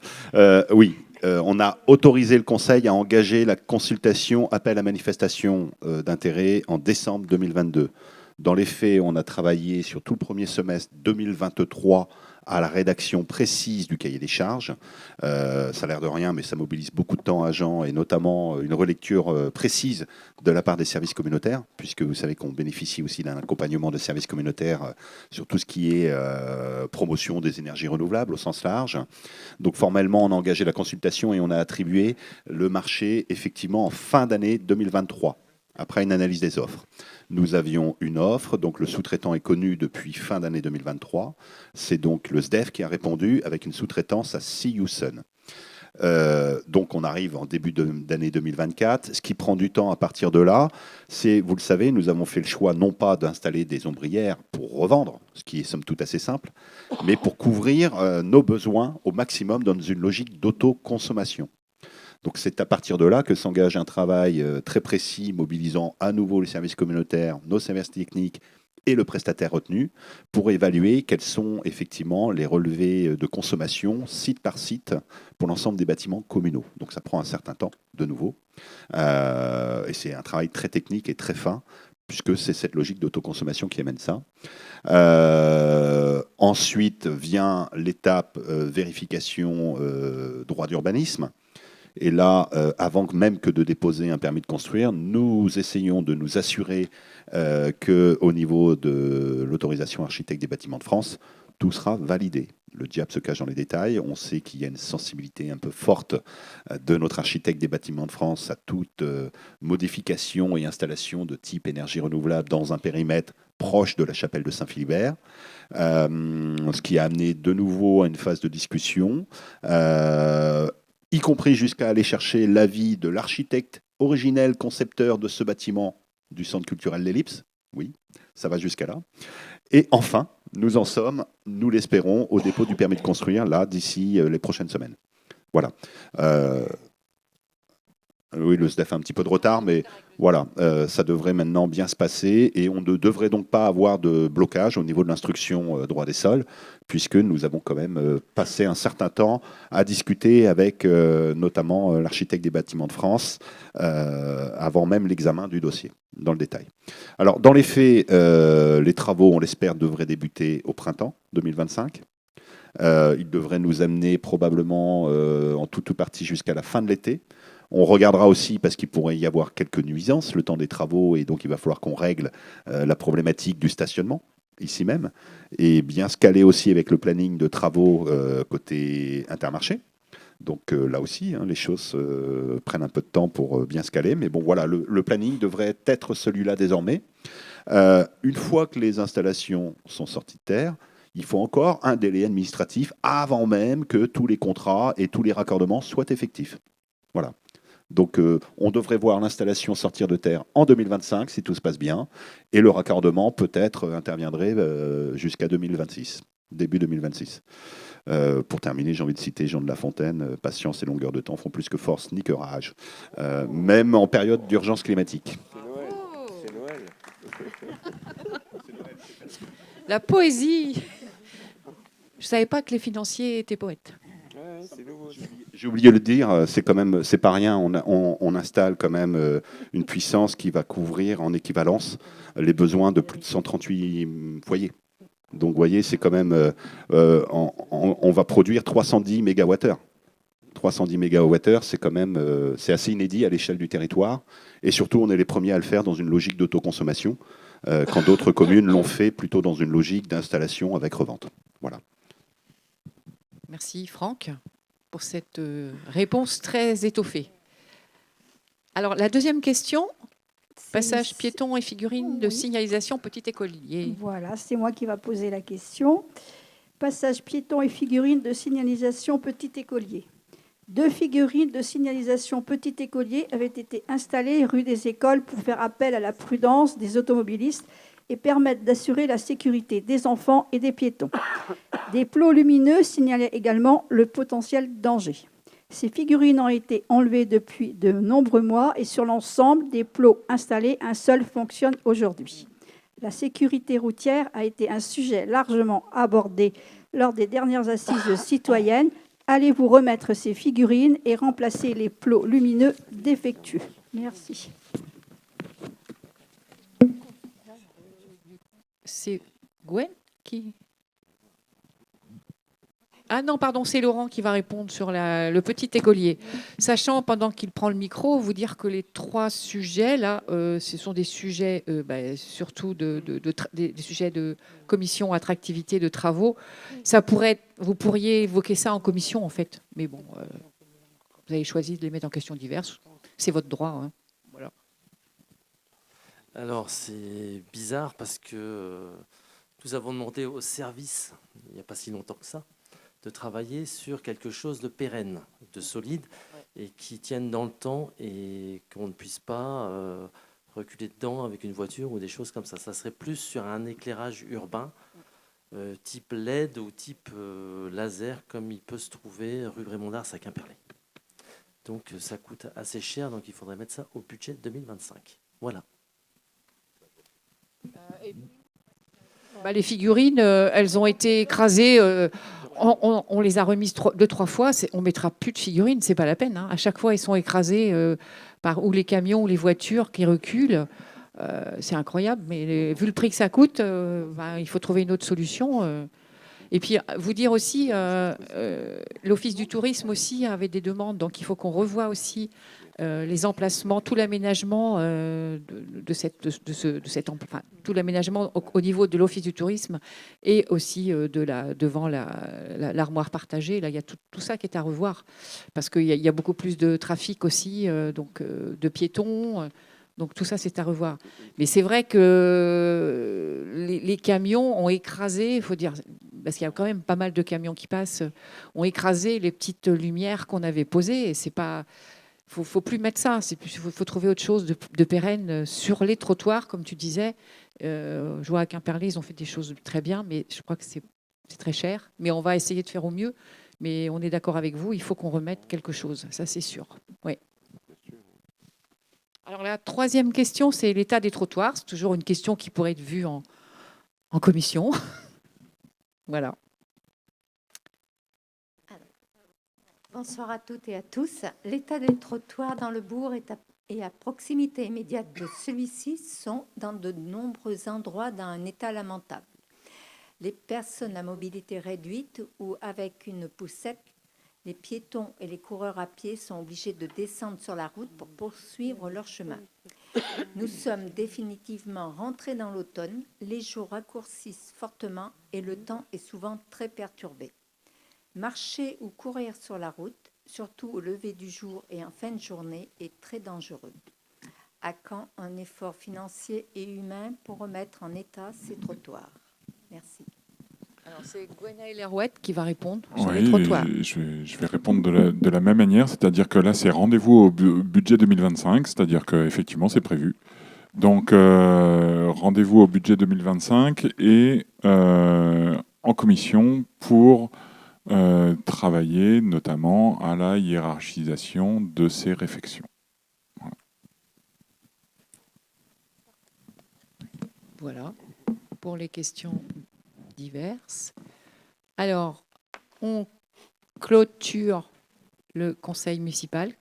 Speaker 2: Oui, on a autorisé le Conseil à engager la consultation appel à manifestation d'intérêt en décembre 2022. Dans les faits, on a travaillé sur tout le premier semestre 2023 à la rédaction précise du cahier des charges. Ça a l'air de rien, mais ça mobilise beaucoup de temps à Jean, et notamment une relecture précise de la part des services communautaires, puisque vous savez qu'on bénéficie aussi d'un accompagnement de services communautaires sur tout ce qui est promotion des énergies renouvelables au sens large. Donc formellement, on a engagé la consultation et on a attribué le marché effectivement en fin d'année 2023. après une analyse des offres. Nous avions une offre, donc le sous-traitant est connu depuis fin d'année 2023. C'est donc le SDEF qui a répondu avec une sous-traitance à See You Sun. Donc on arrive en début d'année 2024. Ce qui prend du temps à partir de là, c'est, vous le savez, nous avons fait le choix non pas d'installer des ombrières pour revendre, ce qui est somme toute assez simple, mais pour couvrir nos besoins au maximum dans une logique d'autoconsommation. Donc c'est à partir de là que s'engage un travail très précis, mobilisant à nouveau les services communautaires, nos services techniques et le prestataire retenu, pour évaluer quels sont effectivement les relevés de consommation, site par site, pour l'ensemble des bâtiments communaux. Donc ça prend un certain temps, de nouveau. Et c'est un travail très technique et très fin, puisque c'est cette logique d'autoconsommation qui amène ça. Ensuite vient l'étape vérification droit d'urbanisme. Et là, avant même que de déposer un permis de construire, nous essayons de nous assurer qu'au niveau de l'autorisation architecte des bâtiments de France, tout sera validé. Le diable se cache dans les détails. On sait qu'il y a une sensibilité un peu forte de notre architecte des bâtiments de France à toute modification et installation de type énergie renouvelable dans un périmètre proche de la chapelle de Saint-Philibert, ce qui a amené de nouveau à une phase de discussion, y compris jusqu'à aller chercher l'avis de l'architecte originel concepteur de ce bâtiment du Centre culturel L'Ellipse. Oui, ça va jusqu'à là. Et enfin, nous en sommes, nous l'espérons, au dépôt du permis de construire, là, d'ici les prochaines semaines. Voilà. Oui, le SDEF a un petit peu de retard, mais voilà, ça devrait maintenant bien se passer et on ne devrait donc pas avoir de blocage au niveau de l'instruction droit des sols, puisque nous avons quand même passé un certain temps à discuter avec notamment l'architecte des bâtiments de France avant même l'examen du dossier, dans le détail. Alors, dans les faits, les travaux, on l'espère, devraient débuter au printemps 2025. Ils devraient nous amener probablement en tout ou partie jusqu'à la fin de l'été. On regardera aussi, parce qu'il pourrait y avoir quelques nuisances, le temps des travaux, et donc il va falloir qu'on règle la problématique du stationnement, ici même, et bien se caler aussi avec le planning de travaux côté Intermarché. Donc là aussi, les choses prennent un peu de temps pour bien se caler, mais bon voilà, le planning devrait être celui-là désormais. Une fois que les installations sont sorties de terre, il faut encore un délai administratif avant même que tous les contrats et tous les raccordements soient effectifs. Voilà. Donc on devrait voir l'installation sortir de terre en 2025, si tout se passe bien, et le raccordement peut-être interviendrait jusqu'à 2026, début 2026. Pour terminer, j'ai envie de citer Jean de La Fontaine, patience et longueur de temps font plus que force ni que rage, même en période d'urgence climatique.
Speaker 13: C'est Noël.
Speaker 1: La poésie. Je ne savais pas que les financiers étaient poètes.
Speaker 2: J'ai oublié de le dire, c'est quand même, c'est pas rien. On installe quand même une puissance qui va couvrir en équivalence les besoins de plus de 138 foyers. Donc, vous voyez, c'est quand même, on va produire 310 mégawattheures. 310 mégawattheures, c'est quand même, c'est assez inédit à l'échelle du territoire. Et surtout, on est les premiers à le faire dans une logique d'autoconsommation, quand d'autres communes l'ont fait plutôt dans une logique d'installation avec revente. Voilà.
Speaker 1: Merci Franck pour cette réponse très étoffée. Alors la deuxième question, passage piéton et figurines de signalisation petit écolier.
Speaker 4: Voilà, c'est moi qui va poser la question. Passage piéton et figurines de signalisation petit écolier. 2 figurines de signalisation petit écolier avaient été installées rue des Écoles pour faire appel à la prudence des automobilistes et permettre d'assurer la sécurité des enfants et des piétons. Des plots lumineux signalaient également le potentiel danger. Ces figurines ont été enlevées depuis de nombreux mois et sur l'ensemble des plots installés, un seul fonctionne aujourd'hui. La sécurité routière a été un sujet largement abordé lors des dernières assises citoyennes. Allez-vous remettre ces figurines et remplacer les plots lumineux défectueux? Merci.
Speaker 1: C'est Gwen qui... Ah non, pardon, c'est Laurent qui va répondre sur le petit écolier. Sachant, pendant qu'il prend le micro, vous dire que les 3 sujets, là, ce sont des sujets, surtout des sujets de commission attractivité de travaux. Ça pourrait être, vous pourriez évoquer ça en commission, en fait. Mais bon, vous avez choisi de les mettre en questions diverses. C'est votre droit. Hein. Voilà.
Speaker 8: Alors, c'est bizarre parce que nous avons demandé au service, il n'y a pas si longtemps que ça, de travailler sur quelque chose de pérenne, de solide, et qui tienne dans le temps et qu'on ne puisse pas reculer dedans avec une voiture ou des choses comme ça. Ça serait plus sur un éclairage urbain, type LED ou type laser, comme il peut se trouver rue Raymond d'Ars à Quimperlé. Donc ça coûte assez cher, donc il faudrait mettre ça au budget 2025. Voilà.
Speaker 1: Les figurines, elles ont été écrasées. On les a remises 2-3 fois. On mettra plus de figurines, c'est pas la peine. Hein. À chaque fois, elles sont écrasées par ou les camions ou les voitures qui reculent. C'est incroyable, mais vu le prix que ça coûte, il faut trouver une autre solution. Et puis, vous dire aussi, l'Office du tourisme aussi avait des demandes, donc il faut qu'on revoie aussi les emplacements, tout l'aménagement tout l'aménagement au niveau de l'Office du tourisme et aussi devant l'armoire partagée. Là, il y a tout ça qui est à revoir parce qu'il y a beaucoup plus de trafic aussi, donc de piétons. Donc tout ça, c'est à revoir. Mais c'est vrai que les camions ont écrasé, il faut dire, parce qu'il y a quand même pas mal de camions qui passent, ont écrasé les petites lumières qu'on avait posées. Et c'est pas, faut plus mettre ça. Il faut trouver autre chose de pérenne sur les trottoirs, comme tu disais. Je vois à Quimperlé, ils ont fait des choses très bien, mais je crois que c'est très cher. Mais on va essayer de faire au mieux. Mais on est d'accord avec vous, il faut qu'on remette quelque chose. Ça, c'est sûr. Oui. Alors la troisième question, c'est l'état des trottoirs. C'est toujours une question qui pourrait être vue en commission. Voilà.
Speaker 7: Alors, bonsoir à toutes et à tous. L'état des trottoirs dans le bourg et à proximité immédiate de celui-ci sont dans de nombreux endroits dans un état lamentable. Les personnes à mobilité réduite ou avec une poussette, les piétons et les coureurs à pied sont obligés de descendre sur la route pour poursuivre leur chemin. Nous sommes définitivement rentrés dans l'automne, les jours raccourcissent fortement et le temps est souvent très perturbé. Marcher ou courir sur la route, surtout au lever du jour et en fin de journée, est très dangereux. À quand un effort financier et humain pour remettre en état ces trottoirs? Merci.
Speaker 1: Alors c'est Gwenaëlle Herouette qui va répondre sur les trottoirs.
Speaker 10: Je vais répondre de la même manière, c'est-à-dire que là, c'est rendez-vous au budget 2025, c'est-à-dire qu'effectivement, c'est prévu. Donc, rendez-vous au budget 2025 et en commission pour travailler notamment à la hiérarchisation de ces réfections.
Speaker 1: Voilà, pour les questions diverses. Alors, on clôture le conseil municipal